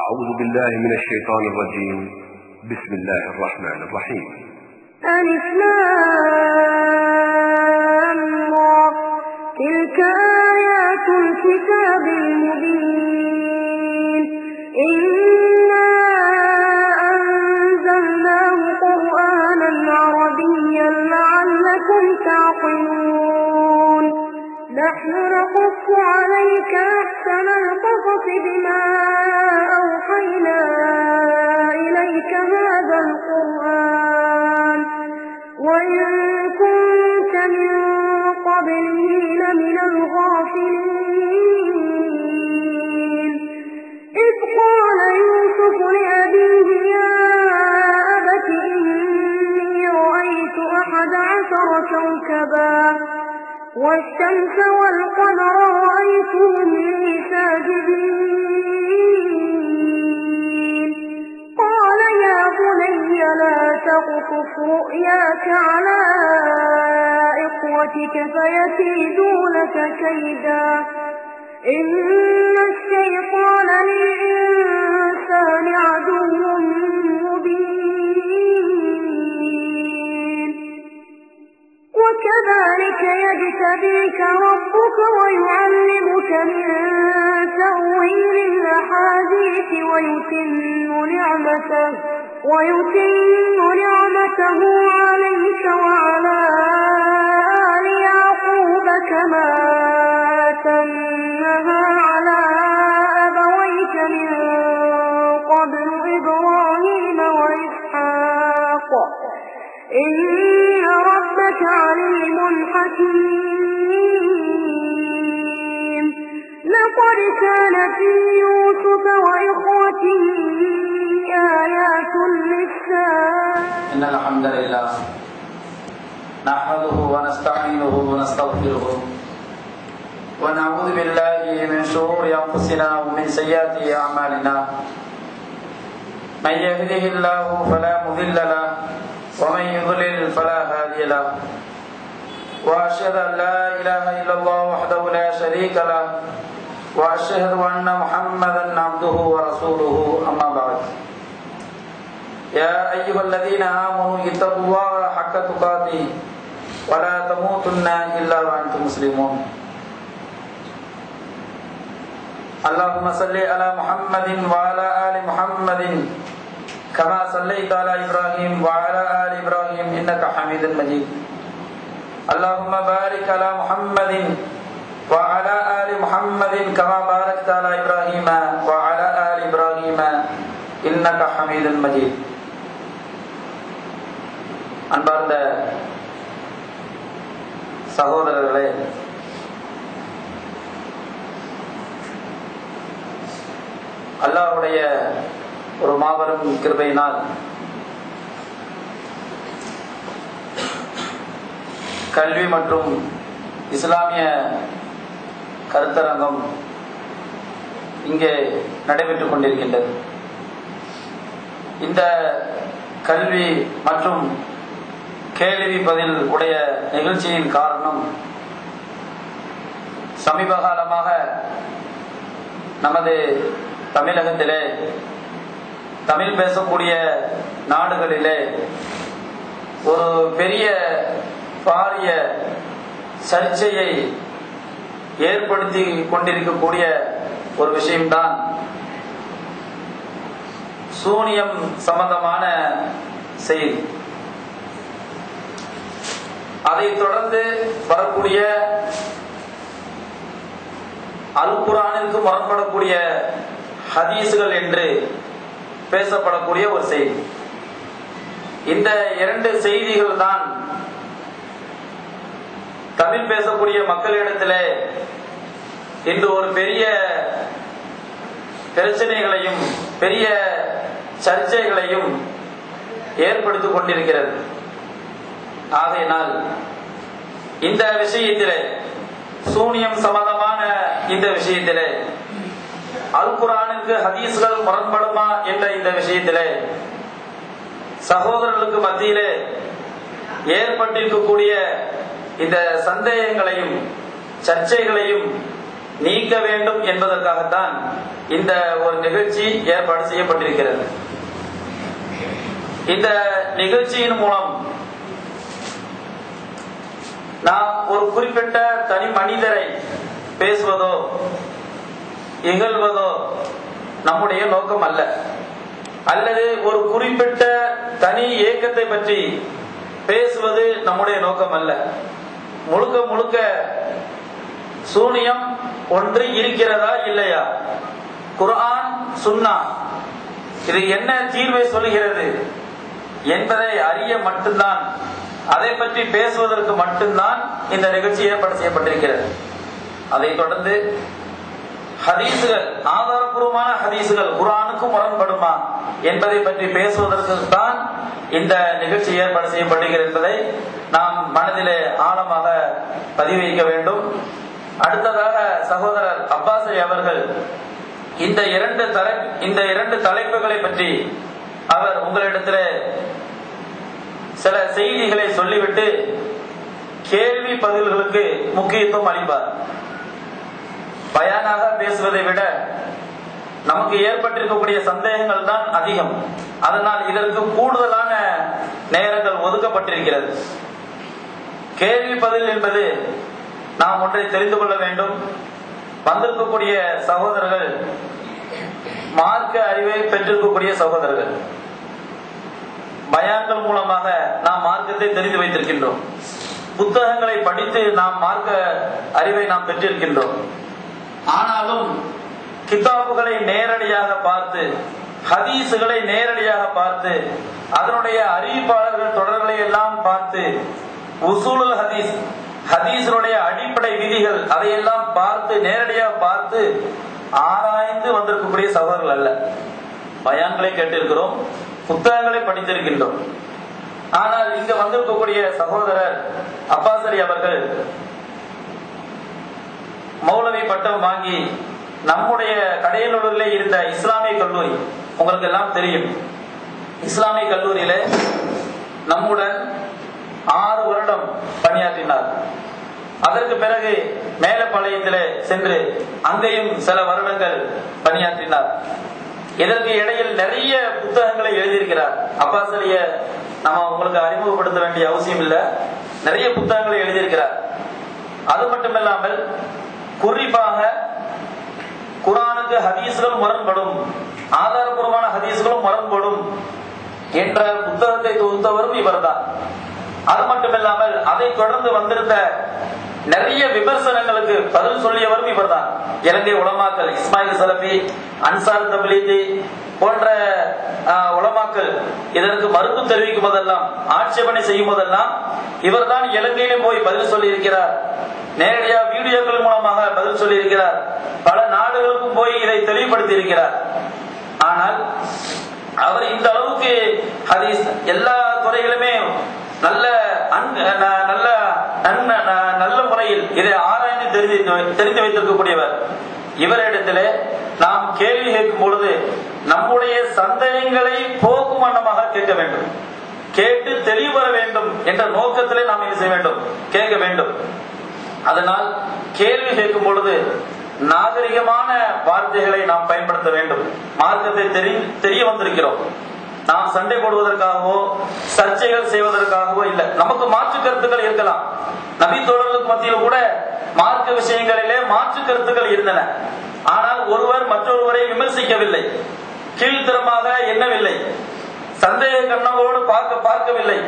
أعوذ بالله من الشيطان الرجيم. بسم الله الرحمن الرحيم. ألف لام را تلك آيات الكتاب المبين إنا أنزلناه قرآنا عربيا لعلكم تعقلون نحن نقص عليك أحسن القصص بما أوحينا إليك هذا القرآن وإن كنت من قبله لمن الغافلين إذ قال يوسف لأبيه يا أبت إني رأيت 11 كوكبا والشمس والقمر رأيتهم لي ساجدين قال يا بني لا تقصص رؤياك على إخوتك فيكيدوا لك كيدا إن الشيطان للإنسان عدو مبين وكذلك يجتبيك ربك ويعلمك من تأويل الأحاديث ويتم نعمته عليك وعلى آل يعقوب كما أتمها على أبويك من قبل إبراهيم وإسحاق إن ربك عليم حكيم لقد كان في يوسف وإخوته آيات للسائلين إن الحمد لله نحمده ونستعينه ونستغفره ونعوذ بالله من شرور أنفسنا ومن سيئات أعمالنا من يهده الله فلا مضل له ومن يضلل فلا هادي له وأشهد أن لا إله إلا الله وحده لا شريك له وأشهد أن محمدا عبده ورسوله أما بعد يا أيها الذين آمنوا اتقوا الله حق تقاته ولا تموتن إلا وأنتم مسلمون اللهم صل على محمد وعلى آل محمد كما صليت على إبراهيم وعلى آل إبراهيم إنك حميد مجيد اللهم بارك على محمد وعلى آل محمد كما باركت على إبراهيم وعلى آل إبراهيم إنك حميد مجيد அன்பார்ந்த சகோதரர்களே, அல்லாஹ்வுடைய ஒரு மாபெரும் கிருபையினால் கல்வி மற்றும் இஸ்லாமிய கருத்தரங்கம் இங்கே நடைபெற்றுக் கொண்டிருக்கின்றது. இந்த கல்வி மற்றும் கேள்வி பதில் உடைய நிகழ்ச்சியின் காரணம், சமீப காலமாக நமது தமிழகத்திலே, தமிழ் பேசக்கூடிய நாடுகளிலே ஒரு பெரிய பாரிய சர்ச்சையை ஏற்படுத்தி கொண்டிருக்கக்கூடிய ஒரு விஷயம்தான் சூனியம் சம்பந்தமான செய்தி. அதை தொடர்ந்து வரக்கூடிய அல் குர்ஆனிற்கு முரண்படக்கூடிய ஹதீஸ்கள் என்று பேசப்படக்கூடிய ஒரு செய்தி. இந்த இரண்டு செய்திகள் தான் தமிழ் பேசக்கூடிய மக்களிடத்திலே இன்று ஒரு பெரிய பிரச்சனைகளையும் பெரிய சர்ச்சைகளையும் ஏற்படுத்திக் கொண்டிருக்கிறது. ஆகையினால் இந்த விஷயத்திலே, சூனியம் சம்பந்தமான இந்த விஷயத்திலே, அல் குர்ஆனுக்கு ஹதீஸ்கள் முரண்படுமா என்ற இந்த விஷயத்திலே சகோதரர்களுக்கு மத்தியிலே ஏற்பட்டிருக்கக்கூடிய இந்த சந்தேகங்களையும் சர்ச்சைகளையும் நீக்க வேண்டும் என்பதற்காகத்தான் இந்த ஒரு நிகழ்ச்சி ஏற்பாடு செய்யப்பட்டிருக்கிறது. இந்த நிகழ்ச்சியின் மூலம் நாம் ஒரு குறிப்பிட்ட தனி மனிதரை பேசுவதோ இகழ்வதோ நம்முடைய நோக்கம் அல்ல, அல்லது ஒரு குறிப்பிட்ட தனி இயக்கத்தை பற்றி பேசுவது நம்முடைய நோக்கம் அல்ல. முழுக்க முழுக்க சூனியம் ஒன்று இருக்கிறதா இல்லையா, குர்ஆன் சுன்னா இது என்ன தீர்வை சொல்லுகிறது என்பதை அறிய மட்டும்தான், அதை பற்றி பேசுவதற்கு மட்டும்தான் இந்த நிகழ்ச்சி ஏற்பாடு செய்யப்பட்டிருக்கிறது. அதை தொடர்ந்து ஹதீசுகள், ஆதாரபூர்வமான ஹதீசுகள் குர்ஆனுக்கு முரண்படுமா என்பதை பற்றி பேசுவதற்கு தான் இந்த நிகழ்ச்சி ஏற்பாடு செய்யப்படுகிறது என்பதை நாம் மனதிலே ஆழமாக பதிவைக்க வேண்டும். அடுத்ததாக சகோதரர் அப்பாஸ் அவர்கள் இந்த இரண்டு தலைப்புகளை பற்றி அவர் உங்களிடத்தில் சில செய்திகளை சொல்லிவிட்டு கேள்வி பதில்களுக்கு முக்கியத்துவம் அளிப்பார். பயானாக பேசுவதை விட நமக்கு ஏற்பட்டிருக்கக்கூடிய சந்தேகங்கள் தான் அதிகம். அதனால் இதற்கு கூடுதலான நேரங்கள் ஒதுக்கப்பட்டிருக்கிறது. கேள்வி பதில் என்பது நாம் ஒன்றை தெரிந்து கொள்ள வேண்டும். வந்திருக்கக்கூடிய சகோதரர்கள் மார்க்க அறிவை பெற்றிருக்கக்கூடிய சகோதரர்கள். பயான்கள் மூலமாக நாம் மார்க்கத்தை தெரிந்து வைத்திருக்கின்றோம். புத்தகங்களை படித்து நாம் மார்க்க அறிவை நாம் பெற்றிருக்கின்றோம். ஆனாலும் கிதாபுகளை நேரடியாக பார்த்து, ஹதீசுகளை நேரடியாக பார்த்து, அதனுடைய அறிவிப்பாளர்கள் தொடர்களை எல்லாம் பார்த்து, உசூலுல் ஹதீஸ், ஹதீஸுடைய அடிப்படை விதிகள் அதையெல்லாம் பார்த்து, நேரடியாக பார்த்து ஆராய்ந்து வந்திருக்கக்கூடிய சகோதரர்கள் அல்ல. பயான்களை கேட்டிருக்கிறோம், புத்தகங்களை படித்திருக்கின்றோம். ஆனால் இங்க வந்திருக்கக்கூடிய சகோதரர் அப்பாசரி அவர்கள் மௌலவி பட்டம் வாங்கி நம்முடைய கடையனூரிலே இருந்த இஸ்லாமிய கல்லூரி, உங்களுக்கு எல்லாம் தெரியும், இஸ்லாமிய கல்லூரியில நம்முடன் 6 வருடம் பணியாற்றினார். அதற்கு பிறகு மேலப்பாளையத்திலே சென்று அங்கேயும் சில வருடங்கள் பணியாற்றினார். இதற்கு இடையில் நிறைய புத்தகங்களை எழுதியிருக்கிறார். அப்பாசரிய நம்ம உங்களுக்கு அறிமுகப்படுத்த வேண்டிய அவசியம் இல்லை, நிறைய புத்தகங்களை எழுதியிருக்கிறார். அது மட்டுமில்லாமல் குறிப்பாக குர்ஆனுக்கு ஹதீஸ்கள் முரண்படும், ஆதாரபூர்வமான ஹதீஸ்களும் முரண்படும் என்ற புத்தகத்தை தொகுத்தவரும் இவர்தான். அது மட்டுமில்லாமல் அதை தொடர்ந்து வந்திருந்த நிறைய விமர்சனங்களுக்கு பதில் சொல்லியவரும் இவர்தான். இலங்கை உலமாக்கள் இஸ்மாயில் சலபி, அன்சார் தப்லீகி போன்ற உலமாக்கள் இதற்கு மறுப்பு தெரிவிக்கும் போதெல்லாம், ஆட்சேபனை செய்யும் போதெல்லாம் இவர்தான் இலங்கையிலே போய் பதில் சொல்லி இருக்கிறார். நேரடியா வீடியோக்கள் மூலமாக பதில் சொல்லி இருக்கிறார். பல நாடுகளுக்கும் போய் இதை தெளிவுபடுத்தி இருக்கிறார். ஆனால் அவர் இந்த அளவுக்கு ஹதீஸ் எல்லா துறைகளுமே நல்ல நல்ல முறையில் இதை ஆராய்ந்து தெரிந்து வைத்திருக்கக்கூடியவர். இவரிடத்திலே நாம் கேள்வி கேட்கும் பொழுது நம்முடைய சந்தேகங்களை போக்கும் வண்ணமாக கேட்க வேண்டும், கேட்டு தெளிவுபெற வேண்டும் என்ற நோக்கத்திலே நாம் இது செய்ய வேண்டும், கேட்க வேண்டும். அதனால் கேள்வி கேட்கும் பொழுது நாகரிகமான வார்த்தைகளை நாம் பயன்படுத்த வேண்டும். மார்க்கத்தை தெரிய வந்திருக்கிறோம். நாம் சண்டை போடுவதற்காகவோ சர்ச்சைகள் செய்வதற்காகவோ இல்லை. நமக்கு மாற்று கருத்துக்கள் இருக்கலாம். நபி தோழர்களுக்கு மத்தியில் கூட மார்க்க விஷயங்களிலே மாற்று கருத்துக்கள் இருந்தன. ஆனால் ஒருவர் மற்றொருவரை விமர்சிக்கவில்லை, கீழ்த்தரமாக எண்ணவில்லை, சந்தேக கண்ணோடு பார்க்கவில்லை,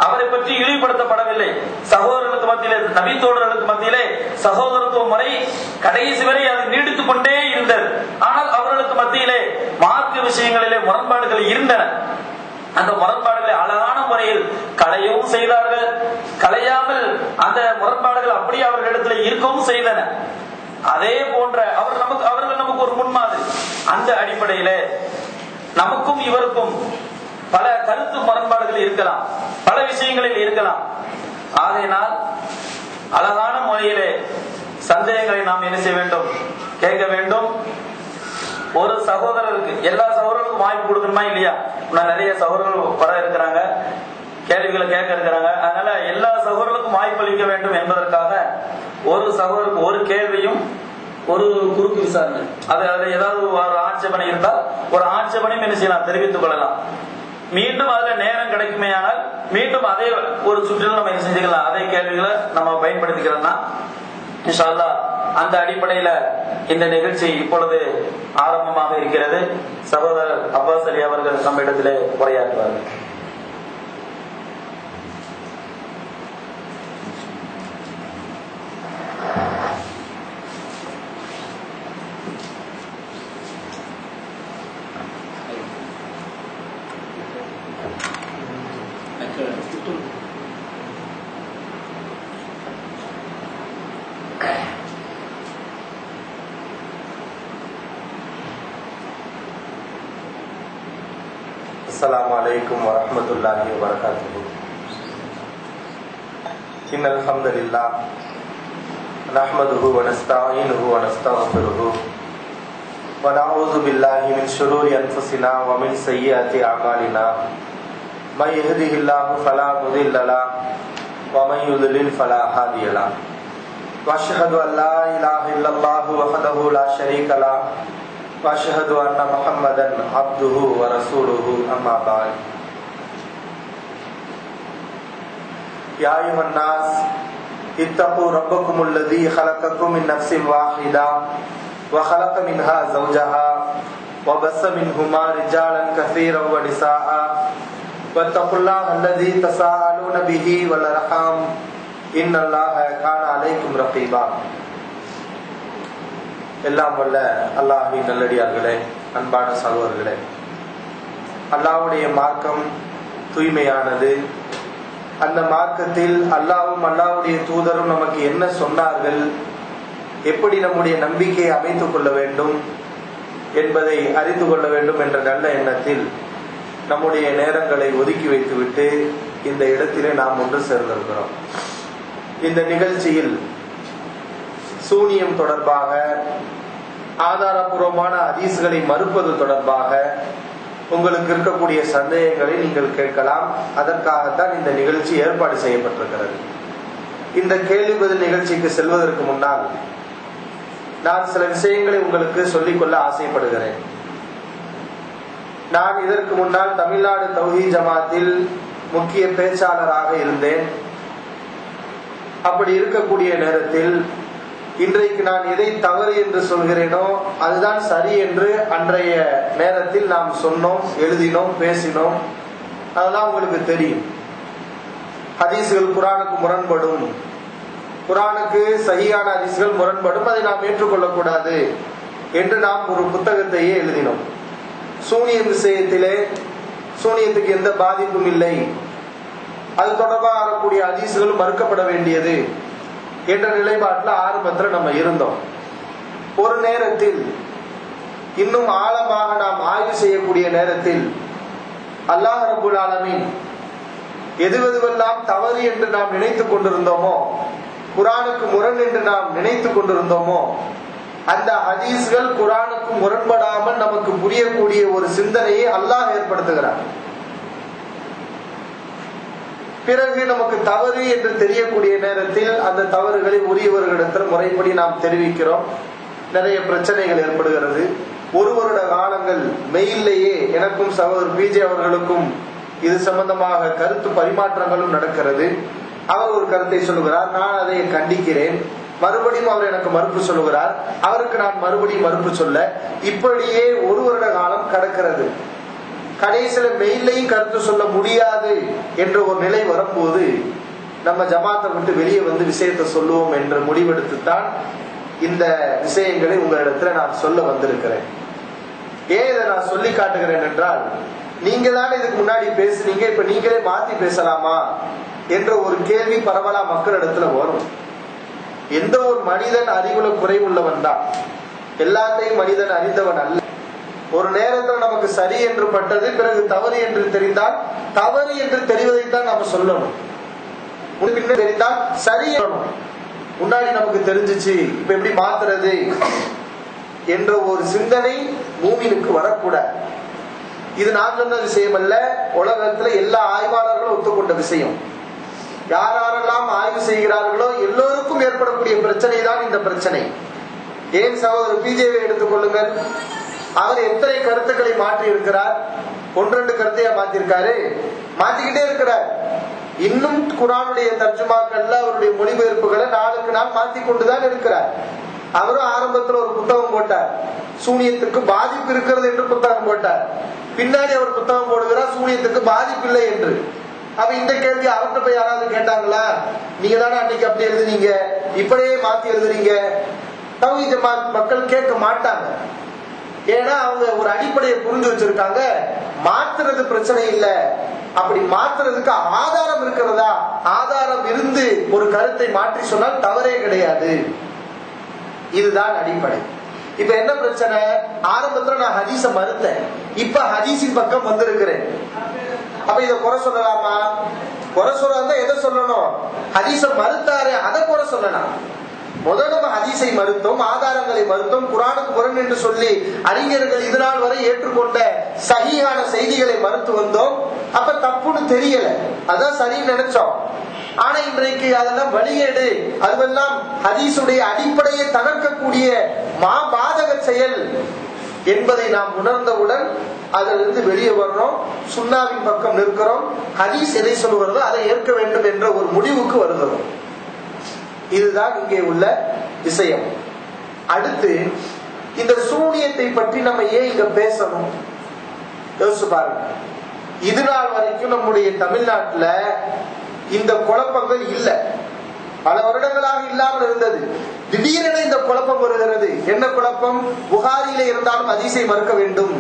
அவரை பற்றி இழிவுபடுத்தப்படவில்லை. சகோதரர்களுக்கு மத்தியிலே, நபி தோழர்களுக்கு மத்தியிலே சகோதரத்துவ முறை கடைசி வரை அது நீடித்துக் கொண்டே இருந்தது. ஆனால் அவர்களுக்கு மத்தியிலே மார்க்க விஷயங்களிலே முரண்பாடுகள் இருந்தன. அந்த முரண்பாடுகளை அழகான முறையில் களையவும் செய்தார்கள். களையாமல் அந்த முரண்பாடுகள் அப்படியே அவர்களிடத்தில் இருக்கவும் செய்தன. அதே போன்ற அவர்கள் நமக்கு ஒரு முன்மாதிரி. அந்த அடிப்படையிலே நமக்கும் இவருக்கும் பல கருத்து முரண்பாடுகள் இருக்கலாம், பல விஷயங்களில் இருக்கலாம். ஆகையினால் அழகான முறையிலே சந்தேகங்களை நாம் என்ன செய்ய வேண்டும், கேட்க வேண்டும். ஒரு சகோதரருக்கு, எல்லா சகோதரருக்கும் வாய்ப்பு கொடுக்கணுமா இல்லையா? நிறைய சகோதரர்கள் பல இருக்கிறாங்க, கேள்விகளை கேட்க இருக்கிறாங்க. அதனால எல்லா சகோதரர்களுக்கும் வாய்ப்பு அளிக்க வேண்டும் என்பதற்காக ஒரு சகோதரருக்கு ஒரு கேள்வியும் ஒரு குறுக்கு விசாரணை, அதுல ஏதாவது ஒரு ஆட்சேபனை இருந்தால் ஒரு ஆட்சேபனையும் என்ன செய்யலாம், தெரிவித்துக் கொள்ளலாம். மீண்டும் அதுல நேரம் கிடைக்குமே ஆனால் மீண்டும் அதே ஒரு சுற்றிலும் நம்ம என்ன செஞ்சுக்கலாம், அதே கேள்விகளை நம்ம பயன்படுத்திக்கிறோம்னா இன்ஷா அல்லாஹ் அந்த அடிப்படையில இந்த நிகழ்ச்சி இப்பொழுது ஆரம்பமாக இருக்கிறது. சகோதரர் அப்பாஸ் அலி அவர்கள் நம்ம இடத்திலே உரையாற்றுவார்கள். السلام عليكم ورحمة الله وبركاته. إن الحمد لله نحمده ونستعينه ونستغفره ونعوذ بالله من شرور أنفسنا ومن سيئات أعمالنا. من يهده الله فلا مضل له ومن يضلل فلا هادي له. وأشهد أن لا إله إلا الله وحده لا شريك له وأشهد أن محمدا عبده ورسوله. أما بعد. يا أيها الناس اتقوا ربكم الذي خلقكم من نفس واحدة وخلق منها زوجها وبث منهما رجالا كثيرا ونساء واتقوا الله الذي تساءلون به والأرحام إن الله كان عليكم رقيبا. எல்லாம் வல்ல அல்லாஹ்வின் நல்லடியார்களே, அன்பான சகோதரர்களே, அல்லாஹ்வுடைய மார்க்கம் தூய்மையானது. அந்த மார்க்கத்தில் அல்லாஹ்வும் அல்லாஹ்வுடைய தூதரும் நமக்கு என்ன சொன்னார்கள், எப்படி நம்முடைய நம்பிக்கையை அமைத்துக் கொள்ள வேண்டும் என்பதை அறிந்து கொள்ள வேண்டும் என்ற நல்ல எண்ணத்தில் நம்முடைய நேரங்களை ஒதுக்கி வைத்துவிட்டு இந்த இடத்திலே நாம் ஒன்று சேர்ந்திருக்கிறோம். இந்த நிகழ்ச்சியில் சூனியம் தொடர்பாக, ஆதாரபூர்வமான ஹதீஸ்களை மறுப்பது தொடர்பாக உங்களுக்கு இருக்கக்கூடிய சந்தேகங்களை நீங்கள் கேட்கலாம். அதற்காகத்தான் இந்த நிகழ்ச்சி ஏற்பாடு செய்யப்பட்டிருக்கிறது. இந்த கேள்வி பதில் நிகழ்ச்சிக்கு செல்வதற்கு முன்னால் நான் சில விஷயங்களை உங்களுக்கு சொல்லிக்கொள்ள ஆசைப்படுகிறேன். நான் இதற்கு முன்னால் தமிழ்நாடு தௌஹீத் ஜமாத்தில் முக்கிய பேச்சாளராக இருந்தேன். அப்படி இருக்கக்கூடிய நேரத்தில் இன்றைக்கு நான் எதை தவறு என்று சொல்கிறேனோ அதுதான் சரி என்று அன்றைய நேரத்தில் நாம் சொன்னோம், எழுதினோம், பேசினோம். அதெல்லாம் உங்களுக்கு தெரியும். ஹதீஸ்கள் குர்ஆனுக்கு முரண்படும், குர்ஆனுக்கு சஹீஹான ஹதீஸ்கள் முரண்படும், அதை நாம் ஏற்றுக்கொள்ளக்கூடாது என்று நாம் ஒரு புத்தகத்தையே எழுதினோம். சூனியம் விஷயத்திலே சூனியத்துக்கு எந்த பாதிப்பும் இல்லை, அது தொடர்பாக வரக்கூடிய ஹதீஸ்களும் மறுக்கப்பட வேண்டியது என்ற நிலைப்பாட்டில் ஆரம்பத்தில் நம்ம இருந்தோம். ஒரு நேரத்தில் இன்னும் ஆழமாக நாம் ஆய்வு செய்யக்கூடிய நேரத்தில் அல்லாஹ் ரப்புல் ஆலமீன் எதுவெல்லாம் தவறு என்று நாம் நினைத்துக் கொண்டிருந்தோமோ, குர்ஆனுக்கு முரண் என்று நாம் நினைத்துக் கொண்டிருந்தோமோ, அந்த ஹதீஸ்கள் குர்ஆனுக்கு முரண்படாமல் நமக்கு புரியக்கூடிய ஒரு சிந்தனையை அல்லாஹ் ஏற்படுத்துகிறார். பிறகு நமக்கு தவறு என்று தெரியக்கூடிய நேரத்தில் அந்த தவறுகளை உரியவர்களிடத்தில் முறைப்படி நாம் தெரிவிக்கிறோம். நிறைய பிரச்சனைகள் ஏற்படுகிறது. ஒரு வருட காலங்கள் மெயிலேயே எனக்கும் சகோதரர் பிஜே அவர்களுக்கும் இது சம்பந்தமாக கருத்து பரிமாற்றங்களும் நடக்கிறது. அவர் ஒரு கருத்தை சொல்லுகிறார், நான் அதை கண்டிக்கிறேன். மறுபடியும் அவர் எனக்கு மறுப்பு சொல்லுகிறார், அவருக்கு நான் மறுபடியும் மறுப்பு சொல்ல, இப்படியே ஒரு வருட காலம் கடக்கிறது. கடைசியில மெயிலையும் கருத்து சொல்ல முடியாது என்ற ஒரு நிலை வரும்போது நம்ம ஜமாத்தை விட்டு வெளியே வந்து விஷயத்தை சொல்லுவோம் என்று முடிவெடுத்துத்தான் இந்த விஷயங்களை உங்களிடத்துல நான் சொல்ல வந்திருக்கிறேன். ஏன் இதை நான் சொல்லி காட்டுகிறேன் என்றால், நீங்க தானே இதுக்கு முன்னாடி பேசுனீங்க, இப்ப நீங்களே மாத்தி பேசலாமா என்ற ஒரு கேள்வி பரவலா மக்களிடத்துல வரும். எந்த ஒரு மனிதன் அறிவுல குறைவுள்ளவன் தான், எல்லாத்தையும் மனிதன் அறிந்தவன் அல்ல. ஒரு நேரத்தில் நமக்கு சரி என்று பட்டது, பிறகு தவறு என்று தெரிந்தால் தவறு என்று தெரிவதைத்தான் நாம சொல்லணும். முன்பின் தெரிந்தால் சரி முன்னாடி நமக்கு தெரிஞ்சிச்சு, இப்ப எப்படி மாத்துறது என்ற ஒரு சிந்தனை மூமினுக்கு வரக்கூடாது. இது நான் சொன்ன விஷயம் அல்ல, உலகத்துல எல்லா ஆய்வாளர்களும் ஒத்துக்கொண்ட விஷயம். யாரெல்லாம் ஆய்வு செய்கிறார்களோ எல்லோருக்கும் ஏற்படக்கூடிய பிரச்சனை தான் இந்த பிரச்சனை. ஏன் சகோதரர் பிஜேவை எடுத்துக்கொள்ளுங்கள். அவர் எத்தனை கருத்துக்களை மாற்றி இருக்கிறார்? 1-2 கருத்தையா மாத்திருக்காரு? மாத்திக்கிட்டே இருக்கிறார். இன்னும் குர்ஆனுடைய தர்ஜுமாக்கள்ல அவருடைய மொழிபெயர்ப்புகளை நாளுக்கு நாள் மாத்திக் கொண்டுதான் இருக்கிறார். அவரும் ஆரம்பத்துல ஒரு புத்தகம் போட்டார், சூனியத்துக்கு பாதிப்பு இருக்கிறது என்று புத்தகம் போட்டார். பின்னாடி அவர் புத்தகம் போடுகிறார், சூனியத்துக்கு பாதிப்பு இல்லை என்று. அப்ப இந்த கேள்வி அவர்கிட்ட போய் யாராவது கேட்டாங்களா? நீங்க தானே அன்னைக்கு அப்படி எழுதுனீங்க, இப்படியே மாத்தி எழுதுறீங்க? தௌஹீத் ஜமாத் மக்கள் கேட்க மாட்டாங்க. ஏன்னா அவங்க ஒரு அடிப்படையை புரிஞ்சு வச்சிருக்காங்க. மாத்துறது பிரச்சனை இல்ல, அப்படி மாத்துறதுக்கு ஆதாரம் இருக்கிறதா? ஆதாரம் இருந்து ஒரு கருத்தை மாற்றி சொன்னால் தவறே கிடையாது. இதுதான் அடிப்படை. இப்ப என்ன பிரச்சனை? ஆரம்பத்துல நான் ஹதீஸ மறுத்தேன், இப்ப ஹதீஸின் பக்கம் வந்திருக்கிறேன். அப்ப இத குறை சொல்லலாமா? குறை சொல்றதா எதை சொல்லணும்? ஹதீஸ மறுத்தாரு அதை குறை சொல்லலாம். முதல்ல நம்ம ஹதீஸை மறுத்தோம், ஆதாரங்களை மறுத்தோம், குர்ஆனுக்கு முரண் என்று சொல்லி அறிஞர்கள் இதுநாள் வரை ஏற்றுக்கொண்ட சஹீஹான செய்திகளை மறுத்து வந்தோம். அப்ப தப்புன்னு தெரியல, அதான் சரின்னு நினைச்சோம். ஆனா இன்றைக்கு அதெல்லாம் வழிகேடு, அதுவெல்லாம் ஹதீஸுடைய அடிப்படையை தகர்க்கக்கூடிய மாபாதக செயல் என்பதை நாம் உணர்ந்தவுடன் அதிலிருந்து வெளியே வர்றோம், சுன்னாவின் பக்கம் நிற்கிறோம். ஹதீஸ் எதை சொல்லுகிறதோ அதை ஏற்க வேண்டும் என்ற ஒரு முடிவுக்கு வருகிறோம். இதுதான் இங்கே உள்ள விஷயம். அடுத்து இந்த சூனியத்தை பற்றி நம்ம ஏன் இங்க பேசணும்? யோசிச்சு பாருங்க. இது நாள் வரைக்கும் நம்முடைய தமிழ்நாட்டுல இந்த குழப்பங்கள் இல்ல, பல வருடங்களாக இல்லாமல் இருந்தது. திடீரென இந்த குழப்பம் வருகிறது. என்ன குழப்பம்? புகாரியில இருந்தாலும் ஹதீஸை மறுக்க வேண்டும்.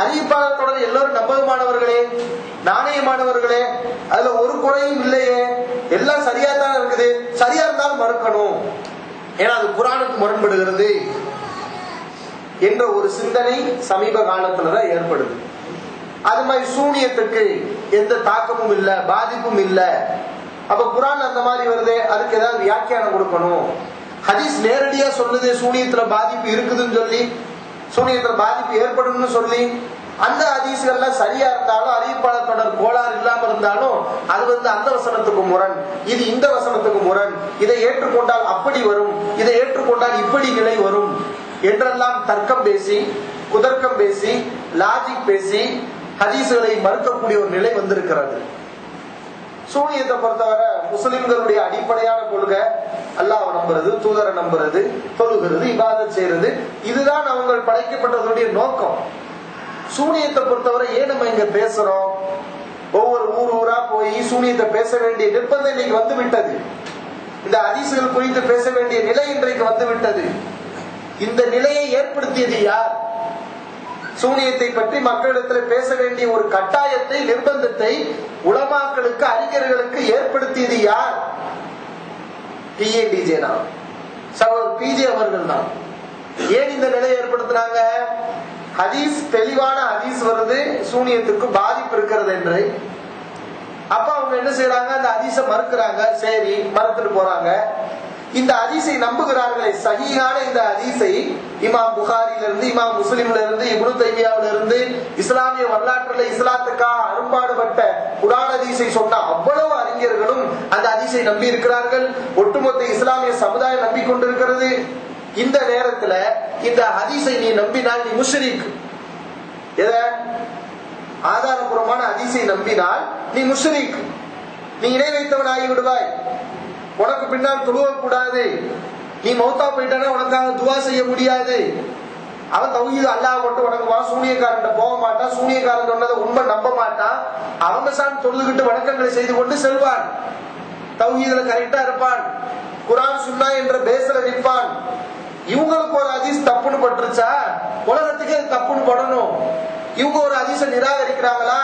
அறிவிப்பாளர் எல்லோரும் நம்பகமானவர்களே, நாணயமானவர்களே, அதுல ஒரு குறையும் இல்லையே, எல்லாம் சரியா தான் இருக்குது, சரியா இருந்தாலும் மறுக்கணும், ஏன்னா அது குர்ஆனுக்கு முரண்படுகிறது என்ற ஒரு சிந்தனை சமீப காலத்துலதான் ஏற்படுது. அது மாதிரி சூனியத்துக்கு எந்த தாக்கமும் இல்ல, பாதிப்பும் இல்ல. அப்ப குர்ஆன் அந்த மாதிரி வருது, அதுக்கு ஏதாவது வியாக்கியானம் கொடுக்கணும். ஹதீஸ் நேரடியா சொல்லுது சூனியத்துல பாதிப்பு இருக்குதுன்னு சொல்லி, சூனியத்துல பாதிப்பு ஏற்படும் சொல்லி, அந்த ஹதீஸ்கள்லாம் சரியா இருந்தாலும் அறிவிப்பாளர் தொடர் கோளாறு இல்லாம இருந்தாலும் அது அந்த வசனத்துக்கு முரண், இது இந்த வசனத்துக்கு முரண், இதை ஏற்றுக்கொண்டால் அப்படி வரும், இதை ஏற்றுக்கொண்டால் இப்படி நிலை வரும் என்றெல்லாம் தர்க்கம் பேசி, குதர்க்கம் பேசி, லாஜிக் பேசி ஹதீஸ்களை மறுக்கக்கூடிய ஒரு நிலை வந்திருக்கிறது. சூனியத்தை பொறுத்தவரை முஸ்லிம்களுடைய அடிப்படையான கொள்கை அல்லாஹ்வை நம்புறது, தூதரை நம்புறது, தொழுகிறது, இபாதத் செய்யறது, இதுதான் அவங்க படைக்கப்பட்டதுடைய நோக்கம். சூனியத்தை பொறுத்தவரை ஏன் நம்ம இங்க பேசுறோம்? ஒவ்வொரு ஊரா போய் சூனியத்தை பேச வேண்டிய நிர்பந்தம் இன்னைக்கு வந்து விட்டது. இந்த ஹதீஸ்கள் குறித்து பேச வேண்டிய நிலை இன்றைக்கு வந்து விட்டது. இந்த நிலையை ஏற்படுத்தியது யார்? சூனியத்தை பற்றி மக்களிடத்தில் பேச வேண்டிய ஒரு கட்டாயத்தை, நிர்பந்தத்தை உலமாக்களுக்கு, அறிஞர்களுக்கு ஏற்படுத்தியது யார்? PADJ தான், சகோதரர் PJ அவர்கள் தான். ஏன் இந்த நிலையை ஏற்படுத்தினாங்க? ஹதீஸ், தெளிவான ஹதீஸ் வருது சூனியத்துக்கு பாதிப்பு இருக்கிறது என்று. அப்ப அவங்க என்ன செய்யறாங்க? அந்த ஹதீஸை மறுக்கிறாங்க. சரி, மறுத்துட்டு போறாங்க. இந்த ஹதீஸை நம்புகிறார்களே, சஹீஹான இந்த ஹதீஸை இமாம் புகாரில இருந்து, இமாம் முஸ்லிம்ல இருந்து, இப்னு தைமியாவில இருந்து, இஸ்லாமிய வரலாற்றுல இஸ்லாத்துக்காக அரும்பாடுபட்ட குர்ஆன் ஹதீஸை சொன்ன அவ்வளவு அறிஞர்களும் அந்த ஹதீஸை நம்பி இருக்கிறார்கள். ஒட்டுமொத்த இஸ்லாமிய சமுதாயம் நம்பிக்கொண்டிருக்கிறது. இந்த நேரத்துல இந்த ஹதீஸை நீ நம்பினால் நீ முஷ்ரிக். எத? ஆதாரபூர்வமான ஹதீஸை நம்பினால் நீ முஷ்ரிக், நீ இணை வைத்தவன் ஆகி விடுவாய். உனக்கு பின்னால் தொழுவ கூடாது, நீ மௌத்தா போயிட்டானா உனக்காக துவா செய்ய முடியாது. அவன் தௌஹீத் அல்லாஹ் மட்டும் வணங்குவான், சூனியக்காரன் போக மாட்டான், சூனியக்காரன் சொன்னதை உண்மை நம்ப மாட்டான், அவங்க சான் தொழுதுகிட்டு வணக்கங்களை செய்து கொண்டு செல்வான், தௌஹீதுல கரெக்டா இருப்பான், குர்ஆன் சுன்னா என்ற பேஸ்ல நிற்பான். இவங்களுக்கு ஒரு ஹதீஸ் தப்புன்னு பட்டுருச்சா உலகத்துக்கு அது தப்புன்னு படணும். இவங்க ஒரு ஹதீஸை நிராகரிக்கிறாங்களா,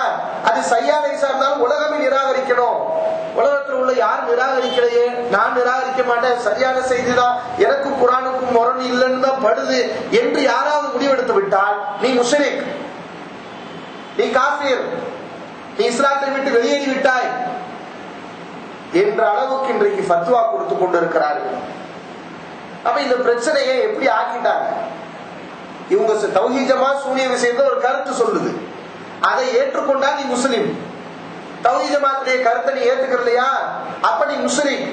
அது சையான ஹதீஸா இருந்தாலும் உலகமே நிராகரிக்கணும். உலகத்தில் உள்ள யார் நிராகரிக்கலையே, நான் நிராகரிக்க மாட்டேன், சரியான செய்திதான், எனக்கு குர்ஆனுக்கும் முரண் இல்லைன்னு தான் படுது என்று யாராவது முடிவெடுத்து விட்டால் நீ முஷ்ரிக், நீ காஃபிர், நீ இஸ்லாத்தை விட்டு வெளியேறி விட்டாய் என்ற அளவுக்கு இன்றைக்கு ஃபத்வா கொடுத்து கொண்டிருக்கிறார்கள். அப்ப இந்த பிரச்சனையை எப்படி ஆக்கிட்டாங்க? இவங்க தௌஹீத் ஜமாத் சூனிய விஷயத்தை ஒரு கருத்து சொல்லுது, அதை ஏற்றுக்கொண்டா நீ முஸ்லிம். தௌஹீத் ஜமாத்துடைய கருத்தை நீ ஏத்துக்கலையா, அப்ப நீ முஸ்லிம்.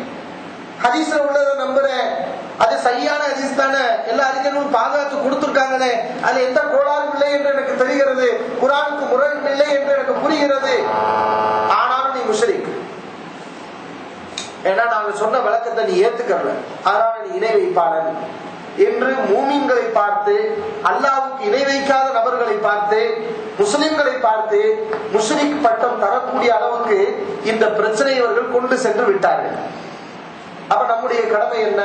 ஹதீஸ்ல உள்ளதை நம்புற, அது சரியான ஹதீஸ் தானே, எல்லா அறிஞர்களும் பாதுகாத்து கொடுத்திருக்காங்களே, அதுல எந்த கோளாறும் இல்லை என்று எனக்கு தெரிகிறது, குர்ஆனுக்கு முரண் இல்லை என்று எனக்கு புரிகிறது. ஆனாலும் நீ முஷ்ரிக், ஏன்னா நாங்க சொன்ன விளக்கத்தை நீ ஏத்துக்கல, அதனால நீ இணை வைப்பாளன் என்று மூமின்களை பார்த்து, அல்லாஹ்வுக்கு இணை வைக்காத நபர்களை பார்த்து, முஸ்லிம்களை பார்த்து முஷ்ரிக் பட்டம் தரக்கூடிய அளவுக்கு இந்த பிரச்சனை இவர்கள் கொண்டு சென்று விட்டார்கள். அப்ப நம்முடைய கடமை என்ன?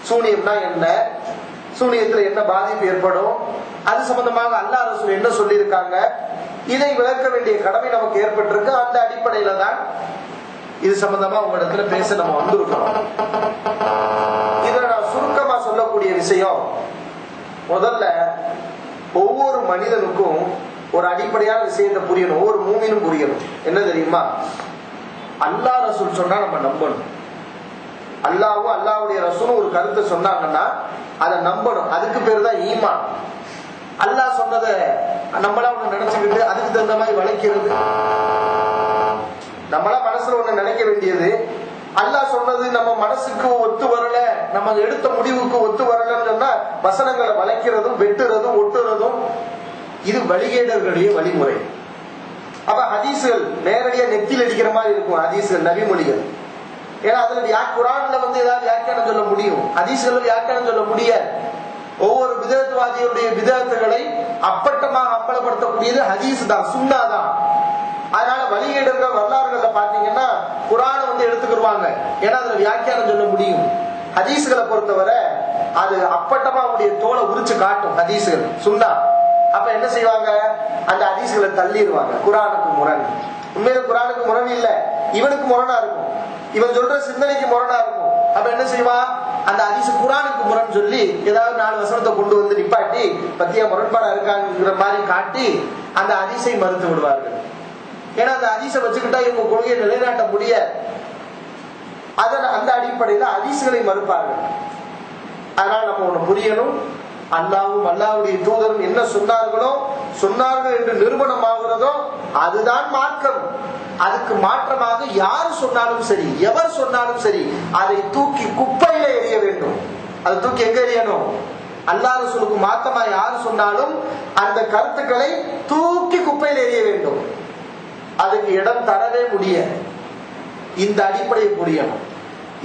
சூனியம்னா என்ன, சூனியத்துல என்ன பாதிப்பு ஏற்படும், அது சம்பந்தமாக அல்லாஹ் ரசூல் என்ன சொல்லியிருக்காங்க, இதை விளக்க வேண்டிய கடமை நமக்கு ஏற்பட்டிருக்கு. அந்த அடிப்படையில தான் இது சம்பந்தமா உங்க இடத்துல பேச நம்ம வந்திருக்கிறோம். இதுல நான் சுருக்கமா சொல்லக்கூடிய விஷயம், முதல்ல ஒவ்வொரு மனிதனுக்கும் ஒரு அடிப்படையான விஷயத்தை புரியணும், ஒவ்வொரு மூமினும் புரியணும். என்ன தெரியுமா? அல்லாஹ் ரசூல் சொன்னா நம்ம நம்பணும். அல்லாஹ்வும் அல்லாஹ்வுடைய ரசூலும் ஒரு கருத்தை சொன்னாங்கன்னா அதை நம்பணும். அதுக்கு பேரு தான் ஈமான். அல்லாஹ் சொன்னதை நம்மளா ஒண்ணு நினைச்சுக்கிட்டு அதுக்கு தகுந்த மாதிரி வளைக்கிறது, நம்மளா மனசுல ஒண்ணு நினைக்க வேண்டியது, அல்லாஹ் சொன்னது நம்ம மனசுக்கு ஒத்து வரல, நம்ம எடுத்த முடிவுக்கு ஒத்து வரலன்னு சொன்னா வசனங்களை வளைக்கிறதும் வெட்டுறதும் ஒட்டுறதும் இது வழிகேடர்களுடைய வழிமுறை. அப்ப ஹதீஸ்கள் நேரடியா நெத்தியில் அடிக்கிற மாதிரி இருக்கும். ஹதீஸ்கள் நபிமொழிகள், ஏன்னா அதுல குர்ஆன்ல ஏதாவது வியாக்கியானம் சொல்ல முடியும், ஹதீஸ்கள் வியாக்கியானம் சொல்ல முடியாது. ஒவ்வொரு பிதஅத்வாதிகளுடைய பிதஅத்துகளை அப்பட்டமாக அம்பலப்படுத்தக்கூடியது ஹதீஸ் தான், சுன்னா தான். அதனால வழிகேடர்கள் வரலாறுகள்ல பாத்தீங்கன்னா குர்ஆனை எடுத்துக்கிடுவாங்க, ஏன்னா அதுல வியாக்கியானம் சொல்ல முடியும். ஹதீஸ்களை பொறுத்தவரை அது அப்பட்டமா அவங்களுடைய தோலை உரிச்சு காட்டும் ஹதீஸ்கள், சுன்னா. அப்ப என்ன செய்வாங்க, அந்த ஹதீஸ்களை தள்ளிடுவாங்க. குர்ஆனுக்கு முரண், உண்மையில குர்ஆனுக்கு முரண் இல்ல, இவனுக்கு முரணா இருக்கும், இவன் சொல்ற சிந்தனைக்கு முரணா இருக்கும். அப்ப என்ன செய்வான், அந்த ஹதீஸ் குர்ஆனுக்கு முரண் சொல்லி ஏதாவது 4 வசனத்தை கொண்டு வந்து நிப்பாட்டி பத்தியா முரண்பாடா இருக்காங்கிற மாதிரி காட்டி அந்த ஹதீஸை மறுத்து விடுவார்கள். ஏன்னா அந்த ஹதீஸை வச்சுக்கிட்டா இவங்க கொள்கையை நிலைநாட்ட முடியாது. அந்த அடிப்படையில ஹதீஸ்களை மறுப்பார்கள். அதனால நம்ம ஒண்ணு புரியணும், அல்லாஹ்வும் அல்லாஹ்வுடைய தூதரும் என்ன சொன்னார்கள் என்று நிரூபணமாகிறதோ அதுதான் மார்க்கம். அதுக்கு மாற்றமாக யார் சொன்னாலும் சரி, எவர் சொன்னாலும் சரி, அதை தூக்கி குப்பையில எறிய வேண்டும். அதை தூக்கி எங்க எறியணும்? அல்லாஹ் ரசூலுக்கு மாற்றமா யார் சொன்னாலும் அந்த கருத்துக்களை தூக்கி குப்பையில எறிய வேண்டும். அதுக்கு இடம் தரவே முடியாது. இந்த அடிப்படையை புரியணும்.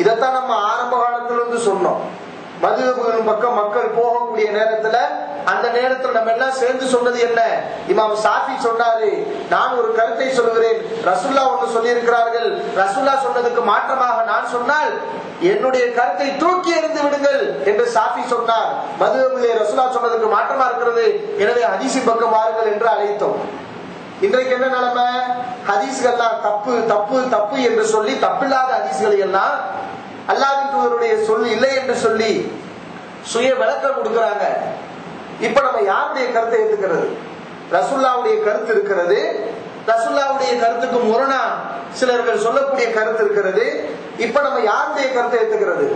இதைத்தான் நம்ம ஆரம்ப காலத்துல சொன்னோம். மதுஹபுகளின் பக்கம் மக்கள் போகக்கூடிய நேரத்துல, அந்த நேரத்துல நம்ம எல்லாம் சேர்ந்து சொன்னது என்ன? இமாம் ஷாஃபி சொன்னாரு, நான் ஒரு கருத்தை சொல்கிறேன், ரசூலுல்லாஹ் ஒன்று சொல்லி இருக்கிறார்கள், ரசூலுல்லாஹ் சொன்னதுக்கு மாற்றமாக நான் சொன்னால் என்னுடைய கருத்தை தூக்கி எறிந்து விடுங்கள் என்று ஷாஃபி சொன்னார். மதுஹபிலே ரசூலுல்லாஹ் சொன்னதுக்கு மாற்றமா இருக்கிறது, எனவே ஹதீஸின் பக்கம் வாருங்கள் என்று அழைத்தோம். இன்றைக்கு என்ன நிலைமை? ஹதீஸ்கள்லாம் தப்பு தப்பு தப்பு என்று சொல்லி, தப்பில்லாத ஹதீஸ்களை எல்லாம் அல்லாஹ்வின் தூதருடைய சொல் இல்லை என்று சொல்லி சுய விளக்கம் கொடுக்கிறாங்க. இப்ப நம்ம யாருடைய கருத்தை ஏத்துக்கிறது? ரசூலுல்லாஹ்வுடைய கருத்து இருக்கிறது, ரசூலுல்லாஹ்வுடைய கருத்துக்கு முரணா சிலர்கள் சொல்லக்கூடிய கருத்து இருக்கிறது. இப்ப நம்ம யாருடைய கருத்தை ஏத்துக்கிறது?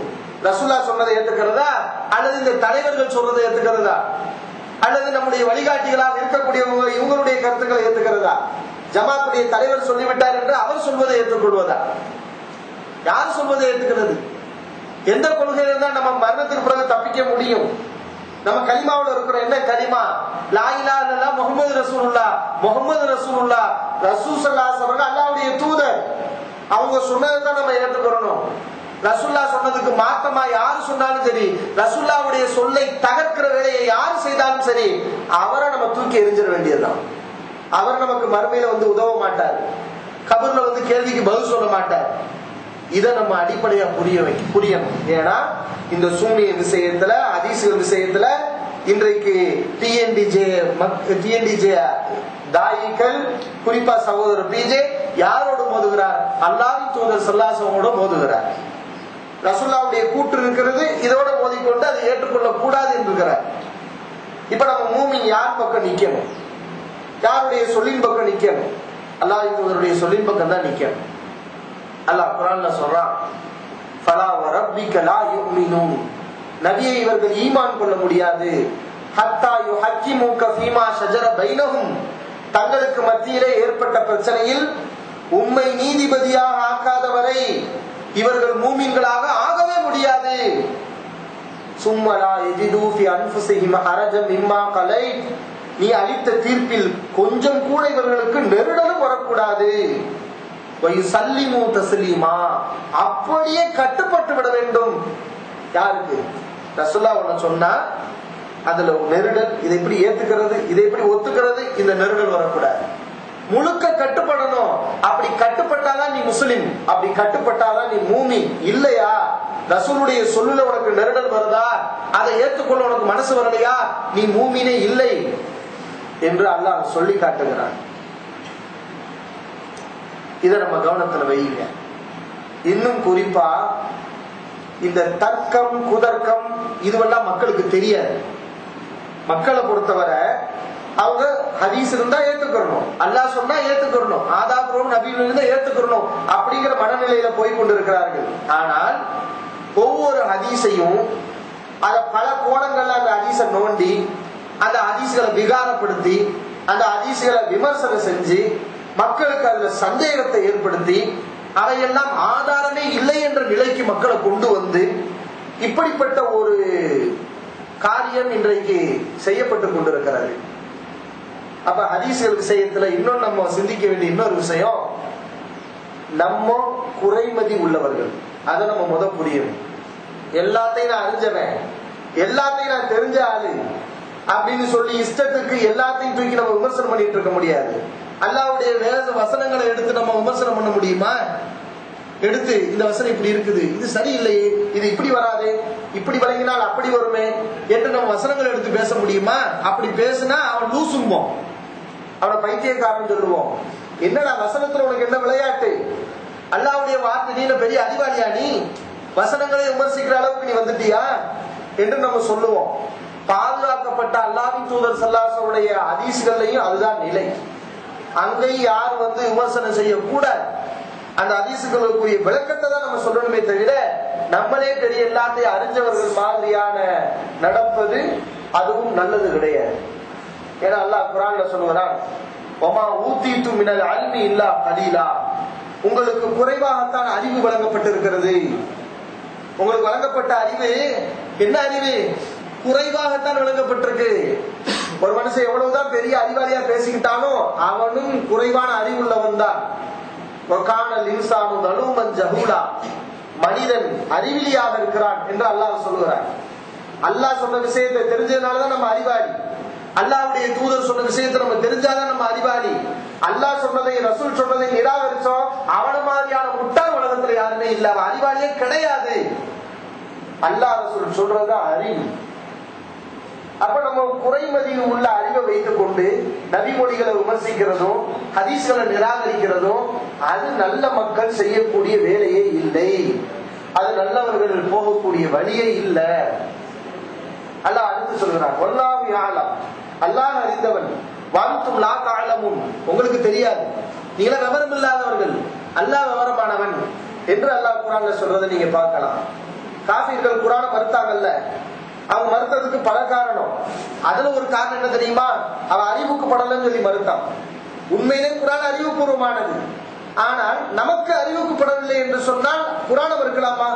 ரசூலுல்லாஹ் சொன்னதை ஏத்துக்கிறதா, அல்லது இந்த தலைவர்கள் சொல்றதை ஏத்துக்கிறதா, அல்லது நம்முடைய வழிகாட்டிகளாக இருக்கக்கூடியவங்க இவங்களுடைய கருத்துக்களை ஏத்துக்கிறதா? ஜமாத்துடைய தலைவர் சொல்லிவிட்டார் என்று அவர் சொல்வதை ஏற்றுக்கொள்வதா? யார் சொல்வதை ஏற்றுக்கிறது? எந்த கொள்கையில தான் நம்ம மரணத்திற்கு பிறகு தப்பிக்க முடியும்? நம்ம கலிமாவில் இருக்கிற என்ன கலிமா? லா இலாஹ இல்லல்லாஹ் முஹம்மது ரசூலுல்லாஹ், முஹம்மது ரசூலுல்லாஹ், ரசூல் ஸல்லல்லாஹு அலைஹி வஸல்லம் அல்லாஹ்வுடைய தூதர். அவங்க சொன்னதை தான் நம்ம ஏற்றுக்கொள்ளணும். ரசூலுல்லாஹ் சொன்னதுக்கு மாற்றமா யாரு சொன்னாலும் சரி, ரசூலுல்லாஹ்வுடைய சொல்லை தகர்க்கிற வேலையை யாரு செய்தாலும் சரி, அவரை நம்ம தூக்கி எறிஞ்சிட வேண்டியதுதான். அவர் நமக்கு மறுமையில உதவ மாட்டார், கபர்ல கேள்விக்கு பதில் சொல்ல மாட்டார். இதை நம்ம அடிப்படையா புரியணும். ஏன்னா இந்த சூனிய விஷயத்துல, ஹதீஸ்கள் விஷயத்துல இன்றைக்கு டிஎன்டிஜே தாயிகள், குறிப்பா சகோதரர் பிஜே யாரோடு மோதுகிறார்? அல்லாஹ்வின் தூதர் ஸல்லல்லாஹு அலைஹி வஸல்லம் மோதுகிறார். ரசூலுல்லாஹ்வுடைய கூற்று இருக்கிறது, இதோட மோதிக்கொண்டு அதை ஏற்றுக்கொள்ள கூடாது என்கிறார். இப்ப நம்ம மூமின் யார் பக்கம் நிக்கணும்? யாருடைய சொல்லின் பக்கம் நிக்கணும்? அல்லாஹ்வின் தூதருடைய சொல்லின் பக்கம் தான் நிக்கணும். அல்லாஹ் குர்ஆன்ல சொல்றான், ஃபலா வரப்பிக லா யுமினூன், நபியை இவர்கள் ஈமான் கொள்ள முடியாது, ஹத்தா யுஹக்கிமுக ஃபீமா ஷஜர பைனஹும், தங்களுக்கு மத்தியிலே ஏற்பட்ட பிரச்சனையில் உம்மை நீதிபதியாக ஆக்காதவரை இவர்கள் மூமின்களாக ஆகவே முடியாது. சும்மலா யஜிது ஃபி அன்ஃபுஸிஹிம் ஹரஜம் மிம்மா கலைத், நீ அளித்த தீர்ப்பில் கொஞ்சம் கூட இவர்களுக்கு நெருடலும் வரக்கூடாது. வயுசல்லிமு தஸ்லீமா, அப்படியே கட்டுப்பட்டு விட வேண்டும். யாருக்கு? ரசூலுல்லாஹ் ஒன்னு சொன்னா அதுல நெருடல், இதை எப்படி ஏத்துக்கிறது, இதை எப்படி ஒத்துக்கிறது, இந்த நெருடல் வரக்கூடாது. முழுக்க கட்டுப்படணும். அப்படி கட்டுப்பட்டாதான் நீ முஸ்லிம், அப்படி கட்டுப்பட்டாதான் நீ மூமின். இல்லையா, ரசூலுடைய சொல்லுல உனக்கு நெருடல் வருதா, அதை ஏற்றுக்கொள்ள உனக்கு மனசு வரலையா, நீ மூமினே இல்லை என்று அல்லாஹ் சொல்லி காட்டுகிறான். இதை நம்ம கவனத்துல வைங்க. இன்னும் குறிப்பா இந்த தர்க்கம் குதர்க்கம் இதுவெல்லாம் மக்களுக்கு தெரியாது. மக்களை பொறுத்தவரை அவங்க ஹதீஸ் இருந்தா ஏத்துக்கணும், அல்லாஹ் சொன்னா ஏத்துக்கணும், ஆதாபுரம் நபியில இருந்தா ஏத்துக்கணும் அப்படிங்கிற மனநிலையில போய் கொண்டிருக்கிறார்கள். ஆனால் ஒவ்வொரு ஹதீஸையும் அத பல கோணங்கள்ல அந்த ஹதீஸை நோண்டி அந்த ஹதீஸ்களை விகாரப்படுத்தி அந்த ஹதீஸ்களை விமர்சனம் செஞ்சு மக்களுக்கு அதுல சந்தேகத்தை ஏற்படுத்தி அவையெல்லாம் ஆதாரமே இல்லை என்ற நிலைக்கு மக்களை கொண்டு வந்து இப்படிப்பட்ட ஒரு காரியம் இன்றைக்கு செய்யப்பட்டு கொண்டிருக்கிறது. அப்ப ஹதீஸ்கள் விஷயத்துல இன்னொன்னு நம்ம சிந்திக்க வேண்டிய இன்னொரு விஷயம், நம்ம குறைமதி உள்ளவர்கள். அதை நம்ம புரியும். எல்லாத்தையும் நான் அறிஞ்சவன், எல்லாத்தையும் நான் தெரிஞ்ச ஆளு அப்படின்னு சொல்லி இஷ்டத்துக்கு எல்லாத்தையும் தூக்கி நம்ம விமர்சனம் பண்ணிட்டு இருக்க முடியாது. அல்லாஹ்வுடைய வேத வசனங்களை எடுத்து நம்ம விமர்சனம் பண்ண முடியுமா? எடுத்து இந்த வசனம் இப்படி இருக்குது, இது சரியில்லையே, இது இப்படி வராது, இப்படி வழங்கினால் அப்படி வருமே என்று நம்ம வசனங்களை எடுத்து பேச முடியுமா? அப்படி பேசினா அவன் லூசும்போம், அவனை பைத்தியக்காரன் சொல்லுவோம். என்னடா வசனத்துல உனக்கு என்ன விளையாட்டு? அல்லாஹ்வுடைய வார்த்தை, நீ பெரிய அறிவாளியா, நீ வசனங்களை விமர்சிக்கிற அளவுக்கு நீ வந்துட்டியா என்று நம்ம சொல்லுவோம். பாதுகாக்கப்பட்ட அல்லாஹ்வின் தூதர் ஸல்லல்லாஹு அலைஹி வஸல்லம் உடைய ஹதீஸ்கள்லயும் அதுதான் நிலை. அங்கேயும் யார் விமர்சனம் செய்யக்கூடாது. அந்த ஹதீஸ்களுக்குரிய விளக்கத்தை தான் நம்ம சொல்லணுமே தவிர நம்மளே பெரிய எல்லாத்தையும் அறிஞ்சவர்கள் மாதிரியான நடப்பது அதுவும் நல்லது கிடையாது. ஏன்னா அல்லாஹ் குர்ஆன்ல சொல்லுகிறான், வமா ஊதீது மினல் இல்மி இல்லா கலீலா, உங்களுக்கு குறைவாகத்தான் அறிவு வழங்கப்பட்டிருக்கிறது. உங்களுக்கு வழங்கப்பட்ட அறிவு என்ன அறிவு? குறைவாகத்தான் வழங்கப்பட்டிருக்கு. ஒரு மனுஷன் எவ்வளவுதான் பெரிய அறிவாளியா பேசிக்கிட்டானோ அவனும் குறைவான அறிவுள்ளவன் தான். மனிதன் அறிவிலியாக இருக்கிறான் என்று அல்லாஹ் சொல்லுகிறான். அல்லாஹ் சொன்ன விஷயத்தை தெரிஞ்சதுனாலதான் நம்ம அறிவாளி. அல்லாஹ்வுடைய தூதர் சொன்ன விஷயத்தை நம்ம தெரிஞ்சாதான் நம்ம அறிவாளி. அல்லாஹ் சொன்னதை ரசூல் சொன்னதை நிராகரிச்சோம், அவன மாதிரியான முட்டாள் உலகத்துல யாருமே இல்ல, அவன் அறிவாளியே கிடையாது. அல்லாஹ் ரசூல் சொல்றதுதான் அறிவு. அப்ப நம்ம குறைமதி உள்ள அறிவை வைத்துக் கொண்டு நபிமொழிகளை விமர்சிக்கிறதும் ஹதீஸ்களை நிராகரிக்கிறதும் அது நல்ல மக்கள் செய்யக்கூடிய வேலையே இல்லை. அது நல்லவர்கள் போகக்கூடிய வழியே இல்லை. அல்லாஹ் அடுத்து சொல்கிறான், வல்லாஹு யஅலம், அல்லாஹ் அறிந்தவன், வஅன்தும் லா தஅலமுன், உங்களுக்கு தெரியாது, நீங்க விவரம் இல்லாதவர்கள், அல்லாஹ் விவரமானவன் என்று அல்லாஹ் குர்ஆன்ல சொல்றதை நீங்க பார்க்கலாம். காஃபிர்கள் குர்ஆனை மறுத்தாங்கல்ல, அவங்க மறுத்ததுக்கு பல காரணம். அதுல ஒரு காரணம் என்ன தெரியுமா? அவன் அறிவுக்கு படலன்னு சொல்லி மறுத்தான். உண்மையிலே குர்ஆன் அறிவுபூர்வமானது. ஆனால் நமக்கு அறிவுக்கு படவில்லை என்று சொன்னால் குர்ஆனை மறுக்கலாமா?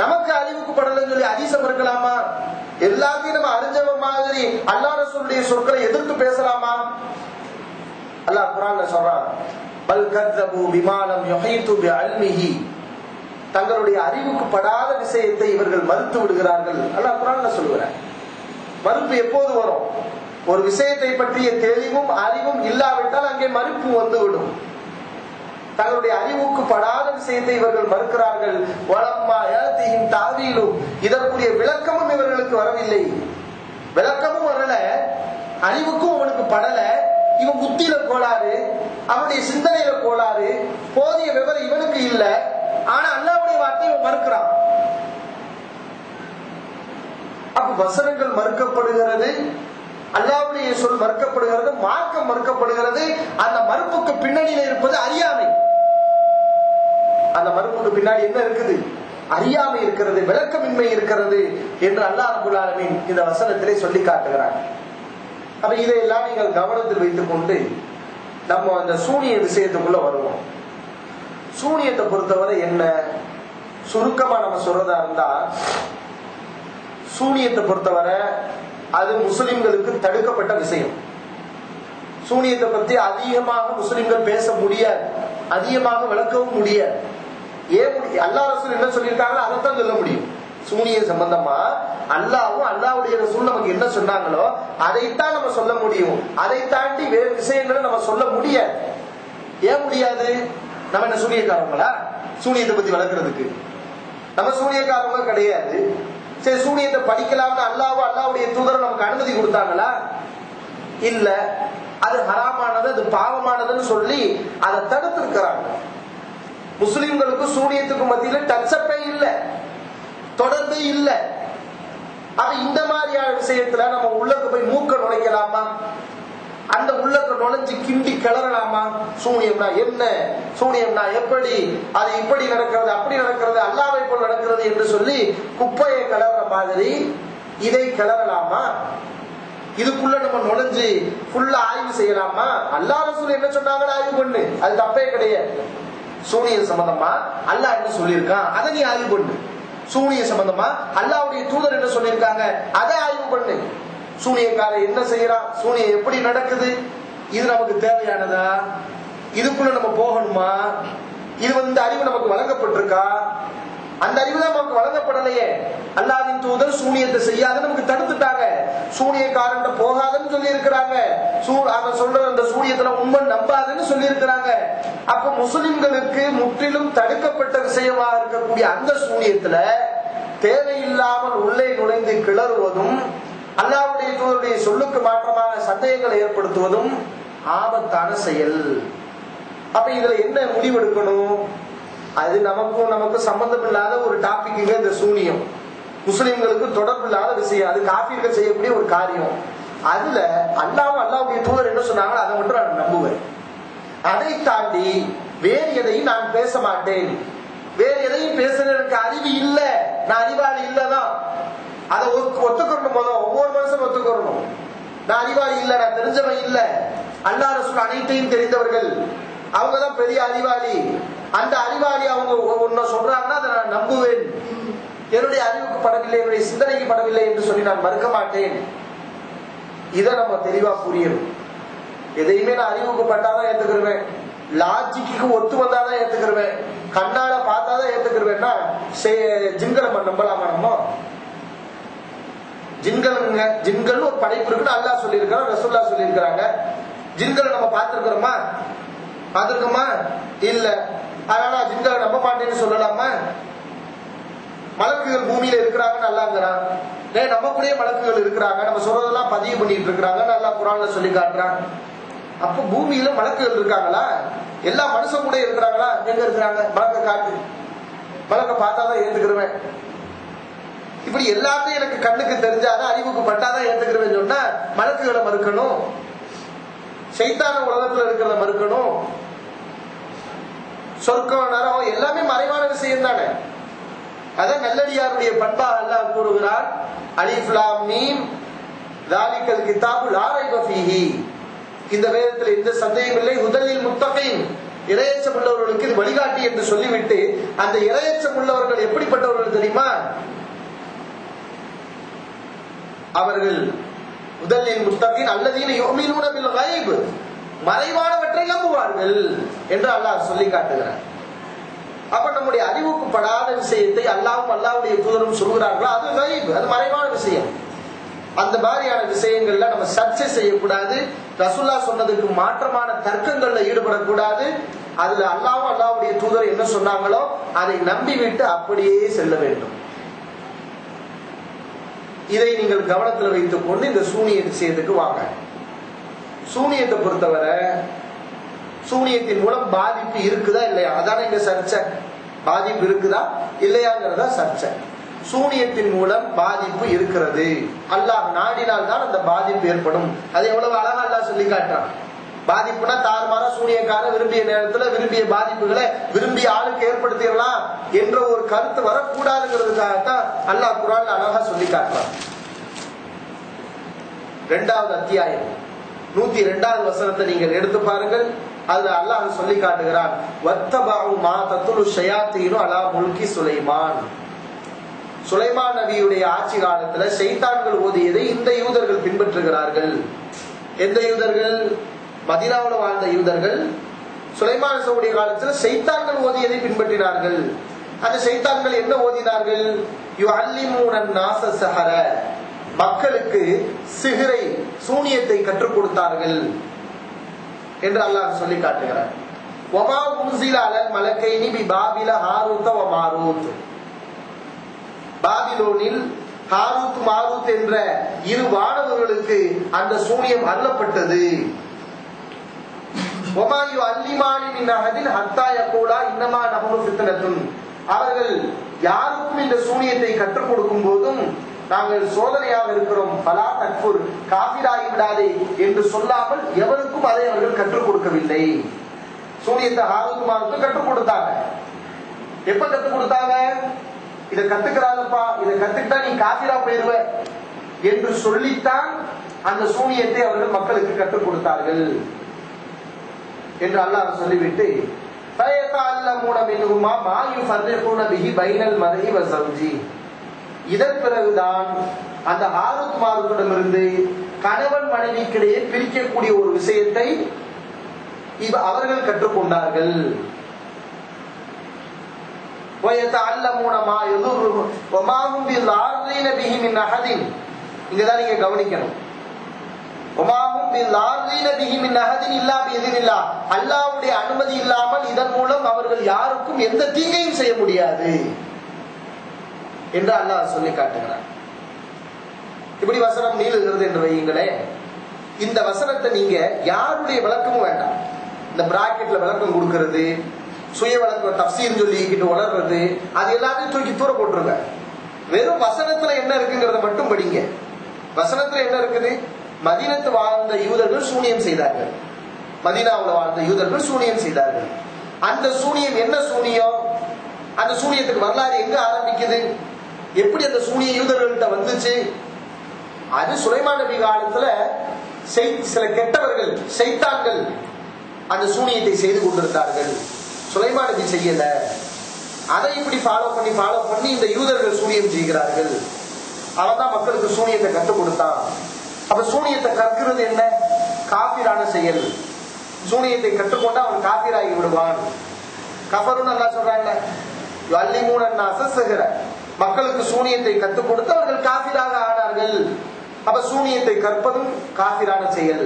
நமக்கு அறிவுக்கு படலன்னு சொல்லி ஹதீஸை மறுக்கலாமா? எல்லாத்தையும் நம்ம அறிஞ்சவ மாதிரி அல்லாஹ் ரசூலுடைய சொற்களை எதிர்த்து பேசலாமா? அல்லாஹ் குர்ஆன்ல சொல்றான், பல் கذبوا بما لم يحيطوا بعلمه, தங்களுடைய அறிவுக்கு படாத விஷயத்தை இவர்கள் மறுத்து விடுகிறார்கள். அல்லாஹ் குர்ஆன்ல சொல்லுகிறார். மறுப்பு எப்போது வரும்? ஒரு விஷயத்தை பற்றிய தெளிவும் அறிவும் இல்லாவிட்டால் அங்கே மறுப்பு வந்துவிடும். தங்களுடைய அறிவுக்கு படாத விஷயத்தை இவர்கள் மறுக்கிறார்கள். வலம்மா யஅதிஹிம் தஅவீலு, இதற்குரிய விளக்கமும் இவர்களுக்கு வரவில்லை. விளக்கமும் வரல, அறிவுக்கும் அவனுக்கு படல, இவன் புத்தியில கோளாறு, அவனுடைய சிந்தனையில கோளாறு, போதிய விவரம் இவனுக்கு இல்ல. ஆனா அல்லாஹ்வுடைய வார்த்தையை மறுக்கிறான். அப்ப வசனங்கள் மறுக்கப்படுகிறது, அல்லாஹ்வுடைய சொல் மறுக்கப்படுகிறது, மார்க்கம் மறுக்கப்படுகிறது. அந்த மறுப்புக்கு பின்னணியில இருப்பது அறியாமை. அந்த மறுப்புக்கு பின்னாடி என்ன இருக்குது? அறியாமை இருக்கிறது, விளக்கமின்மை இருக்கிறது என்று அல்லாஹ் ரப்பல் ஆலமீன் இந்த வசனத்திலே சொல்லி காட்டுகிறார். அப்ப இதையெல்லாம் நீங்கள் கவனத்தில் வைத்துக் கொண்டு நம்ம அந்த சூனிய விஷயத்துக்குள்ள வருவோம். சூனியத்தை பொறுத்தவரை என்ன? சுருக்கமா நம்ம சொல்றதா இருந்தா, சூனியத்தை பொறுத்தவரை அது முஸ்லிம்களுக்கு தடுக்கப்பட்ட விஷயம். சூனியத்தை பத்தி அதிகமாக முஸ்லிம்கள் பேச முடியாது, அதிகமாக விளக்கவும் முடியாது. ஏன் அல்லாஹ் ரசூல் என்ன சொல்லியிருக்காங்களோ அதைத்தான் சொல்ல முடியும். சூனிய சம்பந்தமா அல்லாஹ்வும் அல்லாஹ்வுடைய ரசூல் நமக்கு என்ன சொன்னாங்களோ அதைத்தான் நம்ம சொல்ல முடியும். அதை தாண்டி வேறு விஷயங்களை நம்ம சொல்ல முடியாது. ஏன் முடியாது? நம்ம என்ன சூனியக்காரங்களா சூனியத்தை பத்தி வளர்க்கறதுக்கு? நம்ம சூனியக்காரங்க கிடையாது. சரி, சூனியத்தை படிக்கலாம்னு அல்லாஹ்வுடைய தூதர் நமக்கு அனுமதி கொடுத்தாங்களா? இல்ல. அது ஹராமானது, அது பாவமானதுன்னு சொல்லி அதை தடுத்து இருக்கிறாங்க. முஸ்லிம்களுக்கு சூனியத்துக்கு மத்தியில டச்சப்பே இல்ல, தொடர்பே இல்ல. அது இந்த மாதிரியான விஷயத்துல நம்ம உள்ளக்கு போய் மூக்க நுழைக்கலாமா? அந்த உள்ளக்க நுழைஞ்சு கிண்டி கிளறலாமா? சூனியம்னா என்ன, சூனியம்னா எப்படி, அது இப்படி நடக்கிறது அப்படி நடக்கிறது அல்லாஹ்வை போல் நடக்கிறது என்று சொல்லி குப்பையை கிளற மாதிரி இதை கிளறலாமா? இதுக்குள்ள நம்ம நுழைஞ்சு ஃபுல்லா ஆய்வு செய்யலாமா? அல்லாஹ் ரசூல் என்ன சொன்னாங்கன்னு ஆய்வு பண்ணு, அது தப்பே கிடையாது. சூனிய சம்பந்தமா அல்லாஹ் என்ன சொல்லியிருக்கான் அதை நீ ஆய்வு பண்ணு. சூனிய சம்பந்தமா அல்லாஹ்வுடைய தூதர் என்ன சொல்லியிருக்காங்க அதை ஆய்வு பண்ணு. சூனியக்காரன் என்ன செய்யறான், சூனியம் எப்படி நடக்குது, இது நமக்கு தேவையானதா? இதுக்குள்ள நம்ம போகணுமா? இது அறிவு நமக்கு வழங்கப்பட்டிருக்கா? அந்த அறிவு தான் நமக்கு வழங்கப்படலையே. அல்லாஹ்வின் தூதர் சூனியத்தை செய்யாத நமக்கு தடுத்துட்டாங்க. சூனியக்காரன் போகாதன்னு சொல்லி இருக்கிறாங்க. அவன் சொல்ற அந்த சூனியத்துல உண்மை நம்பாதுன்னு சொல்லி இருக்கிறாங்க. அப்ப முஸ்லிம்களுக்கு முற்றிலும் தடுக்கப்பட்ட விஷயமா இருக்கக்கூடிய அந்த சூனியத்துல தேவையில்லாமல் உள்ளே நுழைந்து கிளறுவதும் அல்லாஹ்வுடைய தூதருடைய சொல்லுக்கு மாற்றமான சந்தேகங்களை ஏற்படுத்துவதும் ஆபத்தான செயல். அப்ப இதுல என்ன முடிவெடுக்கணும்? அது நமக்கு சம்பந்தம் இல்லாத ஒரு டாபிக். இந்த சூனியம் முஸ்லிம்களுக்கு தொடர்பு இல்லாத விஷயம், அது காஃபிர்கள் செய்யக்கூடிய ஒரு காரியம். அதுல அல்லாஹ்வுடைய தூதர் என்ன சொன்னாங்களோ அதை மட்டும் நான் நம்புவேன். அதை தாண்டி வேறு எதையும் நான் பேச மாட்டேன். வேறு எதையும் பேசுறதுக்கு அறிவு இல்ல, நான் அறிவாளி இல்லதான். அதை ஒத்துக்கணும். போதும் ஒவ்வொரு மனுஷனும் ஒத்துக்கணும். நான் அறிவாளி இல்ல, நான் தெரிஞ்சவன் இல்ல. அல்லாஹ் ரசூல் அனைத்தையும் தெரிந்தவர்கள், அவங்கதான் பெரிய அறிவாளி. அந்த அறிவாளி அவங்க ஒன்ன சொல்றாங்கன்னா அதை நான் நம்புவேன். என்னுடைய அறிவுக்கு படவில்லை, என்னுடைய சிந்தனைக்கு படவில்லை என்று சொல்லி நான் மறுக்க மாட்டேன். இதை நம்ம தெளிவா புரியணும். எதையுமே நான் அறிவுக்கு பட்டாதான் ஏத்துக்கிருவேன், லாஜிக்கு ஒத்து வந்தாதான் ஏத்துக்கிருவேன், கண்ணால பார்த்தாதான் ஏத்துக்கிருவேன்னா ஜின்களை நம்பலாமா? நம்ம ஜின்கள் ஒரு படைப்பு இருக்குன்னு அல்லாஹ் சொல்லியிருக்கிறான், ரசூலுல்லாஹ் சொல்லியிருக்கிறாங்க. ஜின்களை நம்ம பார்த்திருக்கிறோமா? பார்த்திருக்கோமா? இல்ல. அதனால ஜின்களை நம்ப மாட்டேன்னு சொல்லலாமா? மலக்குகள் பூமியில இருக்கிறாங்கன்னு அல்லாஹ்ங்கறான். நம்பக்கூடிய மலக்குகள் இருக்கிறாங்க, நம்ம சொல்றதெல்லாம் பதிவு பண்ணிட்டு இருக்கிறாங்கன்னு அல்லாஹ் குர்ஆன்ல சொல்லி காட்டுறான். அப்ப பூமியில மலக்குகள் இருக்காங்களா? எல்லா மனுஷன் கூட இருக்கிறாங்களா? எங்க இருக்கிறாங்க? மலக்க காட்டு, மலக்க பார்த்தாதான் ஏத்துக்கிறேன். இப்படி எல்லாத்தையும் எனக்கு கண்ணுக்கு தெரிஞ்சாதான் அறிவுக்கு பட்டாதான் ஏத்துக்கிறேன் சொன்னா மலக்குகளை மறுக்கணும், சைத்தான உலகத்துல இருக்கிறத மறுக்கணும். சொர்க்கம் நரகம் எல்லாமே மறைவான விஷயம் தானே. அதான் நல்லடியாருடைய பண்பா அல்லாஹ் கூறுகிறார், அலிஃப் லாம் மீம் ஸாலிகல் கிதாபு லா ரைப ஃபீஹி. இந்த வேதத்தில் எந்த சந்தேகம் இல்லை, ஹுதலில் முத்தகீன், இறையச்சம் உள்ளவர்களுக்கு இது வழிகாட்டி என்று சொல்லிவிட்டு அந்த இறையச்சம் உள்ளவர்கள் எப்படிப்பட்டவர்கள் தெரியுமா? அவர்கள் ஹுதலில் முத்தகீன் அல்லதீன யுமினூன பில் கைப், மறைவானவற்றை நம்புவார்கள் என்று அல்லாஹ் சொல்லி காட்டுகிறார். அப்ப நம்முடைய அறிவுக்கு படாத விஷயத்தை அல்லாஹ்வும் அல்லாஹ்வுடைய தூதரும் சொல்கிறார்களோ அது கைப், அது மறைவான விஷயம். அந்த மாதிரியான விஷயங்கள்ல நம்ம சர்ச்சை செய்யக்கூடாது. ரசூலுல்லாஹ் சொன்னதுக்கு மாற்றமான தர்க்கங்கள்ல ஈடுபடக்கூடாது. அதுல அல்லாஹ்வும் அல்லாஹ்வுடைய தூதர் என்ன சொன்னாங்களோ அதை நம்பிவிட்டு அப்படியே செல்ல வேண்டும். இதை நீங்கள் கவனத்தில் வைத்துக் கொண்டு இந்த சூனிய விஷயத்துக்கு வாங்க. சூனியத்தை பொறுத்தவரை சூனியத்தின் மூலம் பாதிப்பு இருக்குதா இல்லையா, அதான இங்க சர்ச்சை. பாதிப்பு இருக்குதா இல்லையாங்கிறதா சர்ச்சை. சூனியத்தின் மூலம் பாதிப்பு இருக்கிறது, அல்லாஹ் நாடினால் தான் அந்த பாதிப்பு ஏற்படும். அது எவ்வளவு அழகா அல்லாஹ் சொல்லி காட்டுறான். பாதிப்புனா தாறுமாறா சூனியக்கார விரும்பிய நேரத்துல விரும்பிய பாதிப்புகளை விரும்பிய ஆளுக்கு ஏற்படுத்திடலாம் என்ற ஒரு கருத்து வரக்கூடாதுங்கிறதுக்காகத்தான் அல்லாஹ் குர்ஆன்ல அழகா சொல்லி காட்டுறான். 2வது அத்தியாயம் 102வது வசனத்தை நீங்கள் எடுத்து பாருங்கள். அதுல அல்லாஹ் சொல்லி காட்டுகிறான், வத்தபஉ மா தத்லு ஷயாத்தீனு அலா முல்கி சுலைமான். சுலைமான் நபியுடைய ஆட்சி காலத்துல ஷைத்தான்கள் ஓதியதை இந்த யூதர்கள் பின்பற்றுகிறார்கள். எந்த யூதர்கள்? மதீனாவுல வாழ்ந்த யூதர்கள் சுலைமான் நபியுடைய காலத்துல ஷைத்தான்கள் ஓதியதை பின்பற்றினார்கள். அந்த ஷைத்தான்கள் என்ன ஓதினார்கள்? யுஅல்லிமூனன் நாஸ ஸஹர, மக்களுக்கு சிஹ்ரை, சூனியத்தை கற்றுக் கொடுத்தார்கள் என்று அல்லாஹ் சொல்லி காட்டுகிறார். வமா உன்ஸில அலல் மலக்கைனி பி பாபில ஹாரூத வ மாரூத். பாபிலோனில் ஹாரூத் மாரூத் என்ற இரு வானவர்களுக்கு அந்த சூனியம் அருளப்பட்டது. வமா யுஅல்லிமானி மின் அஹதின் ஹத்தா யகூலா இன்னமா நஹ்னு ஃபித்னத்துன். அவர்கள் யாருக்கும் இந்த சூனியத்தை கற்றுக் கொடுக்கும் போதும் நாங்கள் சோதனையாக இருக்கிறோம், பலா தக்ஃபுர், காஃபிராகி விடாதே என்று சொல்லாமல் எவருக்கும் அதை அவர்கள் கற்றுக் கொடுக்கவில்லை. சூனியத்தை ஹாரூத் மாரூத் கற்றுக் கொடுத்தாங்க. எப்ப கற்றுக் கொடுத்தாங்க? இதை கத்துக்கிறாங்கப்பா, இதை கத்துக்கிட்டா நீ காஃபிரா போயிருவ என்று சொல்லித்தான் அந்த சூனியத்தை அவர்கள் மக்களுக்கு கற்றுக் கொடுத்தார்கள் என்று அல்லாஹ் சொல்லிவிட்டு, இதன் பிறகுதான் அந்த ஹாரூத் மாரூத்திடமிருந்து கணவன் மனைவிக்கிடையே பிரிக்கக்கூடிய ஒரு விஷயத்தை அவர்கள் கற்றுக்கொண்டார்கள். இங்கதான் நீங்க கவனிக்கணும். அல்லாஹ்வுடைய அனுமதி இல்லாமல் இதன் மூலம் அவர்கள் யாருக்கும் எந்த தீங்கையும் செய்ய முடியாது என்று அல்லாஹ் சொல்லி காட்டுகிறார். இப்படி வசனம் நீளுகிறது என்று வையுங்களே. இந்த வசனத்தை நீங்க யாருடைய விளக்கமும் வேண்டாம். இந்த பிராக்கெட்ல விளக்கம் கொடுக்கிறது, சுய விளக்கம் தஃசீர் சொல்லிக்கிட்டு வளர்றது, அது எல்லாத்தையும் தூக்கி தூர போட்டுருங்க. வெறும் வசனத்துல என்ன இருக்குங்கிறத மட்டும் படிங்க. வசனத்துல என்ன இருக்குது? மதீனத்து வாழ்ந்த யூதர்கள் சூனியம் செய்தார்கள். மதீனாவுல வாழ்ந்த யூதர்கள் சூனியம் செய்தார்கள். அந்த சூனியம் என்ன சூனியம்? அந்த சூனியத்துக்கு வரலாறு எங்க ஆரம்பிக்குது? எப்படி அந்த சூனிய யூதர்கள்ட்ட வந்துச்சு? அது சுலைமான் நபி காலத்துல சில கெட்டவர்கள், ஷைத்தான்கள் அந்த சூனியத்தை செய்து கொண்டிருந்தார்கள். சுலைமான் நபி செய்யல. அதை இப்படி ஃபாலோ பண்ணி இந்த யூதர்கள் சூனியம் செய்கிறார்கள். அவன் தான் மக்களுக்கு சூனியத்தை கற்றுக் கொடுத்தான். அப்ப சூனியத்தை கற்கிறது என்ன? காபிரான செயல். சூனியத்தை கற்றுக்கொண்டு அவன் காபிராகி விடுவான். கஃபருன்னு அல்லாஹ் சொல்றாங்க. யுஅல்லிமூனன் நாஸ ஸஹர, மக்களுக்கு சூனியத்தை கற்றுக் கொடுத்து அவர்கள் காபிராக ஆனார்கள். அப்ப சூனியத்தை கற்பதும் காபிரான செயல்.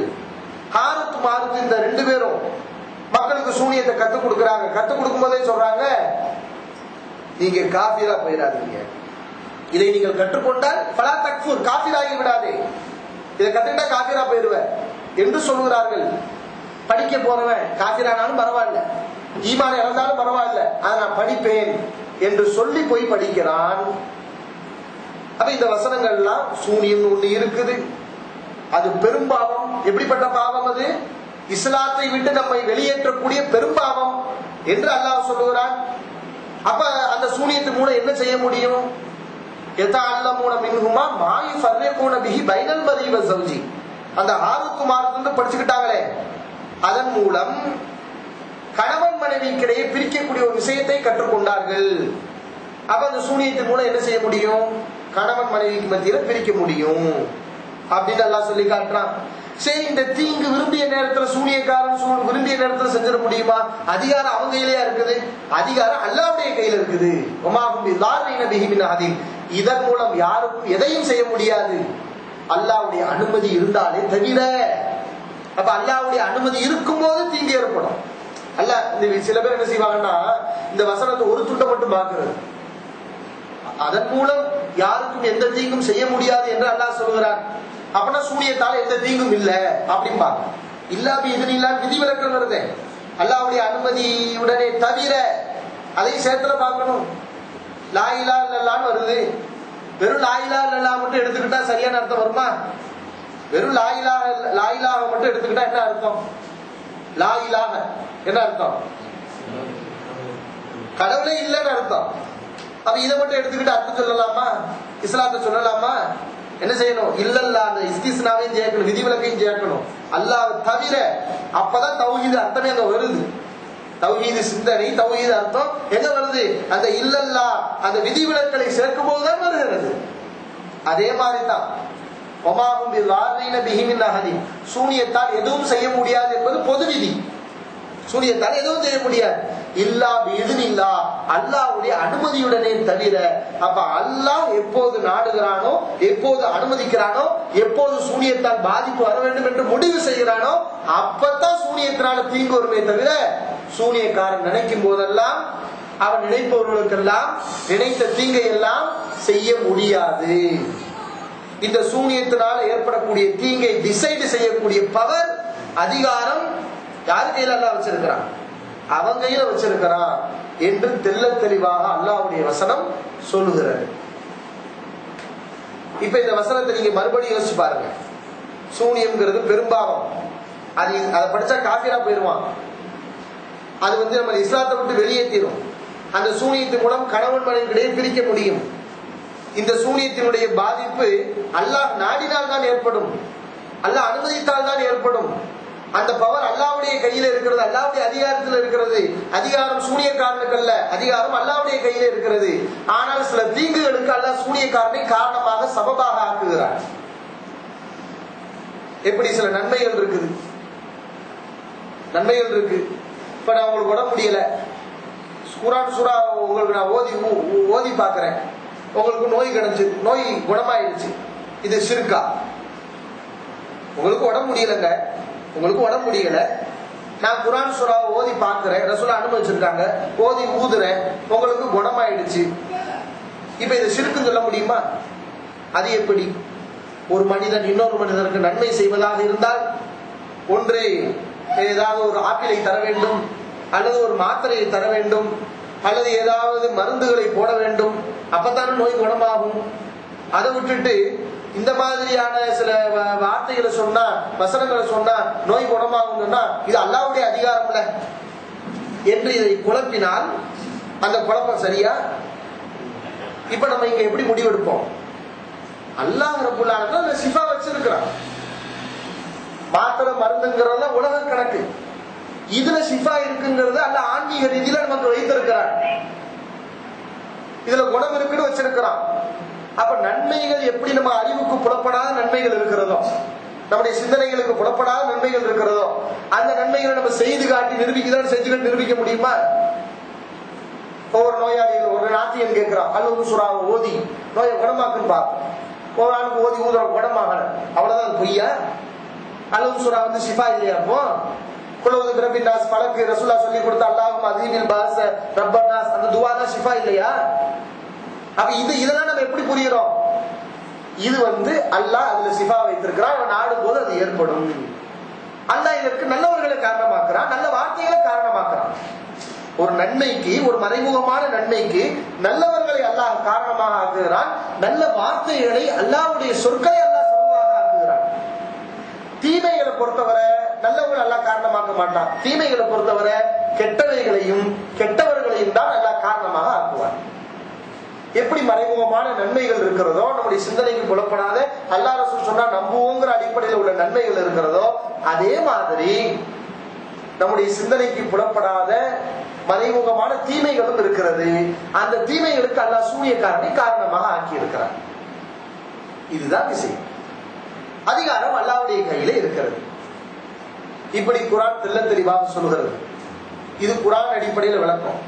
ஹாரூத் மாரூத் இந்த ரெண்டு பேரும் மக்களுக்கு சூனியத்தை கற்றுக் கொடுக்கறாங்க. கற்றுக் கொடுக்கும் போதே சொல்றாங்க, நீங்க காபிரா போயிடாதீங்க, இதை நீங்கள் கற்றுக்கொண்டால் பலா தக்ஃபுர், காபிராகி விடாதே, இதை கத்துக்கிட்டா காபிரா போயிருவ என்று சொல்லுகிறார்கள். படிக்க போறவன் காபிரானாலும் பரவாயில்ல, ஈமான் இறந்தாலும் பரவாயில்ல, அதை நான் படிப்பேன் என்று சொல்லி போய் படிக்கிறான். அப்ப இந்த வசனங்கள்லாம் சூனியம் ஒண்ணு இருக்குது, அது பெரும்பாவம். எப்படிப்பட்ட பாவம் அது? இஸ்லாத்தை விட்டு நம்மை வெளியேற்றக்கூடிய பெரும்பாவம் என்று அல்லாஹ் சொல்லுகிறான். அப்ப அந்த சூனியத்து மூலம் என்ன செய்ய முடியும்? அந்த ஹாரூத் மாரூத் படிச்சுக்கிட்டாங்களே, அதன் மூலம் கணவன் மனைவிக்கிடையே பிரிக்கக்கூடிய ஒரு விஷயத்தை கற்றுக்கொண்டார்கள். அப்ப அந்த சூனியத்தின் மூலம் என்ன செய்ய முடியும்? கணவன் மனைவிக்கு மத்தியில பிரிக்க முடியும் அப்படின்னு அல்லாஹ் சொல்லி காட்டுறான். சரி, இந்த தீங்கு விரும்பிய நேரத்துல சூனியக்காரன் விரும்பிய நேரத்துல செஞ்சிட முடியுமா? அதிகாரம் அவங்க கையிலேயா இருக்குது? அதிகாரம் அல்லாஹ்வுடைய கையில இருக்குது. இதன் மூலம் யாருக்கும் எதையும் செய்ய முடியாது, அல்லாஹ்வுடைய அனுமதி இருந்தாலே தவிர. அப்ப அல்லாஹ்வுடைய அனுமதி இருக்கும் போது தீங்கு ஏற்படும். அல்லாஹ் சில பேர் என்ன செய்வாங்கன்னா, இந்த வசனத்தை ஒரு துண்டை மட்டும் பார்க்கிறது, அதன் மூலம் யாருக்கும் எந்த தீங்கும் செய்ய முடியாது என்று அல்லாஹ் சொல்கிறார். அப்படின்னா சூனியத்தால எந்த தீங்கும் இல்ல அப்படிம்பாங்க. இல்லாம இதனில்லாம் விதிவிலக்கம் வருது, அல்லாஹ்வுடைய அனுமதியுடனே தவிர. அதை சேர்த்துல பார்க்கணும். லா இலாஹ இல்லல்லாஹ்னு வருது, வெறும் லா இலாஹ இல்லல்லாஹ் மட்டும் எடுத்துக்கிட்டா சரியான அர்த்தம் வருமா? வெறும் லா இலாஹ மட்டும் எடுத்துக்கிட்டா என்ன அர்த்தம்? லா இலாஹ என்ன அர்த்தம்? கடவுளே இல்லைன்னு அர்த்தம். அப்ப இதை மட்டும் எடுத்துக்கிட்டு அர்த்தம் சொல்லலாமா? இஸ்லாத்தை சொல்லலாமா? என்ன செய்யணும்? இல்லல்ல, அந்த இஸ்திஸ்னாவையும் சேர்க்கணும், விதிவிலக்கையும் சேர்க்கணும். அல்லாஹ் தவிர. அப்பதான் தௌஹீது அர்த்தமே அங்க வருது. தௌஹீது சிந்தனை, தௌஹீது அர்த்தம் எங்க வருது? அந்த இல்லல்லா அந்த விதிவிலக்களை சேர்க்கும் போதுதான் வருகிறது. அதே மாதிரிதான் சூனியத்தால் எதுவும் செய்ய முடியாது என்பது பொது விதி. சூனியத்தால் எதுவும் செய்ய முடியாது இல்லா பிஇذنில்லா, அல்லாஹ்வுடைய அனுமதியுடனே தவிர. அப்ப அல்லாஹ் எப்போது நாடுகிறானோ, எப்போது அனுமதிக்கிறானோ, எப்போது சூனியத்தால் பாதிப்பு வர வேண்டும் என்று முடிவு செய்கிறானோ அப்பதான் சூனியத்தினால தீங்கு வருமே தவிர, சூனியக்காரன் நினைக்கும் போதெல்லாம் அவன் நினைப்பவர்களுக்கெல்லாம் நினைத்த தீங்கை எல்லாம் செய்ய முடியாது. இந்த சூனியத்தினால ஏற்படக்கூடிய தீங்கை டிசைட் செய்யக்கூடிய பவர், அதிகாரம் யாரு கையில அல்லாஹ் வச்சிருக்கிறான்? அவன் கையில வச்சிருக்கிறான் என்று தெள்ள தெளிவாக அல்லாஹ்வுடைய வசனம் சொல்லுகிறது. இப்ப இந்த வசனத்தை நீங்க மறுபடியும் யோசிச்சு பாருங்க. சூனியம்ங்கிறது பெரும்பாவம். அதை படிச்சா காஃபிரா போயிருவான். அது நம்ம இஸ்லாத்தை விட்டு வெளியேற்றிடும். அந்த சூனியத்தின் மூலம் கணவன் மனைவிடையே பிரிக்க முடியும். இந்த சூனியத்தினுடைய பாதிப்பு அல்லாஹ் நாடினால் தான் ஏற்படும், அல்லாஹ் அனுமதித்தால் தான் ஏற்படும். அந்த பவர் அல்லாஹ்வுடைய கையில இருக்கிறது, அல்லாஹ்வுடைய அதிகாரத்தில் இருக்கிறது. அதிகாரம் சூனியக்காரனுக்கு அல்ல, அதிகாரம் அல்லாஹ்வுடைய கையில இருக்கிறது. ஆனால் சில தீங்குகளுக்கு அல்லாஹ் சூனியக்காரனை காரணமாக சபபாக ஆக்குகிறார். எப்படி சில நன்மைகள் இருக்குது, நன்மைகள் இருக்கு. இப்ப நான் உங்களுக்கு உடம்பு முடியல, குர்ஆன் சூரா உங்களுக்கு நான் ஓதி பாக்குறேன், உங்களுக்கு நோய் கிடைச்சு, நோய் குணமாயிடுச்சு. இது ஷிர்கா? உங்களுக்கு உடம்பு முடியலங்க, உங்களுக்கு உடம்பு முடியல, நான் குர்ஆன் சூராவை ஓதி பாக்குறேன், ரசூலுல்லாஹ் அனுமதிச்சிருக்காங்க, ஓதி ஊதுறேன், உங்களுக்கு குணமாயிடுச்சு. இப்ப இது ஷிர்க்குன்னு சொல்ல முடியுமா? அது எப்படி? ஒரு மனிதன் இன்னொரு மனிதனுக்கு நன்மை செய்வதாக இருந்தால், ஒன்று ஏதாவது ஒரு ஆப்பிளை தர வேண்டும், அல்லது ஒரு மாத்திரையை தர வேண்டும், அல்லது ஏதாவது மருந்துகளை போட வேண்டும், அப்பத்தான நோய் குணமாகும். அதை விட்டுட்டு இந்த மாதிரியான சில வார்த்தைகளை சொன்னா, வசனங்களை சொன்னா நோய் குணமாகும் சொன்னா இது அல்லாஹ்வுடைய அதிகாரம்ல என்று இதை குழப்பினால் அந்த குழப்பம் சரியா? இப்ப நம்ம இங்க எப்படி முடிவெடுப்போம்? அல்லாஹ் ரப்பல் ஆலமீன் அந்த சிஃபா வச்சிருக்கிறான். மாத்திரை மருந்துங்கிறத உலக கணக்கு, இதுல சிஃபா இருக்குங்கிறது அல்லாஹ் ஆன்மீக ரீதியில நமக்கு வைத்திருக்கிறான். இதுல குணம் இருக்குன்னு வச்சிருக்கிறான். அப்ப நன்மைகள் எப்படி நம்ம அறிவுக்கு புலப்படாத நன்மைகள் இருக்கிறதோ, நம்முடைய சிந்தனைகளுக்கு புலப்படாத நன்மைகள் இருக்கிறதோ, அந்த நன்மைகளை நம்ம செய்து காட்டி செஞ்சுக்கிட்டு நிரூபிக்க முடியுமா? ஒவ்வொரு நோயாளிகள் ஒரு நாத்தியன் கேட்கிறான், அல்லது சூறாவை ஓதி நோயை குணமாக்குன்னு பார்ப்போம். ஒரு ஆளுக்கு ஓதி ஊதுற குணமாக, அவ்வளவுதான் பொய்யா? அல்லது சூறா சிஃபா இல்லையா? அப்போ குலவது பிரபின்னாஸ் பலக்கு ரசூலுல்லாஹ் சொல்லி கொடுத்த அல்லாஹும் அதீமில் பாஸ ரப்பன்னாஸ் அந்த துஆ தான் ஷிஃபா இல்லையா? அப்ப இதெல்லாம் நம்ம எப்படி புரியுறோம்? இது அல்லாஹ் அதுல சிஃபா வைத்திருக்கிறான், அவன் நாடும் போது அது ஏற்படும். அல்லாஹ் இதற்கு நல்லவர்களை காரணமாக்குறான், நல்ல வார்த்தைகளை காரணமாக்குறான். ஒரு நன்மைக்கு, ஒரு மறைமுகமான நன்மைக்கு நல்லவர்களை அல்லாஹ் காரணமாக ஆக்குகிறான், நல்ல வார்த்தைகளை அல்லாஹ்வுடைய சொற்களை அல்லாஹ் சமமாக ஆக்குகிறான். தீமைகளை பொறுத்தவரை நல்லவர்கள் அல்லாஹ் காரணமாக்க மாட்டான். தீமைகளை பொறுத்தவரை கெட்டவைகளையும் கெட்டவர்களையும் தான் அல்லாஹ் காரணமாக ஆக்குவான். எப்படி மறைமுகமான நன்மைகள் இருக்கிறதோ, நம்முடைய சிந்தனைக்கு புலப்படாத அல்லாஹ் ரசூல் சொன்னா நம்புவோங்கிற அடிப்படையில் உள்ள நன்மைகள் இருக்கிறதோ, அதே மாதிரி நம்முடைய சிந்தனைக்கு புலப்படாத மறைமுகமான தீமைகளும் இருக்கிறது. அந்த தீமைகளுக்கு அல்லாஹ் சூனியக்காரனை காரணமாக ஆக்கி இருக்கிறார். இதுதான் விஷயம். அதிகாரம் அல்லாஹ்வுடைய கையில இருக்கிறது. இப்படி குர்ஆன் தெள்ள தெளிவாக சொல்கிறது. இது குர்ஆன் அடிப்படையில் விளக்கம்.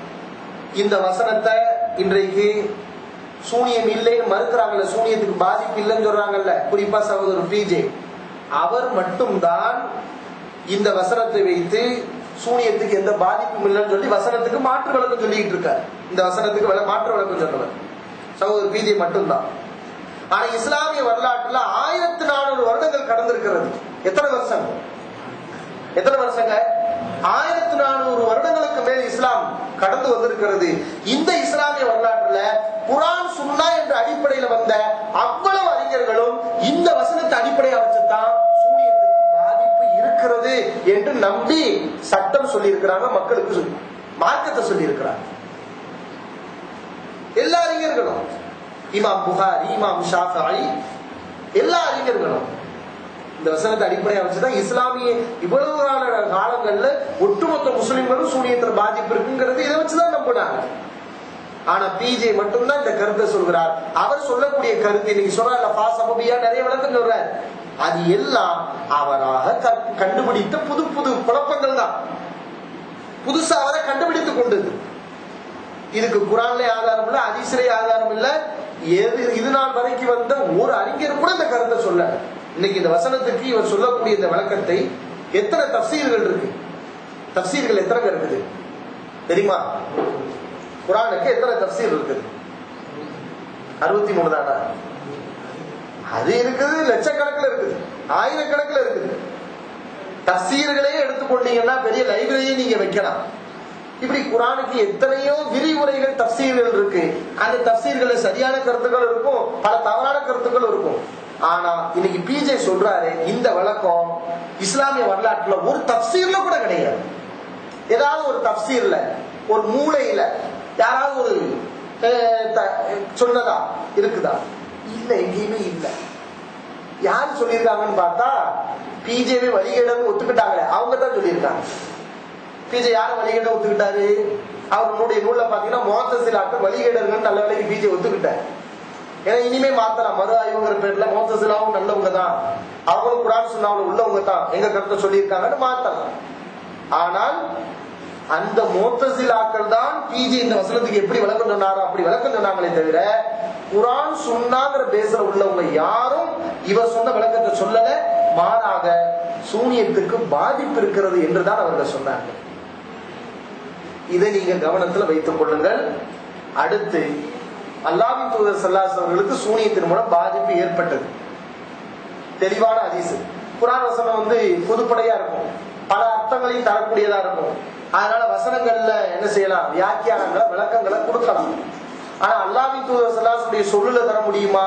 இந்த வசனத்தை இன்றைக்கு சூனியம் இல்லைன்னு மறுக்கிறாங்கல்ல, சூனியத்துக்கு பாதிப்பு இல்லைன்னு சொல்றாங்கல்ல, குறிப்பா சகோதரர் பிஜே, அவர் மட்டும்தான் இந்த வசனத்தை வைத்து சூனியத்துக்கு எந்த பாதிப்பும் இல்லைன்னு சொல்லி வசனத்துக்கு மாற்று விளக்கம் சொல்லிட்டு இருக்கார். இந்த வசனத்துக்கு மாற்று விளக்கம் சொன்னவர் சகோதரர் பிஜே மட்டும்தான். ஆனா இஸ்லாமிய வரலாற்றுல 1400 வருடங்கள் கடந்திருக்கிறது. எத்தனை வருஷம்? 1400 வருடங்களுக்கு மேல் இஸ்லாம் கடந்து வந்திருக்கிறது. இந்த இஸ்லாமிய வரலாற்றுல குர்ஆன் சுன்னா என்ற அடிப்படையில் வந்த அவ்வளவு அறிஞர்களும் இந்த வசனத்தை அடிப்படையாக வச்சுதான் சூனியத்துக்கு பாதிப்பு இருக்கிறது என்று நம்பி சட்டம் சொல்லி இருக்கிறாங்க, மக்களுக்கு மார்க்கத்தை சொல்லி இருக்கிறாங்க. எல்லா அறிஞர்களும், இமாம் புகாரி, இமாம் ஷாஃபிஈ, எல்லா அறிஞர்களும் இந்த வசனத்தை அடிப்படையா வச்சுதான் இஸ்லாமிய இவ்வளவு காலங்கள்ல ஒட்டுமொத்த முஸ்லிம்களும் சூனியத்தில் பாதிப்பு இருக்குங்கிறது இதை வச்சுதான் நம்பினாங்க. ஆனா பிஜே மட்டும்தான் இந்த கருத்தை சொல்கிறார். அவர் சொல்லக்கூடிய கருத்து இன்னைக்கு சொல்ற நிறைய விளக்கம் சொல்றார். அது எல்லாம் அவராக கண்டுபிடித்த புது புது குழப்பங்கள் தான். புதுசா அவரை கண்டுபிடித்துக் கொண்டது. இதுக்கு குரான்ல ஆதாரம் இல்ல, ஹதீஸ்ல ஆதாரம் இல்ல. இது நாள் வரைக்கும் வந்த ஒரு அறிஞர் கூட இந்த கருத்தை சொல்ல. இன்னைக்கு இந்த வசனத்துக்கு இவர் சொல்லக்கூடிய இந்த விளக்கத்தை எத்தனை தஃசீர்கள் இருக்கு? தஃசீர்கள் எத்தனை இருக்குது தெரியுமா? குரானுக்கு எத்தனை தஃசீர் இருக்குது? 63 தானா? அது இருக்குது, லட்சக்கணக்கில் இருக்குது, ஆயிரக்கணக்கில் இருக்குது. தஃசீர்களே எடுத்துக்கொண்டீங்கன்னா பெரிய லைப்ரரியை நீங்க வைக்கலாம். இப்படி குரானுக்கு எத்தனையோ விரிவுரைகள் தஃசீர்கள் இருக்கு. அந்த தஃசீர்கள்ல சரியான கருத்துக்கள் இருக்கும், பல தவறான கருத்துக்கள் இருக்கும். ஆனா இன்னைக்கு பிஜே சொல்றாரு, இந்த விளக்கம் இஸ்லாமிய வரலாற்றுல ஒரு தஃசீர்ல கூட கிடையாது. ஏதாவது ஒரு தஃசீர்ல ஒரு மூலையில யாராவது ஒரு சொன்னதா இருக்குதா? இல்ல, எங்கேயுமே இல்ல. யாரு சொல்லியிருக்காங்கன்னு பார்த்தா பிஜேபி வழிகேடு ஒத்துக்கிட்டாங்களே அவங்க தான் சொல்லியிருக்காங்க. பிஜே யார வழிகேட ஒத்துக்கிட்டாரு? அவருடைய நூல்ல பாத்தீங்கன்னா முஅத்தஸிலாக்கள் வழிகேடர்கள் நல்ல வேலைக்கு பிஜே ஒத்துக்கிட்டாரு. ஏன்னா இனிமே மாத்தலாம், மறு ஆய்வுங்கிற பேர்ல முஅத்தஸிலாவும் நல்லவங்க தான், அவங்களும் குர்ஆன் சுன்னாவுல உள்ளவங்க தான், எங்க கருத்தை சொல்லியிருக்காங்கன்னு மாத்தலாம். ஆனால் அந்த முஅத்தஸிலாக்கள் தான் பிஜே இந்த வசனத்துக்கு எப்படி விளக்கம் சொன்னாரோ அப்படி விளக்கம் சொன்னாங்களே தவிர குர்ஆன் சுன்னாங்கிற பேஸ்ல உள்ளவங்க யாரும் இவர் சொன்ன விளக்கத்தை சொல்லல. மாறாக சூனியத்துக்கு பாதிப்பு இருக்கிறது என்றுதான் அவர்கள் சொன்னாங்க. இதை நீங்க கவனத்தில் வைத்துக் கொள்ளுங்கள். அடுத்து அல்லாஹ்வின் தூதர் ஸல்லல்லாஹு அலைஹி அவர்களுக்கு சூனியத்தின் மூலம் பாதிப்பு ஏற்பட்டது. தெளிவான ஹதீஸ். குர்ஆன் வசனம் பொதுப்படையா இருக்கும், பல அர்த்தங்களையும் தரக்கூடியதா இருக்கும். அதனால வசனங்கள்ல என்ன செய்யலாம்? வியாக்கியானங்களை, விளக்கங்களை கொடுக்கலாம். ஆனா அல்லாஹ்வின் தூதர் ஸல்லல்லாஹு அலைஹி வஸல்லம் சொல்லுல தர முடியுமா?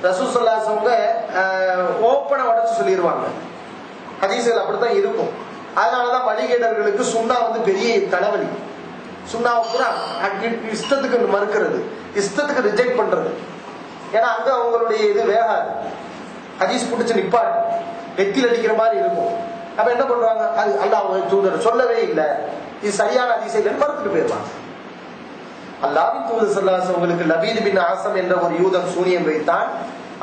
ரசூல் ஸல்லல்லாஹு அலைஹி வஸல்லம் ஓப்பனா உடைச்சு சொல்லிடுவாங்க. ஹதீஸ்கள் அப்படித்தான் இருக்கும். அதனாலதான் வழிகேடர்களுக்கு சுன்னா பெரிய தலைவலி. சுன்னாவை பூரா இஷ்டத்துக்கு மறுக்கிறது, இஷ்டத்துக்கு ரிஜெக்ட் பண்றது. ஏன்னா அங்க அவங்களுடைய இது வேகாது, ஹதீஸ் பிடிச்சு நிப்பாட்டு, நெத்தியில் அடிக்கிற மாதிரி இருக்கும். அப்ப என்ன பண்றாங்க? அது அல்லாஹ் தூதர் சொல்லவே இல்லை, இது சரியான ஹதீஸ் இல்லைன்னு மறுத்துட்டு போயிடுவாங்க. அல்லாஹ்வின் தூதர் ஸல்லல்லாஹு அலைஹி வஸல்லம் லபீத் பின் ஆஸம் என்ற ஒரு யூதன் சூனியம் வைத்தான்.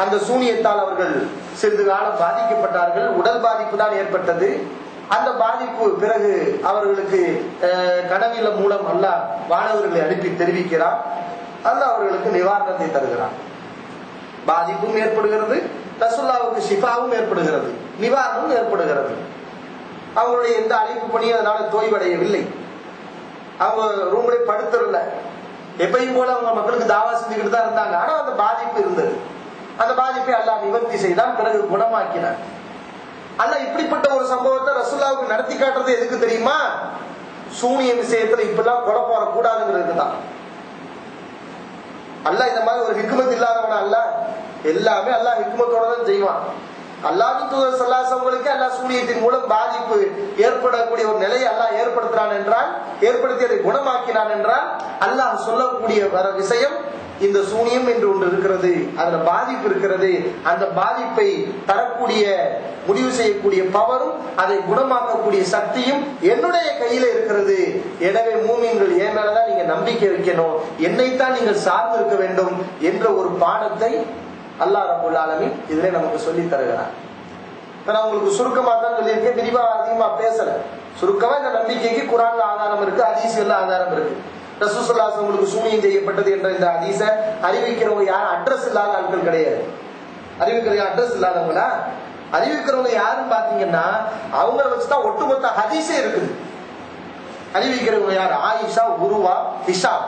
அந்த சூனியத்தால் அவர்கள் சிறிது காலம் பாதிக்கப்பட்டார்கள். உடல் பாதிப்பு தான் ஏற்பட்டது. அந்த பாதிப்பு பிறகு அவர்களுக்கு கனவில மூலம் அல்லாஹ் வானவர்களை அனுப்பி தெரிவிக்கிறார். அல்லாஹ் அவர்களுக்கு நிவாரணத்தை தருகிறார். பாதிப்பும் ஏற்படுகிறது, ரசூலுல்லாஹ்வுக்கு ஷிஃபாவும் ஏற்படுகிறது, நிவாரணமும் ஏற்படுகிறது. அவங்களுடைய எந்த அழைப்பு பணியும் அதனால தோய்வடையவில்லை. அவங்க ரூம்ல படுத்துறல, எப்பயும் போல அவங்க மக்களுக்கு தாவா செஞ்சுக்கிட்டு தான் இருந்தாங்க. ஆனா அந்த பாதிப்பு இருந்தது. அந்த பாதிப்பை அல்லாஹ் நிவர்த்தி செய்தான், பிறகு குணமாக்கினார். அல்லாஹ் இப்படிப்பட்ட ஒரு சம்பவத்தை ரசூலுல்லாஹ்வுக்கு நடத்தி காட்டுறது எதுக்கு தெரியுமா? சூனிய விஷயத்துல இப்பெல்லாம் குழப்பம் வரக்கூடாதுங்கிறது தான். அல்லாஹ் இந்த மாதிரி ஒரு ஹிக்மத் இல்லாதவனா? அல்லாஹ் எல்லாமே அல்லாஹ் ஹிக்மத்தோட தான் செய்வான். அல்லாஹ்வின் தூதர் ஸல்லல்லாஹு அலைஹி வஸல்லம் அல்லாஹ் சூனியத்தின் மூலம் பாதிப்பு ஏற்படக்கூடிய ஒரு நிலையை அல்லாஹ் ஏற்படுத்தினான் என்றால், ஏற்படுத்தி அதை குணமாக்கினான் என்றால், அல்லாஹ் சொல்லக்கூடிய வர விஷயம் இந்த சூனியம் என்று ஒன்று இருக்கிறது, அதுல பாதிப்பு இருக்கிறது. அந்த பாதிப்பை தரக்கூடிய, முடிவு செய்யக்கூடிய பவரும் அதை குணமாக்கக்கூடிய சக்தியும் என்னுடைய கையில இருக்கிறது. எனவே மூமின்கள் என் மேலதான் நீங்க நம்பிக்கை வைக்கணும், என்னைத்தான் நீங்கள் சார்ந்து இருக்க வேண்டும் என்ற ஒரு பாடத்தை அல்லாஹ் ரப்பல் ஆலமீன் இதுல நமக்கு சொல்லி தருகிறார். நான் உங்களுக்கு சுருக்கமா தான் சொல்லியிருக்கேன், விரிவா அதிகமா பேசல. சுருக்கமா இந்த நம்பிக்கைக்கு குர்ஆன்ல ஆதாரம் இருக்கு, ஹதீஸ்ல ஆதாரம் இருக்கு. ரசூல் ஸல்லல்லாஹு அலைஹி வஸல்லம் சூனியம் செய்யப்பட்டது என்ற இந்த ஹதீஸை அறிவிக்கிறவங்க யாரும் அட்ரஸ் இல்லாத ஆட்கள் கிடையாது. அறிவிக்கிறவங்க அட்ரஸ் இல்லாதவங்களா? அறிவிக்கிறவங்க யாருன்னு பாத்தீங்கன்னா அவங்கள வச்சுதான் ஒட்டுமொத்த ஹதீஸே இருக்குது. அறிவிக்கிறவங்க யார்? ஆயிஷா, உருவா, ஹிஷாம்.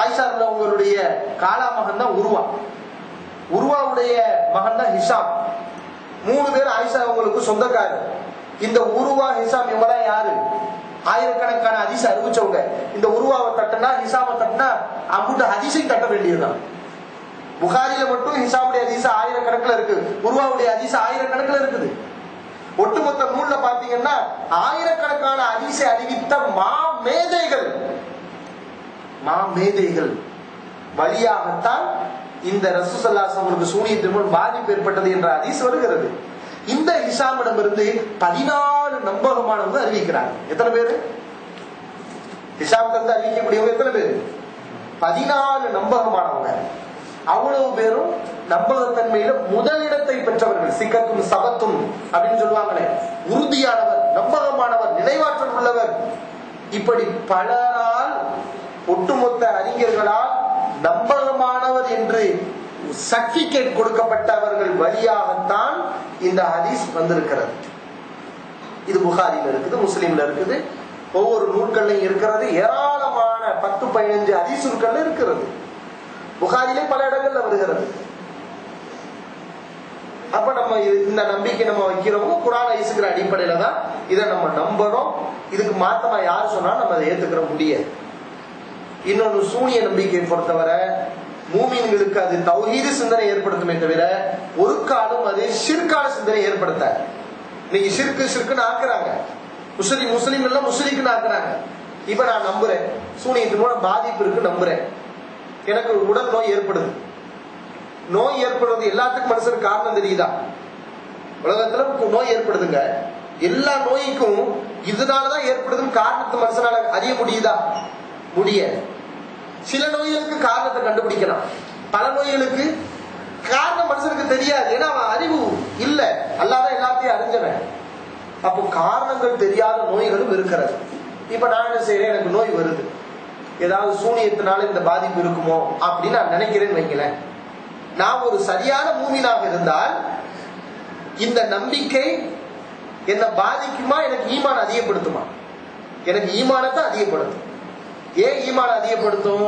ஆயிஷா உங்களுடைய காலா மகன் தான் உருவா, உருவாவுடைய மகன் தான் ஹிஷாம். 3 பேர் ஆயிஷா உங்களுக்கு சொந்தக்காரர். இந்த உருவா, ஹிஷாம் இவங்கதான் யாரு? ஆயிரக்கணக்கான ஹதீஸ் அறிவிச்சவங்க. இந்த உருவாவை தட்டினா, ஹிஷாமை தட்டினா அம்புட்டு ஹதீஸையும் தட்ட வேண்டியதுதான். புகாரில மட்டும் ஹிஷாமுடைய ஹதீஸ் ஆயிரக்கணக்கில் இருக்கு, உருவாவுடைய ஹதீஸ் ஆயிரக்கணக்கில் இருக்குது. ஒட்டுமொத்த நூல்ல பாத்தீங்கன்னா ஆயிரக்கணக்கான ஹதீஸை அறிவித்த மாமேதைகள் வழியாகத்தான் இந்த ரசூலுல்லாஹி அவங்களுக்கு சூனியத்தின் மூலம் பாதிப்பு ஏற்பட்டது என்ற ஹதீஸ் வருகிறது. இந்த ஹிஷாமிடம் இருந்து 14 நம்பகமானவங்க அறிவிக்கிறாங்க. எத்தனை பேரு? ஹிஷாம்ல இருந்து அறிவிக்கக்கூடியவங்க எத்தனை பேரு? 14 நம்பகமானவங்க. அவ்வளவு பேரும் நம்பகத்தன்மையில முதலிடத்தை பெற்றவர்கள். சிக்கத்தும் சபத்தும் அப்படின்னு சொல்லுவாங்களே, உறுதியானவர், நம்பகமானவர், நினைவாற்றல் உள்ளவர். இப்படி பலரால், ஒட்டுமொத்த அறிஞர்களால் நம்பகமானவர் என்று சர்டிபிகேட் கொடுக்கப்பட்டவர்கள் வழியாகத்தான் இந்த ஹதீஸ் வந்திருக்கிறது. இது புகாரில இருக்குது, முஸ்லிம்ல இருக்குது, ஒவ்வொரு நூல்கள்லையும் இருக்கிறது. ஏராளமான 10-15 ஹதீஸ் நூல்கள் இருக்கிறது. புகாரிலே பல இடங்கள்ல வருகிறது. அப்ப நம்ம இந்த நம்பிக்கை நம்ம வைக்கிறவங்க குர்ஆன் ஹதீஸ்ங்கிற அடிப்படையில தான் இதை நம்ம நம்பணும். இதுக்கு மாத்தமா யார் சொன்னாலும் நம்ம அதை ஏத்துக்கிற முடியாது. இன்னொன்னு, சூனிய நம்பிக்கையை பொறுத்தவரை மூமின்களுக்கு அது தௌஹீது சிந்தனை ஏற்படுத்துமே தவிர ஒரு காலம் அது ஷிர்கான சிந்தனை ஏற்படுத்தாது. இன்னைக்கு ஷிர்க்குன்னு ஆக்குறாங்க, முஸ்லிம் எல்லாம் முஸ்லிம்னு ஆக்குறாங்க. இப்ப நான் நம்புறேன் சூனியத்தின் மூலம் பாதிப்பு இருக்கு, நம்புறேன், எனக்கு உடல் நோய் ஏற்படுது. நோய் ஏற்படுறது எல்லாத்துக்கும் மனுஷனுக்கு காரணம் தெரியுதா? உலகத்துல நோய் ஏற்படுதுங்க, எல்லா நோய்க்கும் இதனாலதான் ஏற்படுதுன்னு காரணத்தை மனுஷனால அறிய முடியுதா? முடியாது. சில நோய்களுக்கு காரணத்தை கண்டுபிடிக்கலாம், பல நோய்களுக்கு காரணம் மனுஷனுக்கு தெரியாது. ஏன்னா அவன் அறிவு இல்ல, அல்லாதான் எல்லாத்தையும் அறிஞ்சவன். அப்போ காரணங்கள் தெரியாத நோய்களும் இருக்கிறது. இப்ப நான் என்ன செய்யறேன், எனக்கு நோய் வருது, ஏதாவது சூனியத்தினால இந்த பாதிப்பு இருக்குமோ அப்படின்னு நான் நினைக்கிறேன்னு வைங்களேன். நான் ஒரு சரியான மூமினாக இருந்தால் இந்த நம்பிக்கை என்ன பாதிக்குமா, எனக்கு ஈமான் அதிகப்படுத்துமா? எனக்கு ஈமானத்தை அதிகப்படுத்தும். ஏன் ஈமான் அதிகப்படுத்தும்?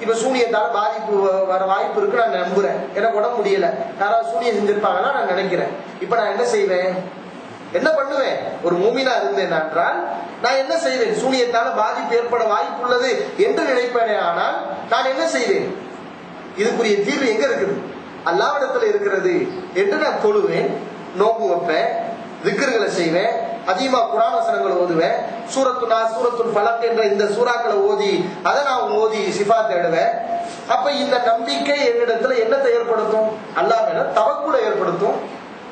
இப்ப சூனியத்தால பாதிப்பு வர வாய்ப்பு இருக்கு, நான் நம்புறேன், எனக்கு உடம்பு முடியல, யாராவது சூனியம் செஞ்சிருப்பாங்கன்னா நான் நினைக்கிறேன். இப்ப நான் என்ன செய்வேன், என்ன பண்ணுவேன்? ஒரு மூமினா இருந்தேன் என்றால் நான் என்ன செய்வேன்? சூனியத்தால பாதிப்பு ஏற்பட வாய்ப்பு உள்ளது என்று நினைப்பேனே. ஆனால் நான் என்ன செய்வேன்? இதுக்குரிய தீர்வு எங்க இருக்குது? அல்லாஹ்விடத்துல இருக்கிறது என்று நான் தொழுவேன், நோம்பு வைப்பேன், திக்ருகளை செய்வேன், அதிகமா குர்ஆன் வசனங்களை ஓதுவேன், சூரத்துல் நாஸ், சூரத்துல் ஃபலக் என்ற இந்த சூறாக்களை ஓதி அதை நான் ஓதி ஷிஃபா தேடுவேன். அப்ப இந்த நம்பிக்கை என்னிடத்துல என்னத்தை ஏற்படுத்தும்? அல்லாஹ் மேல தவக்குலை ஏற்படுத்தும்,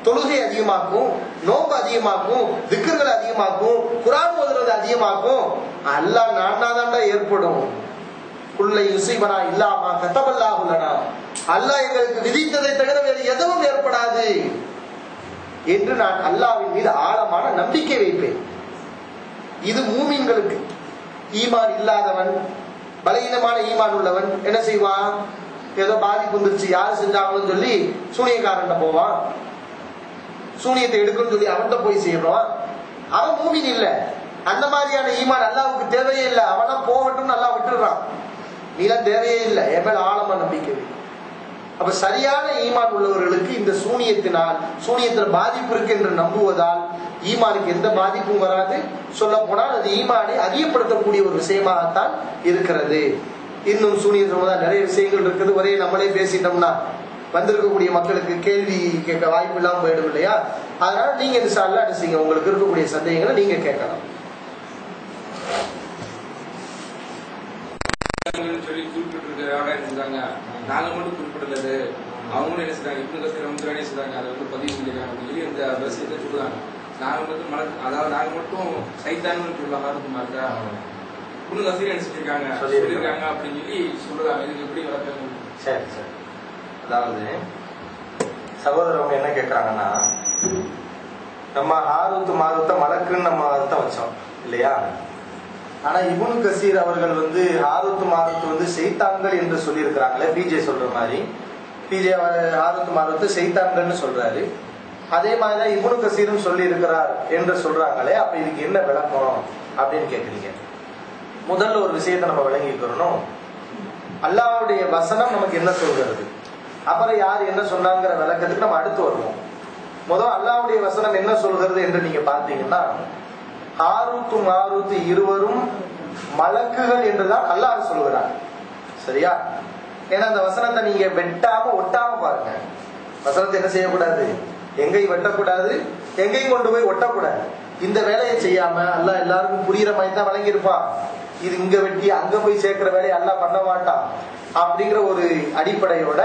தொழுகை அதிகமாக்கும், நோம்பு அதிகமாக்கும், திக்ருகளை அதிகமாக்கும், குர்ஆன் ஓதுறது அதிகமாக்கும். அல்லாஹ் நானாதான்டா ஏற்படும். குல்லை யுஸீபனா இல்லாமா கதபல்லாஹு லனா, அல்லாஹ் எங்களுக்கு விதித்ததை தவிர வேறு எதுவும் ஏற்படாது என்று நான் அல்லாஹ்வின் மீது ஆழமான நம்பிக்கை வைப்பேன். இது மூமின்களுக்கு. ஈமான் இல்லாதவன், பலகீனமான ஈமான் உள்ளவன் என்ன செய்வான்? ஏதோ பாதிப்பு வந்துருச்சு, யாரு செஞ்சாங்கன்னு சொல்லி சூனியக்காரன் போவான், சூனியத்தை எடுக்கணும்னு சொல்லி அவன்கிட்ட போய் செய்யறான். அவன் மூமின் இல்ல. அந்த மாதிரியான ஈமான் அல்லாஹ்வுக்கு தேவையே இல்லை. அவனா போகட்டும் அல்லாஹ் விட்டுறான், நீலாம் தேவையே இல்லை, என் மேல ஆழமா நம்பிக்கை. அப்ப சரியான ஈமான் உள்ளவர்களுக்கு இந்த சூனியத்துல பாதிப்பு இருக்கு என்று நம்புவதால் ஈமானுக்கு எந்த பாதிப்பும் வராது. சொல்ல போனால் அது ஈமானை அதிகப்படுத்தக்கூடிய ஒரு விஷயமாகத்தான் இருக்கிறது. இன்னும் சூனியம் சொன்னதா நிறைய விஷயங்கள் இருக்குது. ஒரே நம்மளே பேசிட்டோம்னா வந்திருக்கக்கூடிய மக்களுக்கு கேள்வி கேட்க வாய்ப்பு இல்லாம போயிடும் இல்லையா? அதனால நீங்க இன்ஷா அல்லாஹ் என்ன செய்யுங்க, உங்களுக்கு இருக்கக்கூடிய சந்தேகங்களை நீங்க கேட்கலாம். சொல்லி குறிப்பிட்டிருக்காங்க, நாங்க மட்டும் குறிப்பிடலது, அவங்களும் என்ன செய்றாங்க, இப்னு கஸீர் வந்து என்ன செய்றாங்க, அதை வந்து பதிவு செஞ்சிருக்காங்க அப்படின்னு சொல்லி இந்த விஷயத்தை சொல்லுவாங்க. நாங்க மட்டும் அதாவது நாங்க மட்டும் சைத்தான்னு சொல்லுவாங்க, மாட்டா இப்னு கஸீர் என்ன செஞ்சிருக்காங்க சொல்லியிருக்காங்க அப்படின்னு சொல்லி சொல்லுறாங்க. இதுக்கு எப்படி வளர்க்க? சரி சரி. அதாவது சகோதரவங்க என்ன கேட்கறாங்கன்னா, நம்ம ஹாரூத் மாரூத்த மலக்குன்னு நம்ம அர்த்தம் வச்சோம் இல்லையா? ஆனா இப்னு கஸீர் அவர்கள் வந்து ஹாரூத் மாரூத் வந்து ஷைத்தான்கள் என்று சொல்லி இருக்கிறாங்களே, பிஜே சொல்ற மாதிரி. பிஜே ஹாரூத் மாரூத் ஷைத்தான்கள்னு சொல்றாரு. அதே மாதிரிதான் இப்னு கஸீரும் சொல்லி இருக்கிறார் என்று சொல்றாங்களே, அப்ப இதுக்கு என்ன விளக்கம் அப்படின்னு கேக்குறீங்க. முதல்ல ஒரு விஷயத்தை நம்ம விளங்கிக்கிறோம். அல்லாஹ்வுடைய வசனம் நமக்கு என்ன சொல்கிறது, அப்புறம் யார் என்ன சொன்னாங்கிற விளக்கத்துக்கு நம்ம அடுத்து வருவோம். முதல் அல்லாஹ்வுடைய வசனம் என்ன சொல்கிறது என்று நீங்க பார்த்தீங்கன்னா, ஹாரூத் மாரூத் இருவரும் மலக்குகள் என்றுதான் அல்லாஹ் சொல்கிறார். சரியா? ஏன்னா அந்த வசனத்தை நீங்க வெட்டாம ஒட்டாம பாருங்க. வசனத்தை என்ன செய்யக்கூடாது, எங்கேயும் வெட்டக்கூடாது, எங்கேயும் கொண்டு போய் ஒட்டக்கூடாது. இந்த வேலையை செய்யாம அல்லாஹ் எல்லாருக்கும் புரியுற மாதிரி தான் வழங்கியிருப்பான். இது இங்க வெட்டி அங்க போய் சேர்க்கிற வேலையை அல்லாஹ் பண்ண மாட்டான். அப்படிங்கிற ஒரு அடிப்படையோட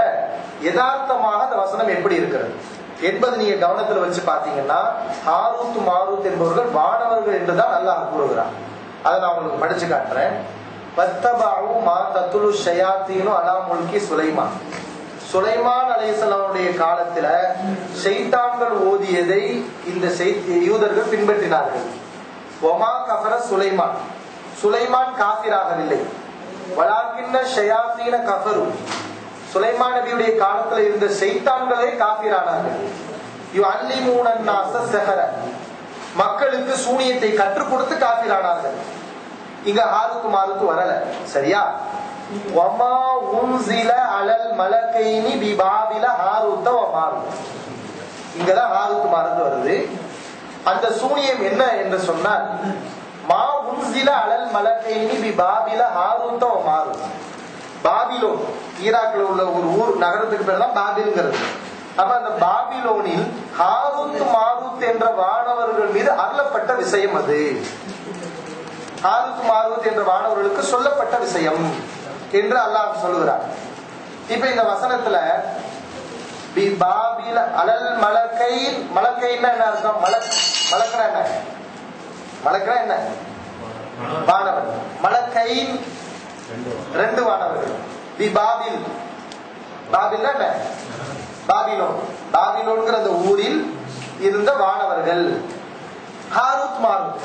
யதார்த்தமாக அந்த வசனம் எப்படி இருக்கிறது என்பது நீங்க கவனத்துல வச்சு பாத்தீங்கன்னா, ஹாரூத் மாரூத் என்பவர்கள் வானவர்கள் என்றுதான் அல்லாஹ் கூறுகிறார். அதை நான் உங்களுக்கு படிச்சு காட்டுறேன். வத்தபாஉ மா தத்லு ஷயாத்தீனு அலா முல்கி சுலைமான். சுலைமான் அலைஹிஸ்ஸலாமுடைய காலத்துல ஷைத்தான்கள் ஓதியதை இந்த யூதர்கள் பின்பற்றினார்கள். ஒமா கஃபர சுலைமான், சுலைமான் காஃபிராகவில்லை. வலாக்கின்ன ஷயாத்தீன கஃபரு, சுலைமான் நபியுடைய காலத்துல இருந்த ஷைத்தான்களே காஃபிரானார்கள். யுஅல்லிமூன அன்னாஸ ஸஹர, மக்களுக்கு சூனியத்தை கற்றுக் கொடுத்து காஃபிரானார்கள். இங்க ஹாரூத் மாரூத் வரல, சரியா? வமா உன்சில அலல் மலக்கைனி பிபாபில ஹாரூத் வ மாரூத், இங்கதான் ஹாரூத் மாரூத் வருது. அந்த சூனியம் என்ன என்று சொன்னால், மா உன்சில அலல் மலக்கைனி பிபாபில ஹாரூத் வ மாரூத். பாபிலோன் ஈராக்ல உள்ள ஒரு ஊர், நகரத்துக்கு பேர் தான் பாபில்ங்கிறது. அப்ப அந்த பாபிலோனில் ஹாரூத் மாரூத் என்ற வானவர்கள் மீது அருளப்பட்ட விஷயம் அது. ஹாரூத் மாரூத் என்ற வானவர்களுக்கு சொல்லப்பட்ட விஷயம் என்று அல்லாஹ் சொல்லுகிறார். இப்ப இந்த வசனத்துல பாபில அலல் மலக்கை, மலக்கைன்னா என்ன அர்த்தம்? மலக்குனா என்ன? மலக்குனா என்ன? வானவர். மலக்கை ரெண்டு வானவர்கள். தி பாபில், பாபில் என்ன? பாபிலோன். பாபிலோன்கிற அந்த ஊரில் இருந்த வானவர்கள் ஹாரூத் மாரூத்.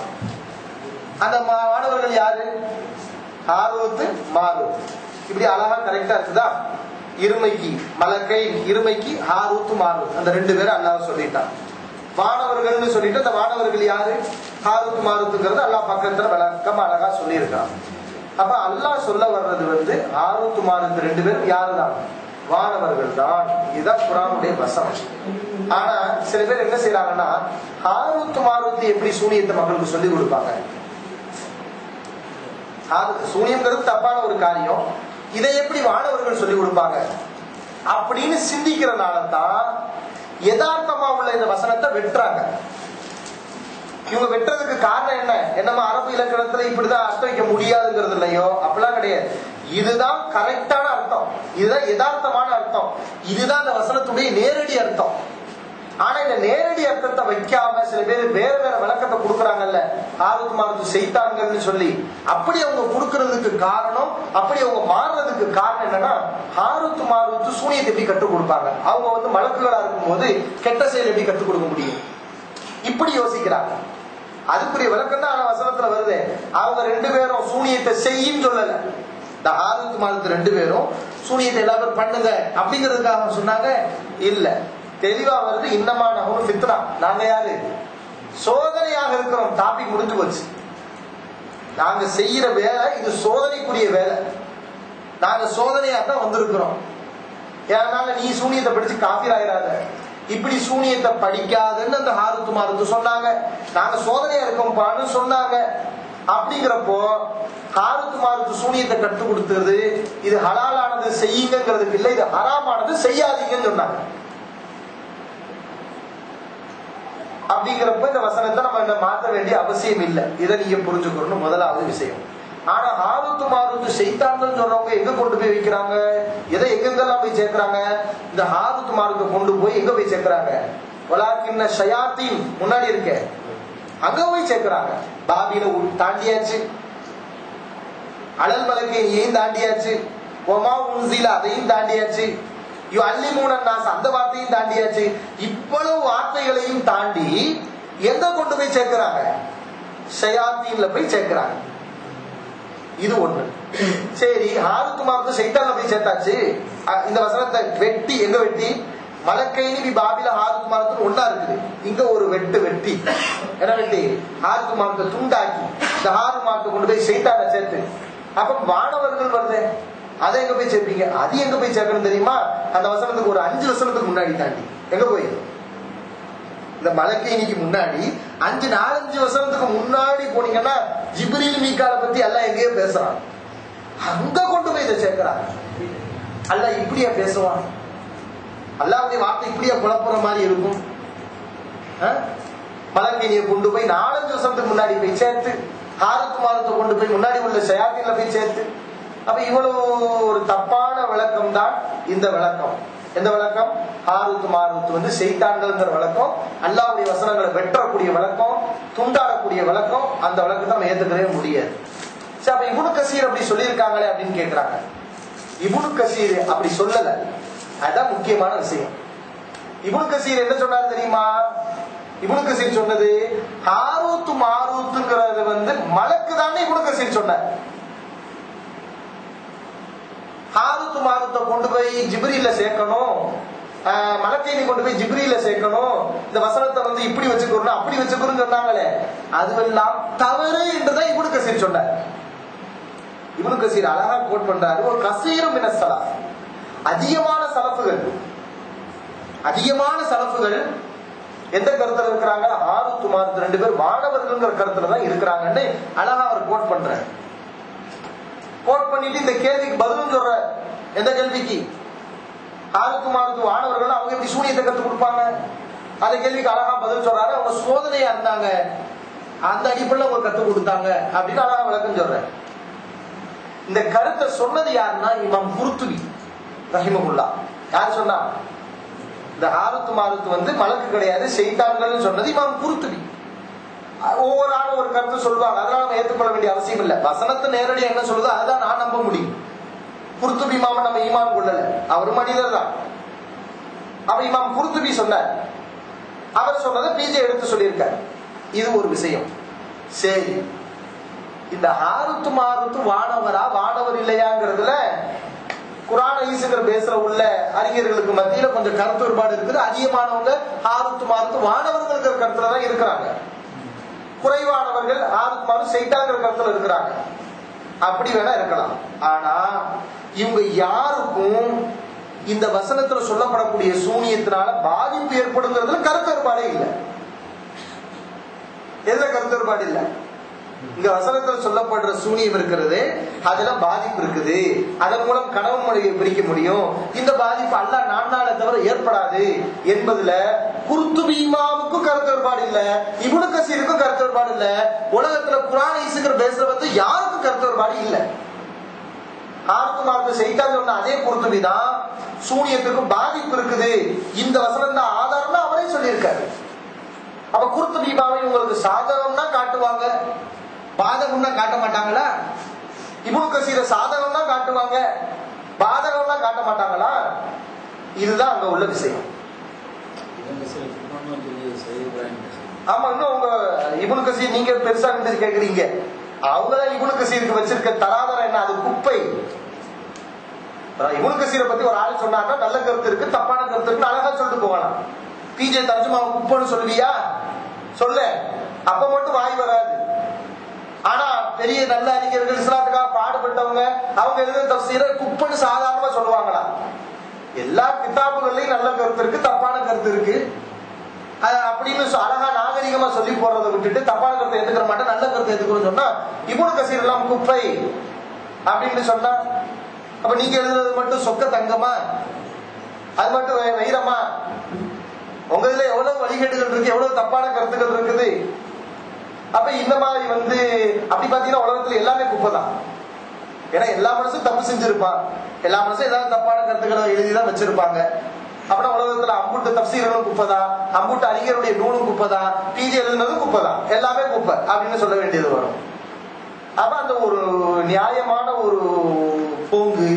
அந்த வானவர்கள் யாரு? ஹாரூத் மாரூத். இப்படி அழகா கரெக்டா இருக்குதா? இருமைக்கு மலக்கை, இருமைக்கு ஹாரூத் மாரூத், அந்த ரெண்டு பேரும் அல்லாஹ் சொல்லிட்டான். வானவர்கள் சொல்லிட்டு அந்த வானவர்கள் யாரு? ஹாரூத் மாரூத்ங்கிறது அல்லாஹ் பக்கத்துல விளக்கமா அழகா சொல்லியிருக்கான். அப்ப அல்லாஹ் சொல்ல வர்றது ஹாரூத் மாரூத் ரெண்டு பேரும் யாருதான்? வானவர்கள் தான். இதுதான் குர்ஆனுடைய வசனம். ஆனா சில பேர் என்ன செய்யறாங்கன்னா, ஹாரூத் மாரூத் எப்படி சூனியத்தை மக்களுக்கு சொல்லி கொடுப்பாங்க? சூனியம்ங்கிறது தப்பான ஒரு காரியம், இதை எப்படி வானவர்கள் சொல்லிக் கொடுப்பாங்க அப்படின்னு சிந்திக்கிறதுனால தான் யதார்த்தமா உள்ள இந்த வசனத்தை வெட்டுறாங்க. இவங்க வெட்டுறதுக்கு காரணம் என்ன? என்னமா அரபு இலக்கணத்துல இப்படிதான் அர்த்தம் வைக்க முடியாதுங்கிறது இல்லையோ, அப்படிலாம் கிடையாது. இதுதான் கரெக்டான அர்த்தம், இதுதான் யதார்த்தமான அர்த்தம், இதுதான் இந்த வசனத்துடைய நேரடி அர்த்தம். ஆனா இந்த நேரடி அர்த்தத்தை வைக்காம சில பேர் வேற வேற விளக்கத்தை கொடுக்கறாங்கல்ல, ஹாரூத் மாரூத் செய்தாங்கன்னு சொல்லி. அப்படி அவங்க கொடுக்கறதுக்கு காரணம், அப்படி அவங்க மாறுறதுக்கு காரணம் என்னன்னா, ஹாரூத் மாரூத் சூனியத்தை எப்படி கற்றுக் கொடுப்பாங்க? அவங்க மலக்குகளா இருக்கும் போது கெட்ட செயல் எப்படி கற்றுக் கொடுக்க முடியும்? இப்படி யோசிக்கிறாங்க. அதுக்குரிய விளக்கம் தான் வசனத்துல வருது. அவங்க ரெண்டு பேரும் சூனியத்தை செய்யும் சொல்லல. இந்த ஹாரூத் மாரூத் ரெண்டு பேரும் சூனியத்தை எல்லா பேரும் பண்ணுங்க அப்படிங்கிறதுக்காக சொன்னாங்க இல்ல. தெளிவா வருது, இன்னமா நஹ்னு ஃபித்னா, நாங்க யாரு? சோதனையாக இருக்கிறோம். டாபிக் முடிஞ்சு போச்சு. நாங்க செய்யற வேலை இது சோதனைக்குரிய வேலை. நாங்க சோதனையா தான் வந்திருக்கிறோம். ஏன்னால நீ சூனியத்தை படிச்சு காஃபிர் ஆயிராத, இப்படி சூனியத்தை படிக்காதுன்னு அந்த ஹாரூத் மாரூத் சொன்னாங்க. நாங்க சோதனையா இருக்கோம்பான்னு சொன்னாங்க. அப்படிங்கிறப்போ ஹாரூத் மாரூத் சூனியத்தை கற்றுக் கொடுத்தது இது ஹலாலானது செய்யுங்கிறதுக்கு இல்லை, இது ஹராமானது செய்யாதீங்கன்னு சொன்னாங்க. அப்படிங்கிறப்ப இந்த வசனத்தை நம்ம மாற்ற வேண்டிய அவசியம் இல்லை. இதை நீங்க புரிஞ்சுக்கணும், முதலாவது விஷயம். ஆனா ஹாரூத் மாரூத் செய்தாங்கன்னு சொல்றவங்க எங்க கொண்டு போய் வைக்கிறாங்க? எதை எங்கெங்கெல்லாம் போய் சேர்க்கிறாங்க? இந்த ஹாரூத் மாரூத் கொண்டு போய் எங்க போய் சேர்க்கிறாங்க? வலாக்கின்ன ஷயாத்தீன் முன்னாடி இருக்க, அங்க போய் சேர்க்கிறாங்க. பாபில தாண்டியாச்சு, அலல் மலக்கையையும் தாண்டியாச்சு, ஒமா உன்சில அதையும் தாண்டியாச்சு, யுஅல்லிமூன அன்னாஸ் அந்த வார்த்தையும் தாண்டியாச்சு. இவ்வளவு வார்த்தைகளையும் தாண்டி எங்க கொண்டு போய் சேர்க்கிறாங்க? ஷயாத்தீன்ல போய் சேர்க்கிறாங்க. இது ஒண்ணு. சரி, ஹாரூத் மாரூத் ஷைத்தான்ல போய் சேர்த்தாச்சு. இந்த வசனத்தை வெட்டி எங்க வெட்டி? மலக்கைனி பாபில ஹாரூத் மாரூத் ஒண்ணா இருக்குது. இங்க ஒரு வெட்டி என்ன வெட்டி? ஹாரூத் மாரூத் துண்டாக்கி இந்த ஹாரூத் மாரூத் கொண்டு போய் ஷைத்தான்ல சேர்த்து. அப்ப வானவர்கள் வருது, அதை எங்க போய் சேர்ப்பீங்க? அது எங்க போய் சேர்க்கணும் தெரியுமா? அந்த வசனத்துக்கு ஒரு 5 வசனத்துக்கு முன்னாடி தாண்டி எங்க போய், இந்த மலக்கைனிக்கு முன்னாடி 4-5 வசனத்துக்கு முன்னாடி போனீங்கன்னா ஜிப்ரீல் மீகால பத்தி எல்லாம் எங்கேயோ பேசுறான். அங்க கொண்டு போய் இதை சேர்க்கிறாங்க. அல்லாஹ் இப்படியா பேசுவான்? அல்லாஹ்வுடைய வார்த்தை இப்படியா குழப்புற மாதிரி இருக்கும்? மலக்கைனியை கொண்டு போய் 4-5 வசனத்துக்கு முன்னாடி போய் சேர்த்து, ஹாரூத் மாரூத் கொண்டு போய் முன்னாடி உள்ள ஷயாத்தீன்ல போய் சேர்த்து, அப்ப இவ்வளவு ஒரு தப்பான விளக்கம் தான் இந்த விளக்கம். எந்த விளக்கம்? ஹாரூத் மாரூத் வந்து ஷைத்தான்கள்ங்கிற விளக்கம், அல்லாஹ்வுடைய வசனங்களை வெட்டக்கூடிய விளக்கம், துண்டாடக்கூடிய விளக்கம். அந்த விளக்கத்தை நம்ம ஏத்துக்கவே முடியாது. சரி, அப்ப இப்னு கசீர் அப்படி சொல்லியிருக்காங்களே அப்படின்னு கேக்குறாங்க. இப்னு கசீர் அப்படி சொல்லல, அதுதான் முக்கியமான விஷயம். இப்னு கசீர் என்ன சொன்னாரு தெரியுமா? இப்னு கசீர் சொன்னது ஹாரூத் மாரூத்ங்கிறது வந்து மலக்கு தானே இப்னு கசீர் சொன்னார். ஹாரூத் மாரூத்தை கொண்டு போய் ஜிப்ரீல சேர்க்கணும், மலக்கையை கொண்டு போய் ஜிப்ரீல சேர்க்கணும், இந்த வசனத்தை வந்து இப்படி வச்சுக்கணும் அப்படி வச்சுக்கணும்னு சொன்னாங்களே, அதுவெல்லாம் தவறு என்றுதான் இப்னு கசீர் சொன்னார். இப்னு கசீர் அழகா கோட் பண்றாரு, ஒரு கசீரும் மின ஸலஃப், அதிகமான சலஃபுகள் எந்த கருத்துல இருக்கிறாங்க? ஹாரூத் மாரூத் ரெண்டு பேர் மாணவர்கள்ங்கிற கருத்துல தான் இருக்கிறாங்கன்னு அழகா அவர் கோட் பண்றாரு. கோட் பண்ணிட்டு இந்த கேள்விக்கு பதிலும் சொல்ற. எந்த கேள்விக்கு? ஹாரூத் மாரூத் மாணவர்கள் அவங்க எப்படி சூனியத்தை கத்து கொடுப்பாங்க, அந்த கேள்விக்கு அழகா பதில் சொல்றாரு. அவங்க சோதனையா இருந்தாங்க, அந்த அடிப்படையில் அவங்க கத்து கொடுத்தாங்க அப்படின்னு அழகா விளக்கம் சொல்ற. இந்த கருத்தை சொன்னது யாருன்னா இமாம் குர்துபி ரஹிமஹுல்லாஹ். யார் சொன்னா? இந்த ஹாரூத் மாரூத் வந்து மலக்கு கிடையாது ஷைத்தான்கள் சொன்னது இமாம் குர்துபி. ஒவ்வொரு ஆளும் ஒரு கருத்து சொல்லுவாங்க, அதெல்லாம் நம்ம ஏற்றுக்கொள்ள வேண்டிய அவசியம் இல்லை. வசனத்தை நேரடியாக என்ன சொல்லுதோ அதுதான் நான் நம்ப முடியும். குர்துபி இமாம நம்ம ஈமான் கொள்ளல, அவர் மனிதர் தான். அவர் இமாம் குர்துபி சொன்னார், அவர் சொன்னதை பிஜே எடுத்து சொல்லியிருக்கார். இது ஒரு விஷயம். சரி, இந்த ஹாரூத் மாரூத் வானவரா வானவர் இல்லையாங்கிறதுல குர்ஆன் ஹதீஸ்ங்கிற பேசுற உள்ள அறிஞர்களுக்கு மத்தியில கொஞ்சம் கருத்து வேறுபாடு இருக்குது. அதிகமானவங்க ஹாரூத் மாரூத் வானவர்களுங்கிற கருத்துல தான் இருக்கிறாங்க, குறைவானவர்கள் ஹாரூத் மாரூத் ஷைத்தான்கிற கருத்துல இருக்கிறாங்க. அப்படி வேணா இருக்கலாம். ஆனா இவங்க யாருக்கும் இந்த வசனத்துல சொல்லப்படக்கூடிய சூனியத்தினால பாதிப்பு ஏற்படுங்கிறதுல கருத்து வேறுபாடே இல்லை. எதுல கருத்து வேறுபாடு இல்லை? இங்க வசனத்தில் சொல்லப்படுற சூனியம் இருக்கிறது, அதுல பாதிப்பு இருக்குது, அதன் மூலம் கனவு மொழியை பிரிக்க முடியும், இந்த பாதிப்பு அல்லாஹ் நானால தவிர ஏற்படாது என்பதுல குர்துபி இமாமுக்கும் கருத்து வேறுபாடு இல்ல, இப்னு கசீருக்கும் கருத்து வேறுபாடு இல்ல, உலகத்துல குர்ஆன் ஹதீஸ்ங்கிற பேசுற வந்து யாருக்கும் கருத்து வேறுபாடு இல்ல. ஹாரூத் மாரூத் ஷைத்தான் சொன்ன அதே குர்துபி தான் சூனியத்துக்கு பாதிப்பு இருக்குது, இந்த வசனம் தான் ஆதாரம்னு அவரே சொல்லியிருக்காரு. அப்ப குர்துபி இமாமை உங்களுக்கு சாதகம்னா காட்டுவாங்க, பாதகம்னா காட்ட மாட்டாங்களா? இப்னு கசீர சாதகம் தான் காட்டுவாங்க, பாதகம் தான் காட்ட மாட்டாங்களா? இதுதான் அங்க உள்ள விஷயம். ஆமா, இன்னும் உங்க இப்னு கசீர் நீங்க பெருசா நின்று கேக்குறீங்க, அவங்கதான் இப்னு கசீருக்கு வச்சிருக்க தராதரம் என்ன? அது குப்பை. இப்னு கசீரை பத்தி ஒரு ஆள் சொன்னாங்கன்னா நல்ல கருத்து இருக்கு தப்பான கருத்து இருக்கு அழகா சொல்லிட்டு போகலாம். பிஜே தர்ஜுமா குப்பைன்னு சொல்லுவியா? சொல்ல, அப்ப மட்டும் வாய் வராது. ஆனா பெரிய நல்ல அறிஞர்கள் இஸ்லாத்துக்காக பாடுபட்டவங்க அவங்க எழுத தஃசீரை குப்பைன்னு சாதாரணமா சொல்லுவாங்களா? எல்லா கிதாபுகள்லயும் நல்ல கருத்து இருக்கு தப்பான கருத்து இருக்கு அப்படின்னு அழகா நாகரிகமா சொல்லி போறதை விட்டுட்டு தப்பான கருத்தை எடுத்துக்கிற மாட்டேன் நல்ல கருத்தை எடுத்துக்கணும்னு சொன்னா இப்னு கசீர் எல்லாம் குப்பை அப்படின்னு சொன்னா, அப்ப நீங்க எழுதுறது மட்டும் சொக்க தங்கமா? அது மட்டும் வைரமா? உங்க இதுல எவ்வளவு வழிகேடுகள் இருக்கு, எவ்வளவு தப்பான கருத்துக்கள் இருக்குது. அப்ப இந்த மாதிரி வந்து அப்படி பாத்தீங்கன்னா உலகத்துல எல்லாமே குப்பை தான். ஏன்னா எல்லா மனசும் தப்பு செஞ்சிருப்பான், எல்லா மனசும் ஏதாவது தப்பான கருத்துக்களை எழுதிதான் வச்சிருப்பாங்க. அப்படின்னா உலகத்துல அம்புட்டு தப்சீர்களும் குப்பைதான், அம்புட்டு அறிஞருடைய நூலும் குப்பைதான், பிஜி எழுதுனதும் குப்பைதான், எல்லாமே குப்பை அப்படின்னு சொல்ல வேண்டியது வரும். அப்ப அந்த ஒரு நியாயமான ஒரு போங்கு,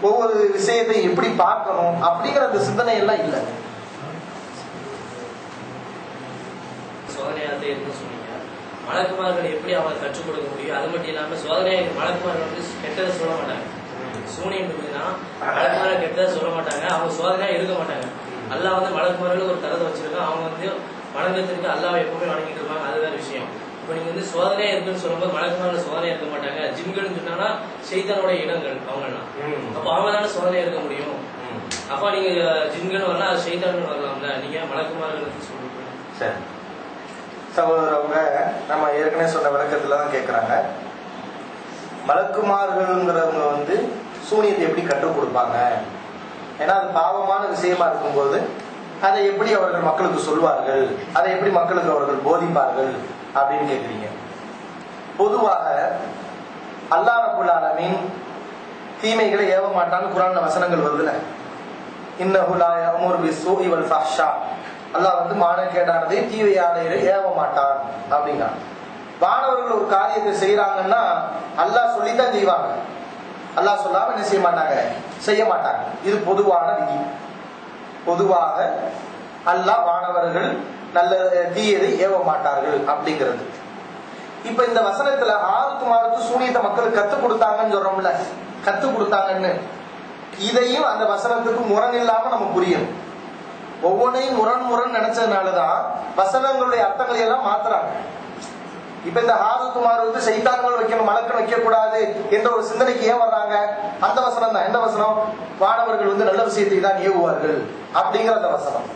ஒவ்வொரு விஷயத்தையும் எப்படி பார்க்கணும் அப்படிங்கிற அந்த சிந்தனை எல்லாம் இல்லை. சோதனையாகவே இருக்குன்னு சொன்னீங்க. மலக்குமார்கள் எப்படி அவங்க கற்றுக் கொடுக்க முடியும்? அது மட்டும் இல்லாம சோதனை மலக்குமார்கள் வந்து கெட்டதை சொல்ல மாட்டாங்க. சூனியம் இருக்குதுன்னா மலக்குமார்கள் கெட்டதை சொல்ல மாட்டாங்க, அவங்க சோதனையா இருக்க மாட்டாங்க. அல்லாஹ் வந்து மலக்குமார்கள் ஒரு தரத்தை வச்சிருக்காங்க, அவங்க வந்து வணங்கத்திற்கு அல்லாஹ் எப்பவுமே வணங்கிட்டு இருப்பாங்க, அது வேற விஷயம். இப்ப நீங்க வந்து சோதனையா இருக்குன்னு சொல்லும்போது மலக்குமார்கள் சோதனையா இருக்க மாட்டாங்க. ஜின்கள் சொன்னாங்கன்னா ஷைத்தானோட இடங்கள் அவங்கலாம், அப்ப அவங்களால சோதனையா இருக்க முடியும். அப்ப நீங்க ஜின்கள் வரலாம், அது ஷைத்தான் வரலாம்ல, நீங்க மலக்குமார்கள் சொல்லுங்க. சரி சகோதரவங்க, நம்ம ஏற்கனவே சொன்ன விளக்கத்துலதான் கேட்கிறாங்க, மலக்குமார்கள்ங்கிறவங்க வந்து சூனியத்தை எப்படி கற்றுக் கொடுப்பாங்க? ஏன்னா அது பாவமான விஷயமா இருக்கும்போது அதை எப்படி அவர்கள் மக்களுக்கு சொல்வார்கள், அதை எப்படி மக்களுக்கு அவர்கள் போதிப்பார்கள் அப்படின்னு கேட்குறீங்க. பொதுவாக அல்லாஹ் ரப்பல் ஆலமீன் தீமைகளை ஏவ மாட்டான்னு குர்ஆன்ல வசனங்கள் வருதுல. இன்னஹு லா யஅமுரு பிஸ்ஸூஇ வல் ஃபஹ்ஷா, அல்லாஹ் வந்து மானக்கேடானதை தீவையானதை ஏவ மாட்டான் அப்படின்னா. வானவர்கள் ஒரு காரியத்தை செய்யறாங்கன்னா அல்லாஹ் சொல்லித்தான் செய்வாங்க. அல்லாஹ் சொல்லாம என்ன செய்ய மாட்டாங்க, செய்ய மாட்டாங்க. இது பொதுவான விதி. பொதுவாக அல்லாஹ் வானவர்கள் நல்ல தீயதை ஏவ மாட்டார்கள் அப்படிங்கிறது. இப்ப இந்த வசனத்துல ஆறுக்கு மாறுக்கு சூனியத்தை மக்களுக்கு கத்துக் கொடுத்தாங்கன்னு சொல்றோம்ல, கத்துக் கொடுத்தாங்கன்னு, இதையும் அந்த வசனத்துக்கு முரண் இல்லாம நம்ம புரியணும். ஒவ்வொன்றையும் முரண் நினைச்சதுனாலதான் வசனங்களுடைய அர்த்தங்களை எல்லாம் மாத்துறாங்க. இப்ப இந்த ஹாரூத் மாரூத் சைத்தான்கள் வைக்கணும், மலக்கள் வைக்க கூடாது என்ற ஒரு சிந்தனைக்கு ஏன் வர்றாங்க? அந்த வசனம் தான். எந்த வசனம்? வானவர்கள் வந்து நல்ல விஷயத்தை தான் ஏவுவார்கள் அப்படிங்கிற அந்த வசனம்.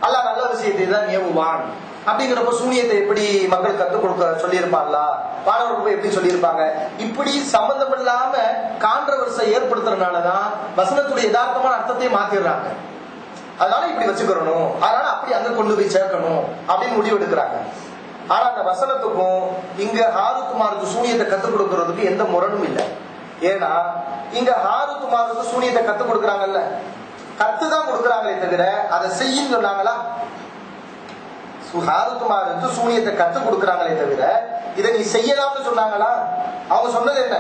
அல்லாஹ் நல்ல விஷயத்தை தான் ஏவுவான் அப்படிங்கிறப்ப சூனியத்தை எப்படி மக்கள் கற்றுக் கொடுக்க சொல்லியிருப்பாங்களா? வானவர்கள் எப்படி சொல்லியிருப்பாங்க? இப்படி சம்பந்தம் இல்லாம கான்ட்ரவர்ஸை ஏற்படுத்துறதுனாலதான் வசனத்துடைய யதார்த்தமான அர்த்தத்தை மாத்திடுறாங்க. அதனால இப்படி வச்சுக்கிறணும், அதனால அப்படி அங்க கொண்டு போய் சேர்க்கணும் அப்படின்னு முடிவு எடுக்கிறாங்க. ஆனா அந்த வசனத்துக்கும் இங்க ஹாரூத் மாரூத் சூனியத்தை கத்துக் கொடுக்கறதுக்கு எந்த முரணும் இல்லை. ஏன்னா இங்க ஹாரூத் மாரூத் சூனியத்தை கத்துக் கொடுக்கறாங்கல்ல, கத்துதான் கொடுக்கறாங்களே தவிர அதை செய்யும் சொன்னாங்களா? ஹாரூத் மாரூத் சூனியத்தை கத்துக் கொடுக்கறாங்களே தவிர இதை நீ செய்யலாம்னு சொன்னாங்களா? அவங்க சொன்னது என்ன?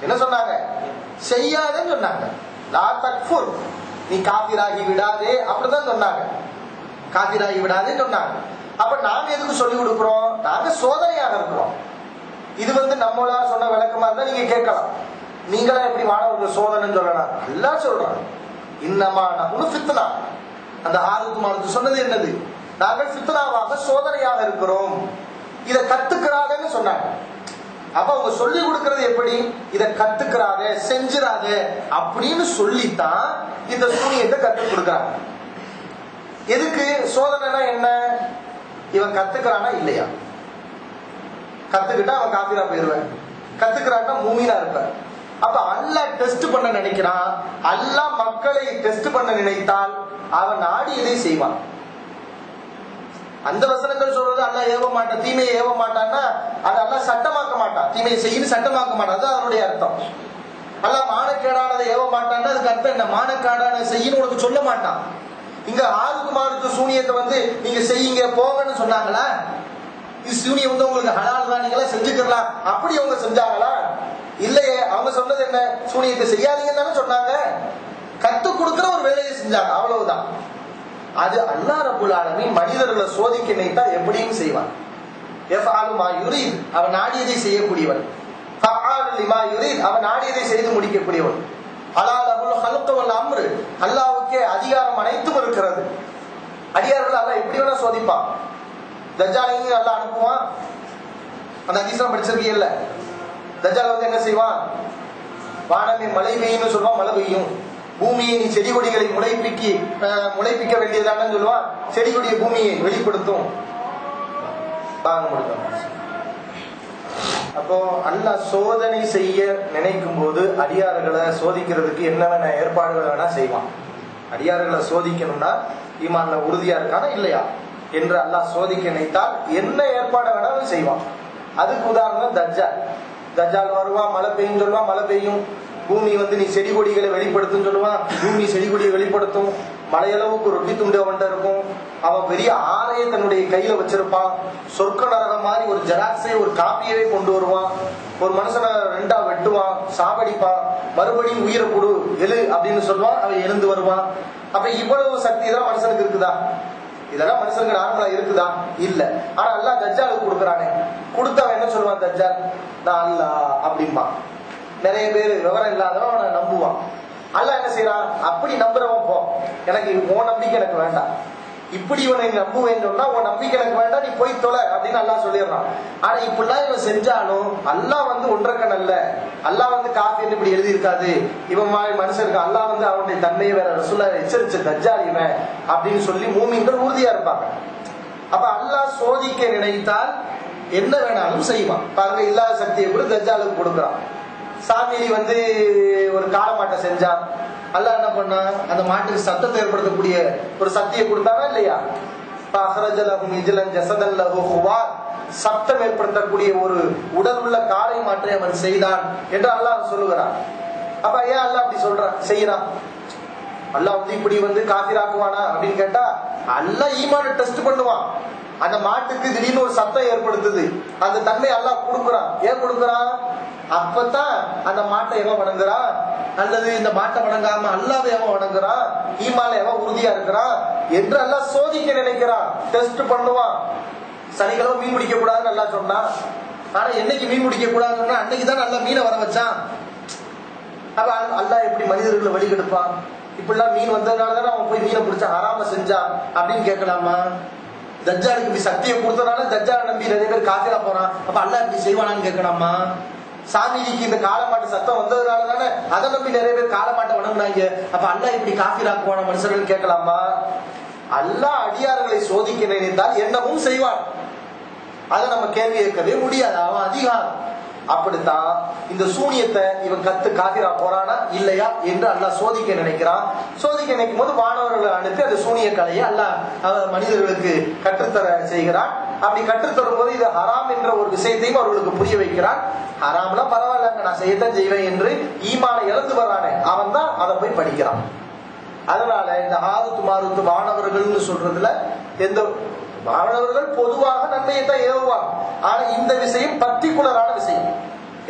என்ன சொன்னாங்க? செய்யாதேன்னு சொன்னாங்க. லா தக்ஃபுர், நீ காபிராகி விடாதே அப்படிதான் சொன்னாங்க. காபிராகி விடாதேன்னு சொன்னாங்க. அப்ப நாங்க எதுக்கு சொல்லி கொடுக்கிறோம்? நாங்க சோதனையாக இருக்கிறோம். இது வந்து நம்மளா சொன்ன விளக்கமா இருந்தா நீங்க கேட்கலாம். நீங்களா எப்படி மாணவர்கள் சோதனைன்னு சொல்லலாம்? எல்லாம் சொல்றாங்க. இன்னமா நஹ்னு ஃபித்னா. அந்த ஹாரூத் மாரூத் சொன்னது என்னது? நாங்கள் ஃபித்னாவாக சோதனையாக இருக்கிறோம், இதை கத்துக்கிறாங்கன்னு சொன்னாங்க. அப்ப அவங்க சொல்லி கொடுக்கறது எப்படி? இதை கத்துக்கிறாங்க, செஞ்சிராங்க அப்படின்னு சொல்லித்தான் இந்த சூனியத்தை கத்துக் கொடுக்கறாங்க. எதுக்கு? சோதனைனா என்ன? இவன் கத்துக்கிறானா இல்லையா? கத்துக்கிட்டா அவன் காபிரா போயிருவேன், கத்துக்கிறான்னா மூமினா இருப்பேன். அப்ப அல்லாஹ் டெஸ்ட் பண்ண நினைக்கிறான். அல்லாஹ் மக்களை டெஸ்ட் பண்ண நினைத்தால் அவன் நாடி எதை செய்வான். அந்த வசனங்கள் சொல்றது அல்லாஹ் ஏவ மாட்டான், தீமையை ஏவ மாட்டான்னா அது அல்லாஹ் சட்டமாக்க மாட்டான். தீமையை செய்யணும் சட்டமாக்க மாட்டான், அது அதனுடைய அர்த்தம். அல்லாஹ் மானக்கேடானதை ஏவ மாட்டான்னா அதுக்கு அர்த்தம் என்ன? மானக்கேடான செய்யணும் உனக்கு சொல்ல மாட்டான். இங்க ஹாரூத் மாரூத் சூனியத்தை வந்து நீங்க செய்யுங்க போங்கன்னு சொன்னாங்களா? இது சூனியம் வந்து உங்களுக்கு ஹலால் தான், நீங்களா செஞ்சுக்கலாம் அப்படி அவங்க செஞ்சாங்களா? இல்லையே. அவங்க சொன்னது என்ன? சூனியத்தை செய்யாதீங்கன்னு தானே சொன்னாங்க. கத்துக் கொடுக்கிற ஒரு வேலையை செஞ்சாங்க, அவ்வளவுதான். அது அல்லாஹ் ரப்புல் ஆலமீன் மனிதர்களை சோதிக்க நினைத்தால் எப்படியும் செய்வான். யஃஅலு மா யுரீத், அவன் நாடியதை செய்யக்கூடியவன். ஃபஅல் லிமா யுரீத், அவன் நாடியதை செய்து முடிக்கக்கூடியவன். அலாஹுல் ஹல்க் வல் அம்ர், அல்லாஹ்வுக்கே அதிகாரம் அனைத்தும் இருக்கிறது. அடியார்கள் அல்லாஹ் எப்படி வேணா சோதிப்பான். தஜ்ஜாலையும் அல்லாஹ் அனுப்புவான். அந்த ஹதீஸ்லாம் படிச்சிருக்கீங்கல்ல, தஜ்ஜால் வந்து என்ன செய்வான்? வானமே மழை பெய்யும்னு சொல்லுவான், மழை பெய்யும். பூமியை நீ செடி கொடிகளை முளைப்பிக்க வேண்டியதானு சொல்லுவான், செடி கொடிய பூமியை வெளிப்படுத்தும். அப்போ அல்லாஹ் சோதனை செய்ய நினைக்கும் போது அடியார்களை சோதிக்கிறதுக்கு என்னென்ன ஏற்பாடுகள் வேணா செய்வான். அடியார்களை சோதிக்கணும்னா ஈமான்ல உறுதியா இருக்கானா இல்லையா என்று அல்லாஹ் சோதிக்க நினைத்தால் என்ன ஏற்பாடு வேணாலும் செய்வான். அதுக்கு உதாரணம் தஜ்ஜால். தஜ்ஜால் வருவான், மழை பெய்யும் சொல்லுவான், மழை பெய்யும். பூமி வந்து நீ செடி கொடிகளை வெளிப்படுத்தும் சொல்லுவான், பூமி செடி கொடியை வெளிப்படுத்தும். மலையளவுக்கு ரொட்டி துண்டு அவன்கிட்ட இருக்கும். அவன் பெரிய ஆரையை தன்னுடைய கையில வச்சிருப்பான். சொர்க்க நரகம் மாதிரி ஒரு ஜெராக்ஸை, ஒரு காப்பியவே கொண்டு வருவான். ஒரு மனுஷனை ரெண்டா வெட்டுவான், சாவடிப்பான், மறுபடியும் உயிரை கொடு எழு அப்படின்னு சொல்லுவான், அவன் எழுந்து வருவான். அப்ப இவ்வளவு சக்தி இதெல்லாம் மனுஷனுக்கு இருக்குதா? இதெல்லாம் மனுஷனுக்கு நார்மலா இருக்குதா? இல்ல. ஆனா அல்லாஹ் தஜ்ஜாலுக்கு கொடுக்குறானே, கொடுத்தவன் என்ன சொல்லுவான்? தஜ்ஜால் நான் அல்லாஹ் அப்படின்பா. நிறைய பேர் விவரம் இல்லாதவன் அவனை நம்புவான். அல்லாஹ் என்ன செய்யறான்? அப்படி நம்புறவன் போ, எனக்கு உன் நம்பிக்கை எனக்கு வேண்டாம். இப்படி இவனை நம்புவேன்னு சொன்னா உன் நம்பிக்கை எனக்கு வேண்டாம், நீ போய் தொலை அப்படின்னு அல்லாஹ் சொல்லிடுறான். ஆனா இப்படிலாம் இவன் செஞ்சாலும் அல்லாஹ் வந்து ஒன்றக்க நல்ல, அல்லாஹ் வந்து காஃபி இப்படி எழுதி இருக்காது, இவன் மாதிரி மனுஷனுக்கு அல்லாஹ் வந்து அவனுடைய தன்மையை வேற ரசூலா எச்சரிச்ச தஜ்ஜால் இவன் அப்படின்னு சொல்லி மூமின்கள் உறுதியா இருப்பாங்க. அப்ப அல்லாஹ் சோதிக்க நினைத்தால் என்ன வேணாலும் செய்வான். பாருங்க, இல்லாத சக்தியை கூட தஜ்ஜாலுக்கு கொடுக்குறான். சாமிலி வந்து ஒரு காளை மாட்டை செஞ்சான். அல்லாஹ் என்ன பண்ணா? அந்த மாட்டுக்கு சத்தத்தை ஏற்படுத்தக்கூடிய ஒரு சக்தியை கொடுத்தானா இல்லையா? சத்தம் ஏற்படுத்தக்கூடிய ஒரு உடல் உள்ள காளை மாற்றை அவன் செய்தான் என்று அல்லாஹ் சொல்லுகிறான். அப்ப ஏன் அல்லாஹ் அப்படி சொல்றான் செய்யறான்? அல்லாஹ் வந்து இப்படி வந்து காபிராக்குவானா அப்படின்னு கேட்டா, அல்லாஹ் ஈமான டெஸ்ட் பண்ணுவான். அந்த மாட்டுக்கு திடீர்னு ஒரு சத்தம் ஏற்படுத்துது, அந்த தன்மை அல்லாஹ் கொடுக்குறான். ஏன் கொடுக்குறான்? அப்பதான் அந்த மாட்டை எவன் வணங்குறான், அல்லது இந்த மாட்டை வணங்காம அல்லாஹ்வை எவன் வணங்குறான், ஈமான்ல எவன் உறுதியா இருக்கிறான் என்று அல்லாஹ் சோதிக்க நினைக்கிறான், டெஸ்ட் பண்ணுவான். சனிக்கிழமை மீன் பிடிக்க கூடாதுன்னு அல்லாஹ் சொன்னான். ஆனா என்னைக்கு மீன் பிடிக்க கூடாதுன்னா அன்னைக்கு தான் அல்லாஹ் மீனை வர வச்சான். அப்ப அல்லாஹ் எப்படி மனிதர்களை வழி கெடுப்பான்? இப்படிலாம் மீன் வந்ததுனாலதானே அவன் போய் மீனை பிடிச்சா ஹராம செஞ்சான் அப்படின்னு கேட்கலாமா? தஜ்ஜாலுக்கு இப்படி சக்தியை கொடுத்தனால தஜ்ஜாலை நம்பி நிறைய பேர் காஃபிரா போறான், அப்ப அல்லாஹ் இப்படி செய்வானான்னு கேட்கலாமா? சாமிக்கு இந்த காலமாட்டு சத்தம் வந்ததுனால தானே அதை நம்பி நிறைய பேர் காலமாட்டை வணங்குனாங்க, அப்ப அல்லாஹ் இப்படி காஃபிராக்குவான மனுஷர்கள் கேட்கலாமா? அல்லாஹ் அடியார்களை சோதிக்க நினைத்தால் என்னமும் செய்வான். அதை நம்ம கேள்வி கேட்கவே முடியாது, அவன் அதிகாரம். அப்படித்தான் இந்த சூனியத்தை இவன் கத்து காஃபிரா போறானா இல்லையா என்று அல்லாஹ் சோதிக்க நினைக்கிறான். சோதிக்க நினைக்கும் போது வானவர்களை அனுப்பி அந்த சூனிய கலையை அல்லாஹ் மனிதர்களுக்கு கற்றுத்தர செய்கிறான். அப்படி கற்றுத்தரும் போது இது ஹராம் என்ற ஒரு விஷயத்தையும் அவர்களுக்கு புரிய வைக்கிறான். ஹராம்லாம் பரவாயில்லங்க, நான் செய்யத்தான் செய்வேன் என்று ஈமானை இழந்து வர்றானே அவன் தான் அதை போய் படிக்கிறான். அதனால இந்த ஹாருத்து மாருத்து வானவர்கள்னு சொல்றதுல எந்த மாணவர்கள் பொதுவாக நன்மையை தான் ஏவுவாங்க. ஆனா இந்த விஷயம் பர்டிகுலரான விஷயம்.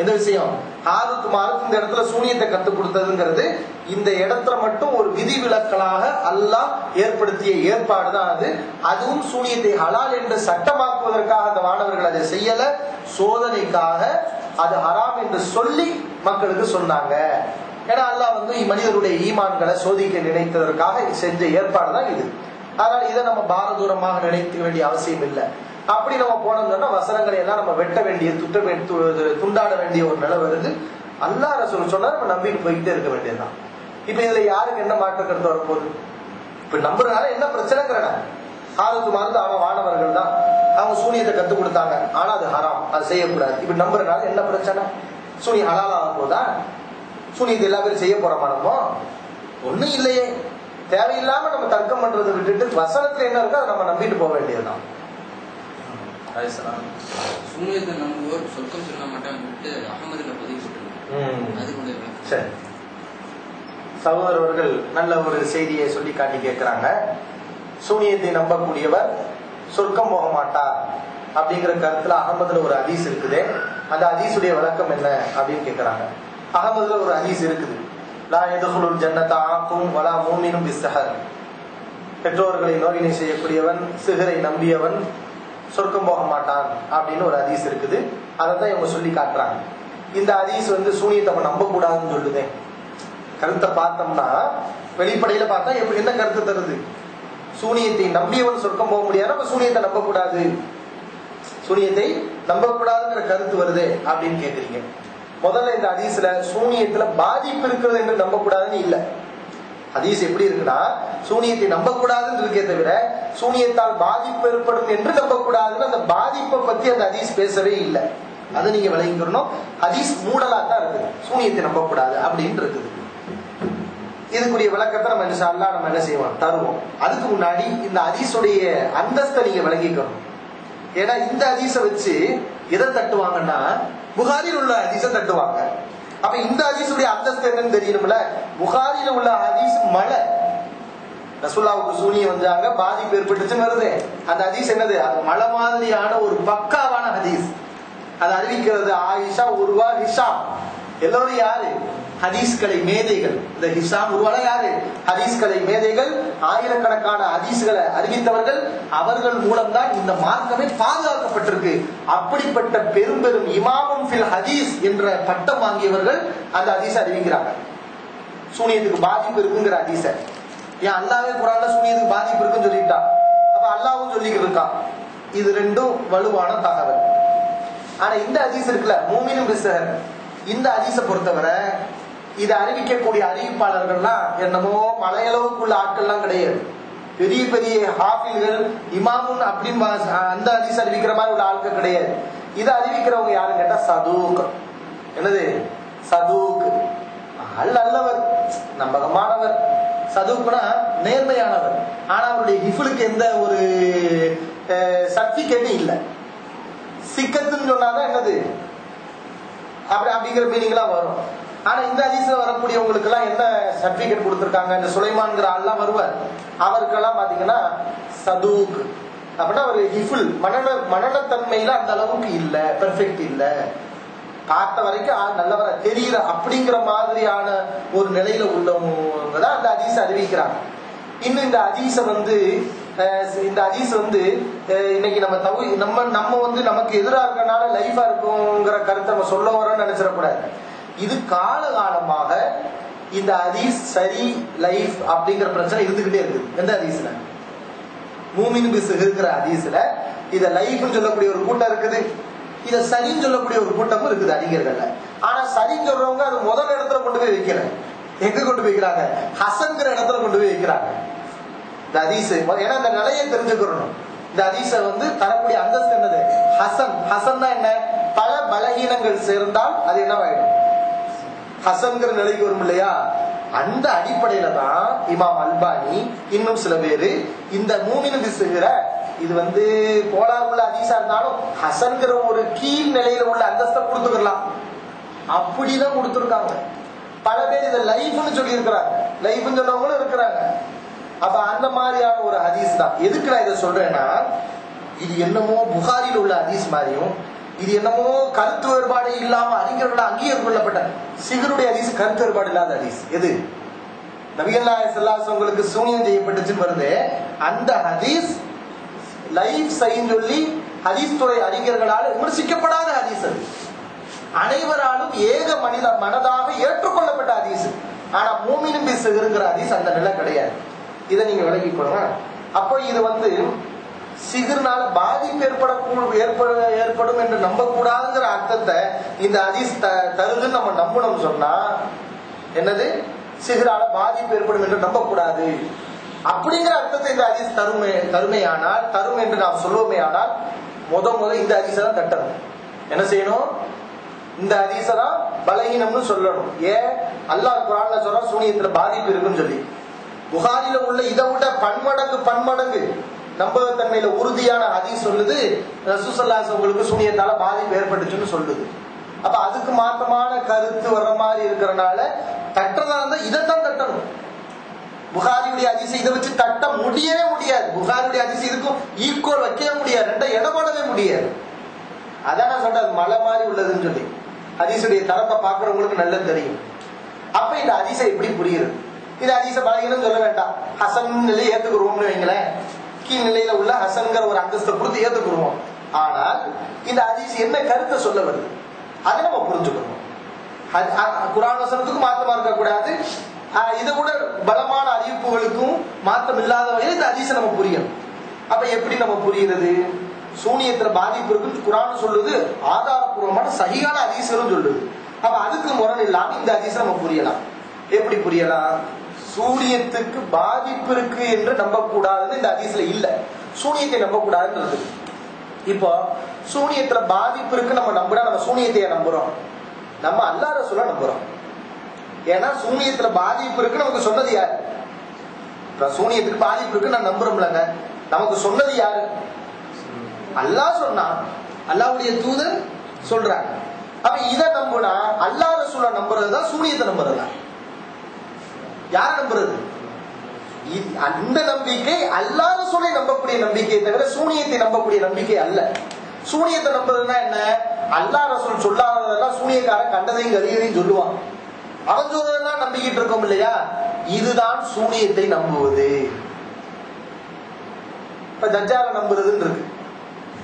எந்த விஷயம்? ஹாருத்து மாருத்து இந்த இடத்துல சூனியத்தை கற்றுக் கொடுத்ததுங்கிறது இந்த இடத்துல மட்டும் ஒரு விதிவிலக்கலாக அல்லாஹ் ஏற்படுத்திய ஏற்பாடு தான் அது. அதுவும் சூனியத்தை ஹலால் என்று சட்டமாக்குவதற்காக அந்த மாணவர்கள் அதை செய்யல, சோதனைக்காக அது ஹராம் என்று சொல்லி மக்களுக்கு சொன்னாங்க. ஏன்னா அல்லாஹ் வந்து மனிதருடைய ஈமான்களை சோதிக்க நினைத்ததற்காக செஞ்ச ஏற்பாடு தான் இது. அதனால இதை நம்ம பாரதூரமாக நினைக்க வேண்டிய அவசியம் இல்லை. அப்படி நம்ம போனோம்னா வசனங்களை எல்லாம் நம்ம வெட்ட வேண்டிய துண்டாட வேண்டிய ஒரு நிலை வருது. அல்லாஹ் ரசூல் சொன்னா நம்ம நம்பிட்டு போயிட்டே இருக்க வேண்டியதுதான். இப்ப இதுல யாருக்கு என்ன மாற்ற கருத்து வரப்போகுது? இப்ப நம்புறதுனால என்ன பிரச்சனைங்கிறன? ஹாருத்து மாருத்து அவன் வானவர்கள் தான், அவங்க சூனியத்தை கத்துக் கொடுத்தாங்க, ஆனா அது ஹராம், அது செய்யக்கூடாது. இப்ப நம்புறதுனால என்ன பிரச்சனை? சூனியம் ஹலால் ஆகும் போதா? சூனியத்தை எல்லா பேரும் செய்ய போறோமா? நம்ம ஒண்ணும் இல்லையே. தேவையில்லாம நம்ம தர்க்கம் பண்றதை விட்டுட்டு வசனத்துல என்ன இருக்கோ அதை நம்ம நம்பிட்டு போக வேண்டியதுதான். சூனியத்தை நம்புவோர் சொர்க்கம் சொல்ல மாட்டான்னு அகமதுல பதிவு. சரி, சகோதரர்கள் நல்ல ஒரு செய்தியை சொல்லி காட்டி கேட்கிறாங்க. சூனியத்தை நம்பக்கூடியவர் சொர்க்கம் போக மாட்டார் அப்படிங்கிற கருத்துல அகமதுல ஒரு ஹதீஸ் இருக்குது. அந்த ஹதீஸுடைய விளக்கம் என்ன அப்படின்னு கேட்கிறாங்க. அகமதுல ஒரு ஹதீஸ் இருக்குது, லா யதுகுலுல் ஜன்னத ஆக்கும் வலா மூமினும் பிஸ்ஸஹர். பெற்றோர்களை நோயினை செய்யக்கூடியவன், சிகரை நம்பியவன் சொர்க்கம் போக மாட்டான் அப்படின்னு ஒரு ஹதீஸ் இருக்குது. அதைத்தான் இவங்க சொல்லி காட்டுறாங்க. இந்த ஹதீஸ் வந்து சூனியத்தை நம்ம நம்ப கூடாதுன்னு சொல்லுதே. கருத்தை பார்த்தோம்னா வெளிப்படையில பார்த்தா எப்படி என்ன கருத்து தருது? சூனியத்தை நம்பியவன் சொர்க்கம் போக முடியாது, அப்ப சூனியத்தை நம்ப கூடாது, சூனியத்தை நம்ப கூடாதுங்கிற கருத்து வருது அப்படின்னு கேக்குறீங்க. முதல்ல இந்த ஹதீஸ்ல சூனியத்துல பாதிப்பு இருக்கிறது என்று நம்ப கூடாதுன்னு இல்ல. ஹதீஸ் எப்படி இருக்குன்னா, சூனியத்தை நம்ப கூடாதுன்னு இருக்கே தவிர சூனியத்தால் பாதிப்பு ஏற்படும் என்று நம்ப கூடாதுன்னு அந்த பாதிப்பை பத்தி அந்த ஹதீஸ் பேசவே இல்லை. அதை நீங்க விளங்கிக்கணும். ஹதீஸ் மூடலா தான் இருக்குது, சூனியத்தை நம்ப கூடாது அப்படின்னு இருக்குது. இதுக்குரிய விளக்கத்தை நம்ம இன்ஷா அல்லாஹ் நம்ம என்ன செய்வோம், தருவோம். அதுக்கு முன்னாடி இந்த ஹதீஸுடைய அந்தஸ்தை நீங்க விளங்கிக்கணும். ஏன்னா இந்த ஹதீஸை வச்சு எதை தட்டுவாங்கன்னா புகாரில் உள்ள ஹதீஸை தட்டுவாங்க. அப்ப இந்த ஹதீஸுடைய அந்தஸ்து என்னன்னு தெரியணும்ல. புகாரில உள்ள ஹதீஸ் மழை, ரசூலுல்லாஹ்வுக்கு சூனியம் வந்தாங்க, பாதிப்பு ஏற்பட்டுச்சுன்னு வருது. அந்த ஹதீஸ் என்னது? அது மழை மாதிரியான ஒரு பக்காவான ஹதீஸ். அது அறிவிக்கிறது ஆயிஷா, உருவா, ஹிஷாம். எல்லோரும் யாரு? ஹதீஸ்களை மேதைகள். இந்த ஹிஷாம், உருவால யாரு? ஹதீஸ்களை மேதைகள். ஆயிரக்கணக்கான ஹதீஸ்களை அறிவித்தவர்கள். அவர்கள் மூலம்தான் இந்த மார்க்கமே பாதுகாக்கப்பட்டிருக்கு. அப்படிப்பட்ட பெரும் பெரும் இமாமும் ஃபில் ஹதீஸ் என்ற பட்டம் வாங்கியவர்கள் அந்த ஹதீஸ் அறிவிக்கிறாங்க. சூனியத்துக்கு பாதிப்பு இருக்குங்கிற ஹதீஸ ஏன் அல்லாஹ்வே குர்ஆன்ல சூனியத்துக்கு பாதிப்பு இருக்குன்னு சொல்லிட்டான், அப்ப அல்லாஹ்வும் சொல்லிக்கிட்டு இருக்கான். இது ரெண்டும் வலுவான தகவல். ஆனா இந்த ஹதீஸ் இருக்குல்ல, மூமினும் பிஸ்ஸஹர், இந்த ஹதீஸை பொறுத்தவரை இதை அறிவிக்கக்கூடிய அறிவிப்பாளர்கள்லாம் என்னமோ மலையளவுக்குள்ள ஆட்கள்லாம் கிடையாது. பெரிய பெரிய ஹாஃபில்கள், இமாமுன் அப்படின்னு அந்த ஹதீஸ் அறிவிக்கிற மாதிரி உள்ள ஆட்கள் கிடையாது. இதை அறிவிக்கிறவங்க யாருன்னு கேட்டா சதூக். என்னது? சதூக். அல்லவர், நம்பகமானவர். சதூக்னா நேர்மையானவர். ஆனா அவருடைய ஹிஃபுலுக்கு எந்த ஒரு சர்டிபிகேட்டும் இல்லை. சிக்கத்துன்னு சொன்னாதான் என்னது அப்படி அப்படிங்கிற மீனிங்லாம் வரும். ஆனா இந்த ஹதீஸ்ல வரக்கூடியவங்களுக்கு எல்லாம் என்ன சர்டிபிகேட் கொடுத்திருக்காங்க? இந்த சுலைமான்ங்கிற ஆள்லாம் வருவார், அவருக்கெல்லாம் பாத்தீங்கன்னா சதூக் அப்படின்னா ஒரு ஹிஃபுல் மனநத்தன்மையில அந்த அளவுக்கு இல்ல, பெர்ஃபெக்ட் இல்ல, பார்த்த வரைக்கும் நல்லவர தெரியற அப்படிங்கிற மாதிரியான ஒரு நிலையில உள்ளவங்க தான் அந்த ஹதீஸ் அறிவிக்கிறாங்க. இன்னும் இந்த ஹதீஸ வந்து இன்னைக்கு நம்ம வந்து நமக்கு எதிராக இருக்கனால லைஃபா இருக்குங்கிற கருத்தை நம்ம சொல்ல வரோம்னு நினைச்சிடக்கூடாது. இது காலகாலமாக இந்த ஹதீஸ் சரி லைஃப் அப்படிங்கிற பிரச்சனை இருந்துகிட்டே இருக்குது. எந்த ஹதீஸ்ல? மூமின் பிஸ் இருக்கிற ஹதீஸ்ல இத லைஃப்னு சொல்லக்கூடிய ஒரு கூட்டம் இருக்குது, இத சரின்னு சொல்லக்கூடிய ஒரு கூட்டமும் இருக்குது அறிஞர்கள்ல. ஆனா சரின்னு சொல்றவங்க அது முதல் இடத்துல கொண்டு போய் வைக்கல. எங்க கொண்டு போய் வைக்கிறாங்க? ஹசன்கிற இடத்துல கொண்டு போய் வைக்கிறாங்க இந்த ஹதீஸ். ஏன்னா இந்த நிலையை தெரிஞ்சுக்கணும். இந்த ஹதீஸ வந்து தரக்கூடிய அந்தஸ்து என்னது? ஹசன். ஹசன் என்ன? பல பலகீனங்கள் சேர்ந்தால் அது என்னவாயிடும்? ஹசன்கிற நிலைக்கு வரும் இல்லையா? அந்த அடிப்படையில தான் இமாம் அல்பானி இன்னும் சில பேரு இந்த மூமின் பிஸ்ங்கிற இது வந்து கோளாறு உள்ள ஹதீஸா இருந்தாலும் ஹசன்கிற ஒரு கீழ் நிலையில உள்ள அந்தஸ்தை கொடுத்துக்கலாம் அப்படிதான் கொடுத்துருக்காங்க. பல பேர் இதை லைஃப்னு சொல்லி இருக்கிறாங்க, லைஃப்னு சொன்னவங்களும் இருக்கிறாங்க. அப்ப அந்த மாதிரியான ஒரு ஹதீஸ் தான். எதுக்கு நான் இதை சொல்றேன்னா, இது என்னமோ புகாரில் உள்ள ஹதீஸ் மாதிரியும், இது என்னமோ கருத்து வேறுபாடு இல்லாம அறிஞர்களால் அங்கீகரித்து கொள்ளப்பட்ட சிகருடைய ஹதீஸ் கருத்து வேறுபாடு இல்லாத ஹதீஸ். எது? நபிகள் நாயகம் ஸல்லல்லாஹு அலைஹி வஸல்லம் உங்களுக்கு சூனியம் செய்யப்பட்டுச்சுன்னு வருது, அந்த ஹதீஸ் லைஃப் சைன் சொல்லி ஹதீஸ் துறை அறிஞர்களால் விமர்சிக்கப்படாத ஹதீஸ். அது அனைவராலும் ஏக மனதாக ஏற்றுக்கொள்ளப்பட்ட ஹதீஸ். ஆனா மூமினும் இருக்கிற ஹதீஸ் அந்த நிலை கிடையாது. இதை நீங்க விளங்கிக்கோங்க. அப்போ இது வந்து சிகர்னால பாதிப்பு ஏற்படும் என்று நம்பக்கூடாதுங்கிற அர்த்தத்தை இந்த ஹதீஸ் தருதுன்னு நம்ம நம்பணும் சொன்னா என்னது? சிகரால பாதிப்பு ஏற்படும் என்று நம்பக்கூடாது அப்படிங்கிற அர்த்தத்தை இந்த ஹதீஸ் தரும் என்று நாம் சொல்லுவோமே. ஆனால் முத இந்த ஹதீஸை தான் தட்டணும். என்ன செய்யணும்? இந்த ஹதீஸை தான் பலகீனம்னு சொல்லணும். ஏன்? அல்லாஹ் குர்ஆன்ல சொல்றான் சூனியத்துல பாதிப்பு இருக்குன்னு சொல்லி. புகாரில உள்ள இதை விட பன்மடங்கு நம்பகத்தன்மையில உறுதியான ஹதீஸ் சொல்லுது ரசூலுல்லாஹி ஸல்லல்லாஹு அலைஹி வஸல்லம் உங்களுக்கு சூனியத்தால பாதிப்பு ஏற்பட்டுச்சுன்னு சொல்லுது. அப்ப அதுக்கு மாற்றமான கருத்து வர்ற மாதிரி இருக்கிறனால தட்டுறதா இருந்தா இதைத்தான் தட்டணும். புகாரியுடைய ஹதீஸ் இதை வச்சு தட்ட முடியவே முடியாது. புகாரியுடைய ஹதீஸ் இதுக்கும் ஈக்குவல் வைக்கவே முடியாது, ரெண்டை இடப்படவே முடியாது. அதான் நான் சொல்றது மலை மாதிரி உள்ளதுன்னு சொல்லி. ஹதீஸுடைய தரத்தை பாக்குறவங்களுக்கு நல்லா தெரியும். அப்ப இந்த ஹதீஸை எப்படி புரியுது? இந்த ஹதீஸை பலகீனம் சொல்ல வேண்டாம், ஹசன் நிலையை ஏத்துக்குருவோம்னு வைங்களேன். கீழ் நிலையில உள்ள ஹசன்கிற ஒரு அந்தஸ்தை கொடுத்து ஏத்துக்குருவோம். ஆனால் இந்த ஹதீஸ் என்ன கருத்தை சொல்ல வருது அதை நம்ம புரிஞ்சுக்கணும். குர்ஆன் வசனத்துக்கும் மாற்றமா இருக்கக்கூடாது, இதை கூட பலமான அறிவிப்புகளுக்கும் மாற்றம் இல்லாத வகையில் இந்த ஹதீஸை நம்ம புரியணும். அப்ப எப்படி நம்ம புரியுறது? சூனியத்துல பாதிப்பு இருக்குன்னு குர்ஆன் சொல்லுது, ஆதாரபூர்வமான சஹீஹான ஹதீஸ்களும் சொல்லுது. அப்ப அதுக்கு முரண் இல்லாம இந்த ஹதீஸை நம்ம புரியலாம். எப்படி புரியலாம்? சூனியத்துக்கு பாதிப்பு இருக்கு என்று நம்பக்கூடாதுன்னு இந்த ஹதீஸ்ல இல்ல, சூனியத்தை நம்பக்கூடாதுன்றது. இப்போ சூனியத்துல பாதிப்பு இருக்கு நம்ம நம்புறா, நம்ம சூனியத்தைய நம்புறோம்? நம்ம அல்லாஹ் ரசூலை நம்புறோம். ஏன்னா சூனியத்துல பாதிப்பு இருக்கு நமக்கு சொன்னது யாரு? சூனியத்துக்கு பாதிப்பு இருக்கு நான் நம்புறோம்லங்க, நமக்கு சொன்னது யாரு? அல்லாஹ் சொன்னான், அல்லாஹ்வுடைய தூதர் சொல்றாங்க. அப்ப இதை நம்புனா அல்லாஹ் ரசூலை நம்புறதுதான் சூனியத்தை நம்புறதா? யார நம்புறது? அந்த நம்பிக்கை அல்லாஹ் ரசூலை நம்பக்கூடிய நம்பிக்கையை தவிர சூனியத்தை நம்பக்கூடிய நம்பிக்கை அல்ல. சூனியத்தை நம்புறதுன்னா என்ன? அல்லாஹ் ரசூல் சொல்லாததெல்லாம் சூனியக்காரன் கண்டதையும் கரியதையும் சொல்லுவான், அவன் சொல்றதெல்லாம் நம்பிக்கிட்டு இருக்கோம் இல்லையா? இதுதான் சூனியத்தை நம்புவது. இப்ப தஜ்ஜால நம்புறதுன்னு இருக்கு.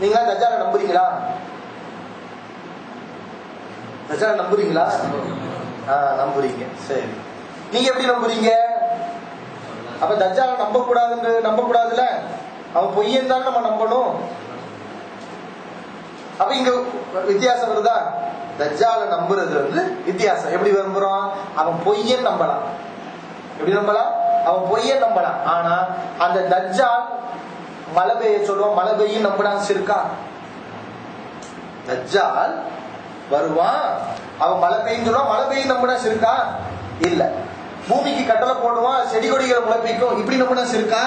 நீங்க தஜ்ஜால நம்புறீங்களா? தஜ்ஜால நம்புறீங்களா? நம்புறீங்க. சரி, நீங்க எப்படி நம்புறீங்க? அப்ப தஜ்ஜால நம்பக்கூடாதுல்ல, அவன் பொய்யன் தான் நம்ம நம்பணும். அப்ப இங்க வித்தியாசம் வருதா? தஜ்ஜால நம்புறது வந்து வித்தியாசம். எப்படி நம்புறோம்? அவன் பொய்யன் நம்பலாம். எப்படி நம்பலாம்? அவன் பொய்யன் நம்பலாம். ஆனா அந்த தஜ்ஜால் மழை பெய்ய சொல்லுவான், மழை பெய்யும் நம்பினா இருக்கா? தஜ்ஜால் வருவான், அவன் மழை பெய்யும் சொல்லுவான், மழை பெய்யும் நம்பினா இருக்கா? இல்ல. பூமிக்கு கட்டளை போடுவான், செடி கொடிகளை முளைப்பிக்கும், இப்படி நம்பினா இருக்கா?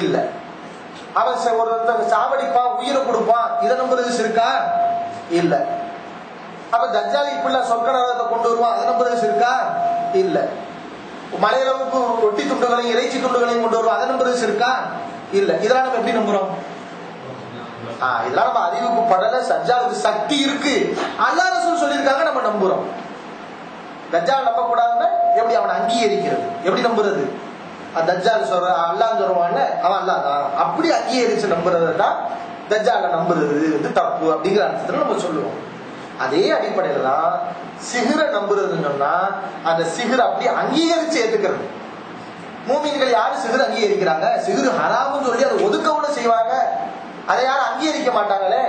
இல்ல. அவன் ஒருத்தர் சாவடிப்பான், உயிரை கொடுப்பான், இதை நம்புறது இருக்கா? இல்ல. அப்ப தஜ்ஜால் இப்படிலாம் சொர்க்க நரகத்தை கொண்டு வருவான், அதை நம்புறது இருக்கா? இல்ல. மலையளவுக்கு ரொட்டி துண்டுகளையும் இறைச்சி துண்டுகளையும் கொண்டு வருவோம், அதை நம்புறது இருக்கா? இல்ல. இதெல்லாம் நம்ம எப்படி நம்புறோம்? இதெல்லாம் நம்ம அறிவுக்கு படல. தஜ்ஜாலுக்கு சக்தி இருக்கு, அல்லாஹ் ரசூல் சொல்லியிருக்காங்க, நம்ம நம்புறோம். தஜ்ஜால் நம்ப கூடாதுன்னு எப்படி அவனை அங்கீகரிக்கிறது? எப்படி நம்புறது? தஜ்ஜால் சொல்ற அல்லாஹ் சொல்லுவான்ல, அவன் அல்லாஹ் தான், அப்படி அங்கீகரிச்சு நம்புறதுதான் தஜ்ஜால நம்புறது தப்பு அப்படிங்கிற அர்த்தத்துல நம்ம சொல்லுவோம். அதே அடிப்படையில தான் சிஹ்ரை நம்புறதுன்னு சொன்னா அந்த சிஹ்ரை அப்படியே அங்கீகரிச்சு ஏத்துக்கிறது. மூமின்கள் யாரு சிஹ்ர் அங்கீகரிக்கிறாங்க? சிஹ்ர் ஹராம்னு சொல்லி அதை ஒதுக்கவும் செய்வாங்க, அதை யாரும் அங்கீகரிக்க மாட்டாங்களே.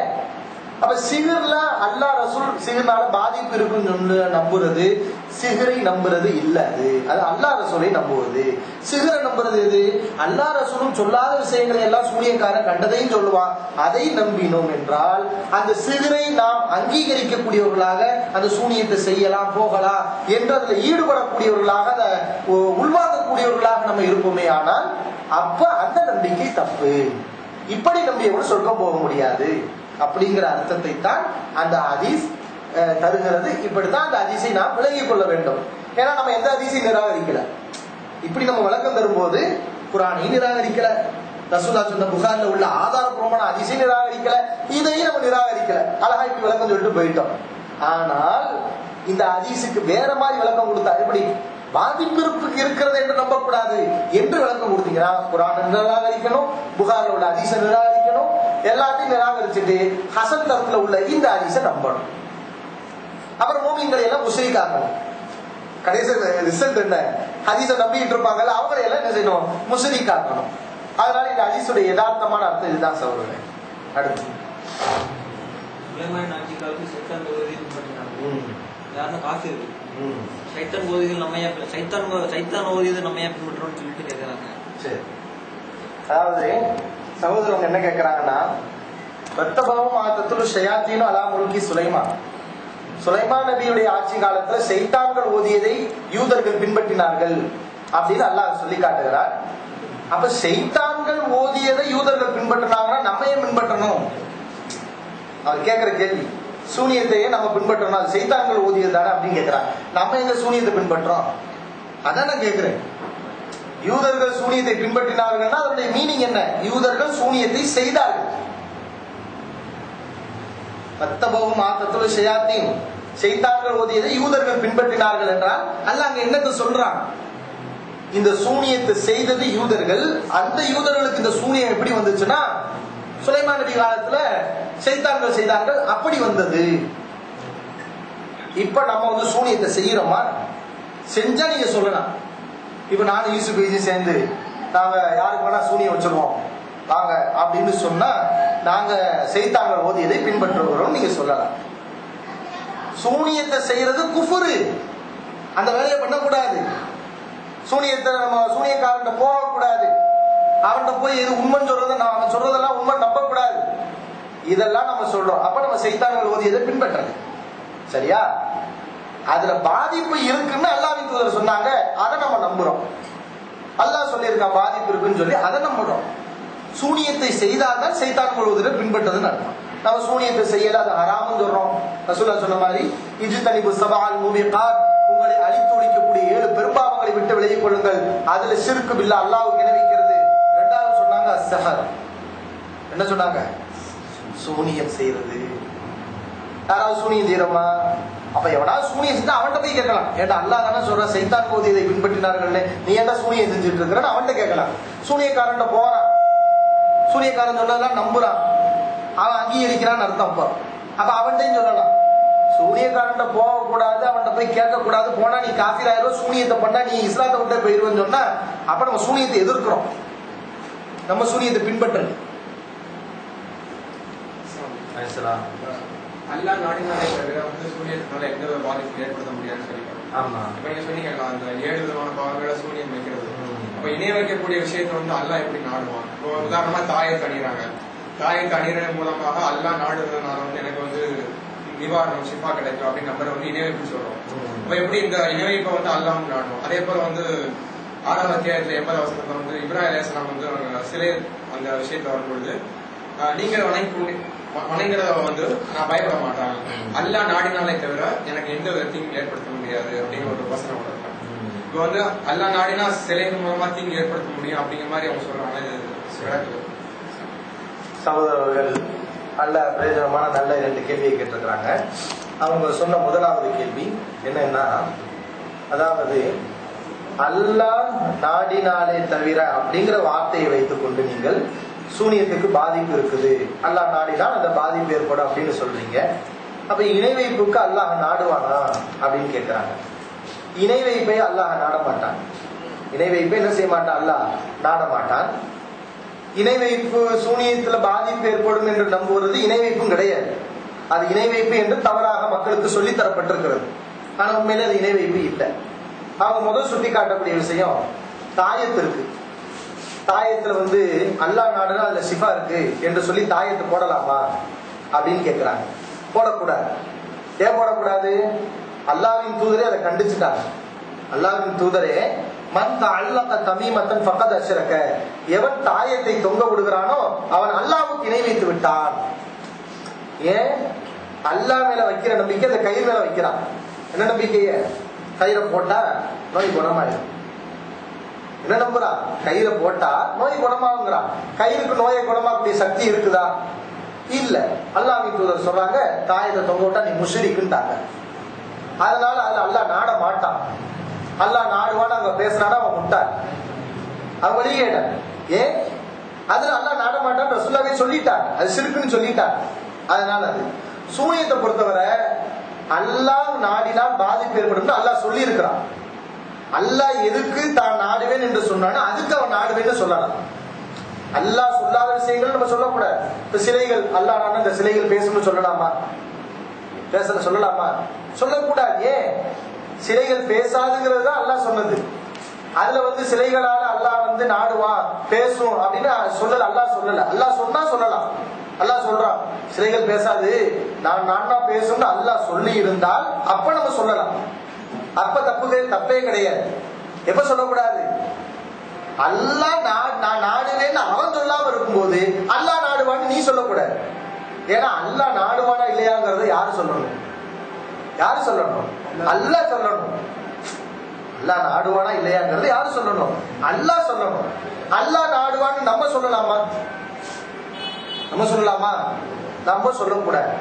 அப்ப சிஹ்ர்ல அல்லாஹ் ரசூல் சிஹ்ர்னால பாதிப்பு இருக்குன்னு நம்புறது சிஹ்ரை நம்புறது இல்ல. அது அல்லாஹ் ரசூலை நம்புவது. சிஹ்ரை நம்புறது எது? அல்லாஹ் ரசூலும் சொல்லாத விஷயங்களை எல்லாம் சூனியக்காரன் கண்டதையும் சொல்லுவான், அதை நம்பினோம் என்றால் அந்த சிஹ்ரை நாம் அங்கீகரிக்கக்கூடியவர்களாக அந்த சூனியத்தை செய்யலாம் போகலாம் என்று அதுல ஈடுபடக்கூடியவர்களாக அதை உள்வாங்கக்கூடியவர்களாக நம்ம இருப்போமே. ஆனால் அப்ப அந்த நம்பிக்கை தப்பு. இப்படி நம்பியவர்கள் சொர்க்கம் போக முடியாது அப்படிங்கிற அர்த்தத்தை தான் அந்த ஹதீஸ் தருகிறது. இப்படித்தான் அந்த ஹதீஸை நாம் விளங்கிக் கொள்ள வேண்டும். ஏன்னா நம்ம எந்த ஹதீஸையும் நிராகரிக்கல. இப்படி நம்ம விளக்கம் தரும்போது குர்ஆனையும் நிராகரிக்கல, ரசூலுல்லாஹ் சொன்ன புகார்ல உள்ள ஆதாரபூர்வமான ஹதீஸையும் நிராகரிக்கல, இதையும் நம்ம நிராகரிக்கல. அழகா இப்படி விளக்கம் சொல்லிட்டு போயிட்டோம். ஆனால் இந்த ஹதீஸுக்கு வேற மாதிரி விளக்கம் கொடுத்தா எப்படி? பாதிப்பு இருக்கிறது என்று நம்பக்கூடாது என்று விளக்கம் கொடுத்தீங்கன்னா குர்ஆனை நிராகரிக்கணும், புகார்ல உள்ள ஹதீஸை நிராகரிக்கணும், எல்லாத்தையும் நிராகரிச்சுட்டு ஹசன் தரத்துல உள்ள இந்த ஹதீஸை நம்பணும். அப்புறம் மூமின்களை எல்லாம் முஸ்லிக்காக்கணும். கடைசி ரிசல்ட் என்ன? ஹதீஸை நம்பிட்டு இருப்பாங்கல்ல, அவங்களை எல்லாம் என்ன செய்யணும்? முஸ்லிக்காக்கணும். அதனால இந்த ஹதீஸுடைய யதார்த்தமான அர்த்தம் இதுதான் சொல்றேன். அடுத்து சைத்தான் ஓதியது நம்ம சைத்தான் ஓதியது நம்ம ஏன் பின்பற்றோம்னு சொல்லிட்டு கேட்கறாங்க. சரி, அதாவது சகோதரவங்க என்ன கேட்கறாங்கன்னா, ரத்தபவம் ஆத்தத்துல ஷயாத்தீனும் அலா முல்கி சுலைமான், சுலைமான் நபியுடைய ஆட்சி காலத்துல சைத்தான்கள் ஓதியதை யூதர்கள் பின்பற்றினார்கள் அப்படின்னு அல்லாஹ் சொல்லி காட்டுகிறார். அப்ப சைத்தான்கள் ஓதியதை யூதர்கள் பின்பற்றினாங்கன்னா நம்ம ஏன் பின்பற்றணும்? அவர் கேட்கிற கேள்வி, சூனியத்தையே நம்ம பின்பற்றணும், அது சைத்தான்கள் ஓதியது தானே அப்படின்னு கேட்கிறாங்க. நம்ம எங்க சூனியத்தை பின்பற்றோம்? அதான் நான் கேட்கிறேன். யூதர்கள் சூனியத்தை பின்பற்றினார்கள்னா அதனுடைய மீனிங் என்ன? யூதர்கள் சூனியத்தை செய்தார்கள். பத்தபவும் ஆத்தத்துல ஷயாத்தீன், சைத்தான்கள் ஓதியதை யூதர்கள் பின்பற்றினார்கள் என்றால் அல்ல அங்க என்னத்தை சொல்றான்? இந்த சூனியத்தை செய்தது யூதர்கள். அந்த யூதர்களுக்கு இந்த சூனியம் எப்படி வந்துச்சுன்னா சுலைமான் நபி காலத்துல சைத்தான்கள் செய்தார்கள், அப்படி வந்தது. இப்ப நம்ம சூனியத்தை செய்யறோமா? செஞ்சா நீங்க சொல்லலாம். இப்ப நானும் யூசுப் சேர்ந்து நாங்க யாருக்கு வேணா சூனியம் வச்சிருவோம் வாங்க அப்படின்னு சொன்னா நாங்க சைத்தான்கள் ஓதியதை பின்பற்றுகிறோம் நீங்க சொல்லலாம். சூனியத்தை செய்யறது குஃபுரு, அந்த வேலையை பண்ணக்கூடாது. சூனியத்தை நம்ம சூனியக்காரன் போகக்கூடாது, அவன்கிட்ட போய் எது உண்மைன்னு சொல்றத அவன் சொல்றதெல்லாம் உண்மை நம்பக்கூடாது. இதெல்லாம் நம்ம சொல்றோம். அப்ப நம்ம சைத்தான்கள் ஓதியதை பின்பற்றது சரியா? அதுல பாதிப்பு இருக்குன்னு அல்லாஹ்வின் தூதர் சொன்னாங்க, அதை நம்ம நம்புறோம். அல்லாஹ் சொல்லியிருக்கான் பாதிப்பு இருக்குன்னு சொல்லி அதை நம்புறோம். சூனியத்தை செய்தால்தான் சைத்தான்கள் ஓதியதை பின்பற்றதுன்னு அர்த்தம். நம்ம சூனியத்தை செய்யல, அது ஹராம்னு சொல்றோம். ரசூலுல்லாஹ் சொன்ன மாதிரி இஜ்தனிபு ஸபஅல் மூபிகாத், உங்களை அழித்து ஒழிக்கக்கூடிய 7 பெரும்பாவங்களை விட்டு விலகிக் கொள்ளுங்கள். அதுல ஷிர்க் பில்லாஹ், அல்லாஹ்வுக்கு இணை வைக்கிறது. இரண்டாவது சொன்னாங்க அஸ்ஸஹர். என்ன சொன்னாங்க? சூனியம் செய்யறது. யாராவது சூனியம் செய்யறோமா? அப்ப எவனாவது சூனியம் செஞ்சா அவன்கிட்ட போய் கேட்கலாம். ஏன்டா அல்லாஹ் தானே சொல்ற சைத்தான் ஓதியதை பின்பற்றினார்கள், நீ என்ன சூனியம் செஞ்சுட்டு இருக்கிறன்னு அவன்கிட்ட கேட்கலாம். சூனியக்காரன் போறான், சூனியக்காரன் சொன்னதெல்லாம் நம்புறான், அவன் அங்கீகரிக்கிறான்னு அர்த்தம். அப்ப அவன்கிட்டையும் சொல்லலாம். சூனியக்காரன் போகக்கூடாது, அவன்கிட்ட போய் கேட்கக்கூடாது. போனா நீ காஃபிர் ஆயிரம், சூனியத்தை பண்ணா நீ இஸ்லாத்தை விட்டே போயிருவேன்னு சொன்னா அப்ப நம்ம சூனியத்தை எதிர்க்கிறோம், நம்ம சூனியத்தை பின்பற்றல. அல்லா நாடினாலே சூனியத்தினால எந்த ஒரு பாதிப்பு ஏற்படுத்த முடியாதுன்னு சொல்லிக்கலாம். ஆமா, இப்ப நீங்க சொன்னீங்க அந்த 7 விதமான பாவங்களை சூனியம் வைக்கிறது. அப்ப இணைய வைக்கக்கூடிய விஷயத்த அல்லா எப்படி நாடுவான்? இப்போ உதாரணமா தாயத்தை அணிகிறாங்க, தாயத்தை அணிகிறது மூலமாக அல்லா நாடுறதுனால எனக்கு நிவாரணம் சிப்பா கிடைக்கும் அப்படின்னு நம்ம இணை வைப்பு சொல்றோம். இப்ப எப்படி இந்த இணை வைப்பை அல்லாஹ் நாடுவோம்? அதே போல 6வது அத்தியாயத்துல 80வது வசனத்துல இப்ராஹிம் அலைஹிஸ்ஸலாம் சிலை அந்த விஷயத்துல வரும்பொழுது நீங்கள் வணங்குறத வந்து நான் பயப்பட மாட்டேன், அல்லாஹ் நாடினாலே தவிர எனக்கு எந்த ஒரு தீங்கு ஏற்படுத்த முடியாது அப்படிங்கிற ஒரு வசனம் இருக்காங்க. இப்ப வந்து அல்லாஹ் நாடினா சிலைகள் மூலமா தீங்கு ஏற்படுத்த முடியும் அப்படிங்கிற மாதிரி அவங்க சொல்றாங்க. சகோதரர்கள் நல்ல பிரயோஜனமான நல்ல 2 கேள்வியை கேட்டிருக்கிறாங்க. அவங்க சொன்ன முதலாவது கேள்வி என்னன்னா, அதாவது அல்லாஹ் நாடினாலே தவிர அப்படிங்கிற வார்த்தையை வைத்துக் கொண்டு நீங்கள் சூனியத்துக்கு பாதிப்பு இருக்குது, அல்லாஹ் நாடினால் அந்த பாதிப்பு ஏற்படும் அப்படின்னு சொல்றீங்க. அப்ப இணை வைப்புக்கு அல்லாஹ் நாடுவானா அப்படின்னு கேட்கிறாங்க. இணை வைப்பை அல்லாஹ் நாட மாட்டான். இணை வைப்பை என்ன செய்ய மாட்டான்? அல்லாஹ் நாட மாட்டான். இணை வைப்பு சூனியத்துல பாதிப்பு ஏற்படும் என்று நம்புவது இணை வைப்பும் கிடையாது. அது இணை வைப்பு என்று தவறாக மக்களுக்கு சொல்லி தரப்பட்டிருக்கிறது. ஆனா உண்மையில அது இணை வைப்பு இல்லை. அவங்க முதல் சுட்டி காட்டக்கூடிய விஷயம் தாயத்து இருக்கு. தாயத்துல வந்து அல்லாஹ் நாடுனா அதுல சிஃபா இருக்கு என்று சொல்லி தாயத்து போடலாமா அப்படின்னு கேட்கிறாங்க. போடக்கூடாது. ஏன் போடக்கூடாது? அல்லாஹ்வின் தூதரே அதை கண்டிச்சுட்டாங்க. அல்லாஹ்வின் தூதரே மன் தஅல்லக தமீமத்தன் ஃபகத் அஷ்ரக, எவன் தாயத்தை தொங்க விடுகிறானோ அவன் அல்லாஹ்வுக்கு இணை வைத்து விட்டான். ஏன்? அல்லாஹ் மேல வைக்கிற நம்பிக்கை அந்த கயிறு மேல வைக்கிறான். என்ன நம்பிக்கைய? கயிறை போட்டா நோய் குணமாயிடும். என்ன நம்புறான்? கயிறை போட்டா நோய் குணமாகுங்கிறான். கயிறுக்கு நோயை குணமாக்கூடிய சக்தி இருக்குதா? இல்ல. அல்லாஹ்வின் தூதர் சொல்றாங்க தாயத்தை தொங்க விட்டா நீ முஷ்ரிக்குன்றாங்க. அதனால அதுல அல்லாஹ் நாட மாட்டான். அல்லாஹ் நாடுவான்னு அங்க பேசினானா அவன் முட்டாள், அவன் வெளியேட. ஏன்? அதுல அல்லாஹ் நாட மாட்டான் ரசூலுல்லாஹ் சொல்லிட்டாங்க, அது ஷிர்க்குன்னு சொல்லிட்டாங்க. அதனால அது சூனியத்தை பொறுத்தவரை அல்லாஹ் நாடினால் பாதிப்பு ஏற்படும் அல்லாஹ் சொல்லி இருக்கிறான். அல்லாஹ் எதுக்கு தான் நாடுவேன் என்று சொன்னானோ அதுக்கு அவன் நாடுவேன்னு சொல்லலாம். அல்லாஹ் சொல்லாத விஷயங்கள் நம்ம சொல்லக்கூடாது. இப்ப சிலைகள் அல்லாஹ் நாடு இந்த சிலைகள் பேசணும்னு சொல்லலாமா? பேசல சொல்லலாமா? சொல்லக்கூடாது. ஏன்? சிலைகள் பேசாதுங்கிறது தான் அல்லாஹ் சொன்னது. அதுல வந்து சிலைகளால அல்லாஹ் வந்து நாடுவான் பேசும் அப்படின்னு சொல்லல. அல்லாஹ் சொல்லல. அல்லாஹ் சொன்னா சொல்லலாம். அல்லாஹ் சொல்றான் சிலைகள் பேசாது, நான் பேசும்னு அல்லாஹ் சொல்லி இருந்தால் அப்ப நம்ம சொல்லலாம். அப்ப தப்பே கிடையாது. எப்ப சொல்லக்கூடாது? அல்லாஹ் நான் நாடுவேன்னு அவன் சொல்லாம இருக்கும்போது அல்லாஹ் நாடுவான்னு நீ சொல்லக்கூடாது. ஏன்னா அல்லாஹ் நாடுவானா இல்லையாங்கிறத யாரு சொல்லணும்? யாரு சொல்லணும்? அல்லாஹ் சொல்லணும். அல்லாஹ் நாடுவானா இல்லையாங்கிறது யாரு சொல்லணும்? அல்லாஹ் சொல்லணும். அல்லாஹ் நாடுவான்னு நம்ம சொல்லலாமா? நம்ம சொல்லலாமா? நம்ம சொல்லக்கூடாது.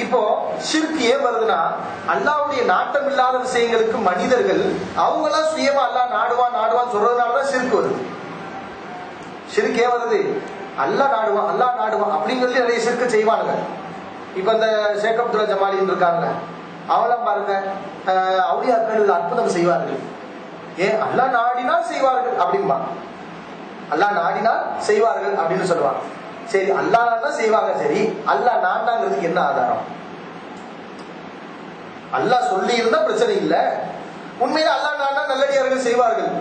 இப்போ ஷிர்க் ஏன் வருதுன்னா, அல்லாஹ்வுடைய நாட்டம் இல்லாத விஷயங்களுக்கு மனிதர்கள் அவங்களாம் சுயமா அல்லாஹ் நாடுவான் சொல்றதுனாலதான் ஷிர்க் வருது. ஷிர்க் ஏன் வருது? அல்லாஹ் நாடுவான் அப்படிங்கிறது நிறைய ஷிர்க் செய்வானுங்க. இப்ப இந்த ஷேக் அப்துல்லா ஜமாலின்னு இருக்காங்க, அவெல்லாம் பாருங்க அவுலியாக்கள் அற்புதம் செய்வார்கள். ஏன்? அல்லாஹ் நாடினால் செய்வார்கள் அப்படின்பா. அல்லாஹ் நாடினால் செய்வார்கள் அப்படின்னு சொல்லுவாங்க. சரி, அல்லாஹ் தான் செய்வாங்க. சரி, அல்லாஹ் நாட்டாங்கிறதுக்கு என்ன ஆதாரம்? அல்லாஹ் சொல்லி இருந்தா பிரச்சனை இல்ல. உண்மையில அல்லாஹ் நாட்டா நல்லடியார்கள் செய்வார்கள்.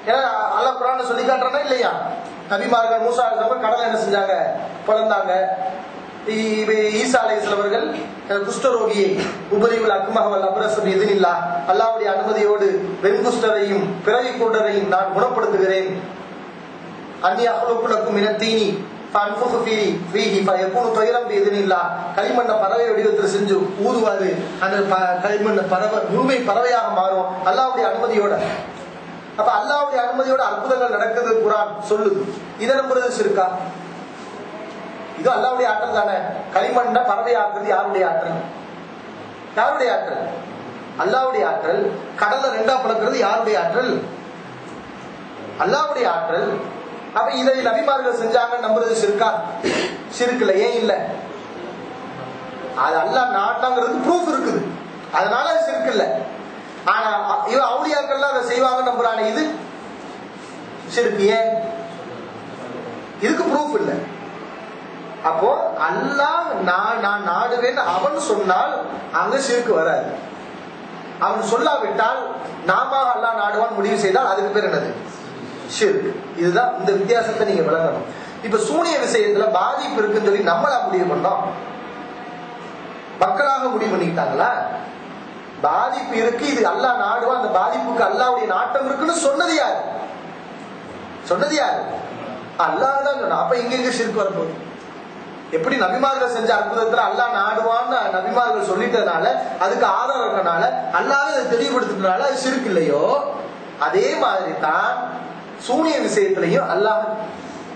ஏன்னா அல்லாஹ் குர்ஆன்ல சொல்லி காட்டுறானா இல்லையா? நபிமார்கள் மூசா அலைஹிஸ்ஸலாம் கடலை என்ன செஞ்சாங்க? பிளந்தாங்க. ஈசா அலைஹிஸ்ஸலாம் அவர்கள் குஷ்டரோகியை உபரிவுல் அக்மஹவல் அப்ரஸம் எதினில்லா, அல்லாஹ்வுடைய அனுமதியோடு வெண்குஷ்டரையும் பிறவி கூடரையும் நான் குணப்படுத்துகிறேன். அன்னி அஹ்லுக்குலக்கும் மினத்தீனி ஃபன்ஃபுகு ஃபீஹி ஃபயகூனு தைரம் பிஇذنில்லா, களிமண்ண பறவை வடிவத்தில் செஞ்சு ஊதுவாரு, அந்த களிமண்ண பறவை முழுமை பறவையாக மாறும் அல்லாஹ்வுடைய அனுமதியோட. அப்ப அல்லாஹ்வுடைய அனுமதியோட அற்புதங்கள் நடக்குது குர்ஆன் சொல்லுது. இதை நம்புறது ஷிர்கா? இது அல்லாஹ்வுடைய ஆற்றல் தானே. களிமண்ண பறவை ஆக்குறது யாருடைய ஆற்றல்? யாருடைய ஆற்றல்? அல்லாஹ்வுடைய ஆற்றல். கடலை 2ஆ பிளக்கிறது யாருடைய ஆற்றல்? அல்லாஹ்வுடைய ஆற்றல். அப்ப இதை நபிமார்கள் செஞ்சாங்க நம்புறது ஷிர்கா? ஷிர்க் இல்ல. ஏன் இல்ல? அது அல்லாஹ் நாட்டாங்கிறது ப்ரூஃப் இருக்குது, அதனால ஷிர்க் இல்ல. ஆனா இவன் அவுலியாக்கள்லாம் அதை செய்வாங்க நம்புறானே, இது ஷிர்க். ஏன்? இதுக்கு ப்ரூஃப் இல்ல. அப்போ அல்லாஹ் நான் நாடுவேன் அவன் சொன்னால் அங்க ஷிர்க் வராது. அவன் சொல்லாவிட்டால் நாம அல்லாஹ் நாடுவான் முடிவு செய்தால் அதுக்கு பேர் என்னது? ஷிர்க். இதுதான் இந்த வித்தியாசத்தை நீங்க விளங்கணும். இப்ப சூனிய விஷயத்துல பாதிப்பு இருக்குன்னு சொல்லி நம்மளா முடிவு பண்ணோம்? மக்களாக முடிவு பண்ணிக்கிட்டாங்களா? பாதிப்பு இருக்கு, இது அல்லாஹ் நாடுவான், அந்த பாதிப்புக்கு அல்லாஹ்வுடைய நாட்டம் இருக்குன்னு சொன்னது யாரு? சொன்னது யாரு? அல்லாஹ் தான் சொன்னா. அப்ப எங்க ஷிர்க் வரப்போகுது? எப்படி நபிமார்கள் செஞ்ச அற்புதத்துல அல்லாஹ் நாடுவான்னு நபிமார்கள் சொல்லிட்டதுனால, அதுக்கு ஆதாரம் இருக்கனால, அல்லாஹ் அதை தெளிவுபடுத்தினால அது ஷிர்க் இல்லையோ, அதே மாதிரி தான் சூனிய விஷயத்திலையும் அல்லாஹ்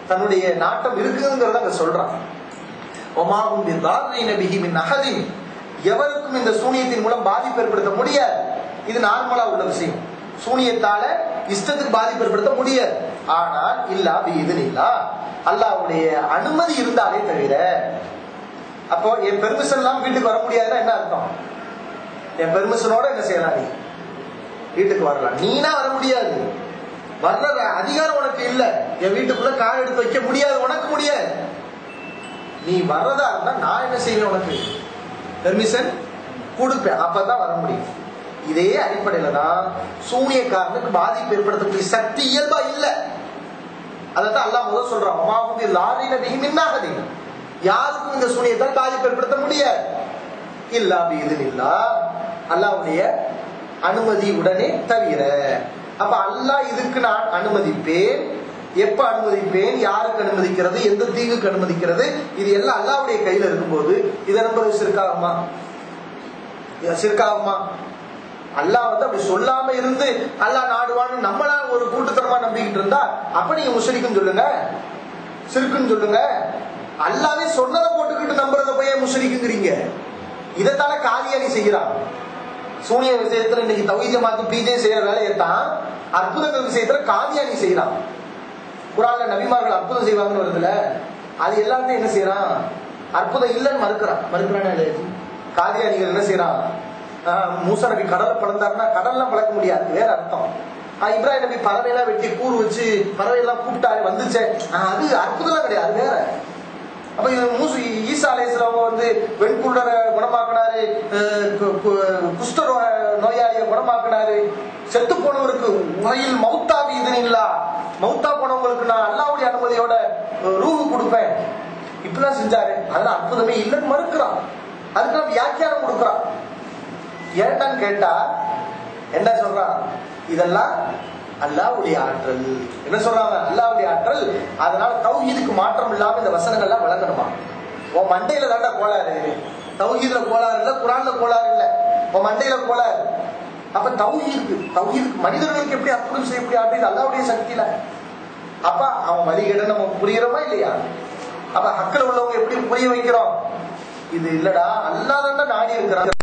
தன்னுடைய நாட்டம் இருக்குங்கிறத அங்க சொல்றான். ஒமாஹும் பிதாரின பிஹி மின் அஹதின், எவருக்கும் இந்த சூனியத்தின் மூலம் பாதிப்பு ஏற்படுத்த முடியாது. இது நார்மலா உள்ள விஷயம். சூனியத்தால இஷ்டத்துக்கு பாதிப்பு ஏற்படுத்த முடியாது. ஆனால் இல்லா பிஇذن இல்லா, அல்லாஹ்வுடைய அனுமதி இருந்தாலே தவிர. அப்போ என் பெர்மிஷன் எல்லாம் வீட்டுக்கு வர முடியாதுன்னா என்ன அர்த்தம்? என் பெர்மிஷனோட என்ன செய்யலாம், நீ வீட்டுக்கு வரலாம், நீனா வர முடியாது. வர்ற அதிகாரம் உனக்கு இல்ல. என் வீட்டுக்குள்ள கார் எடுத்து வைக்க முடியாது, உனக்கு முடியாது. நீ வர்றதா இருந்தா நான் என்ன செய்வேன், உனக்கு பெர்மிஷன் கொடுப்பேன், அப்பதான் வர முடியும். இதே அடிப்படையில தான் சூனியக்காரனுக்கு பாதிப்பு ஏற்படுத்தக்கூடிய சக்தி இயல்பா இல்ல. அதான் அல்லாஹ் முதல் சொல்றான், ஒமாஹும் பிதாரின பிஹி மின் அஹதின், யாருக்கும் இந்த சூனியத்தால் பாதிப்பு ஏற்படுத்த முடியாது. இல்லா பிஇذن இல்லா, அல்லாஹ்வுடைய அனுமதி உடனே தவிர. அப்ப அல்லாஹ் இதுக்கு நான் அனுமதிப்பேன், எப்ப அனுமதிப்பேன், யாருக்கு அனுமதிக்கிறது, எந்த தீங்குக்கு அனுமதிக்கிறது, இது எல்லாம் அல்லாஹ்வுடைய கையில இருக்கும்போது இதை நம்புறது சிர்காகுமா? சிர்காகுமா? அல்லாஹ் அப்படி சொல்லாம இருந்து அல்லாஹ் நாடுவான்னு நம்மளா ஒரு கூட்டுத்தனமா நம்பிக்கிட்டு இருந்தா அப்ப நீங்க முஸ்லிக்குன்னு சொல்லுங்க, சிர்க்குன்னு சொல்லுங்க. அல்லாவே சொன்னதை போட்டுக்கிட்டு நம்புறத போய் முஸ்லிக்குங்கிறீங்க. இதைத்தால காதியானி செய்யறான். சூனிய விஷயத்துல இன்னைக்கு தௌஹீத மாத்தி பீஜே செய்யற வேலையை தான் அற்புதங்கள் விஷயத்துல காதியானி செய்யறான். குர்ஆன்ல நபிமார்கள் அற்புதம் செய்வாங்கன்னு வருதுல, அது எல்லாத்தையும் என்ன செய்யறான், அற்புதம் இல்லைன்னு மறுக்கிறான். காதியானிகள் என்ன செய்யறான், மூசா நபி கடலை பழந்தாருன்னா கடல்லாம் பழக்க முடியாது, வேற அர்த்தம். இப்ராஹிம் நபி பறவையெல்லாம் வெட்டி கூறு வச்சு பறவையெல்லாம் கூப்பிட்டாரு வந்துச்சே, அது அற்புதம் கிடையாது, வேற. அப்ப ஈசா அலைஹிஸ்ஸலாம் வந்து வெண்குருடரை குணமாக்கினாரு, குஷ்ட நோயாளியை குணமாக்கினாரு, செத்து போனவருக்கு முறையில் மௌத்தா பிஇذن இல்லா, மௌத்தா போனவங்களுக்கு நான் அல்லாஹ்வுடைய அனுமதியோட ரூஹ் கொடுப்பேன், இப்படிலாம் செஞ்சாரு. அதெல்லாம் அற்புதமே இல்லைன்னு மறுக்கிறான். அதுக்கு வியாக்கியானம் கொடுக்குறான். ஏன்டான்னு கேட்டா என்ன சொல்றான், இதெல்லாம் அல்லாஹ்வுடைய ஆற்றல். என்ன சொல்றாங்க, அல்லாஹ்வுடைய ஆற்றல். அதனால தௌஹீதுக்கு மாற்றம் இல்லாம இந்த வசனங்கள்லாம் விளங்கணுமா? உன் மண்டையில தாண்டா கோளாறு, தௌஹீதுல கோளாறு இல்ல, குர்ஆன்ல கோளாறு இல்ல, உன் மண்டையில கோளாறு. அப்ப தௌஹீதுக்கு மனிதர்களுக்கு எப்படி அற்புதம் செய்ய முடியும், அப்படின்னு அல்லாஹ்வுடைய சக்தியில. அப்ப அவன் வழிகேடு நம்ம புரிகிறோமா இல்லையா? அப்ப ஹக்கில் உள்ளவங்க எப்படி புரிய வைக்கிறோம், இது இல்லடா அல்லாஹ் தான் நாடி இருக்கிறான்.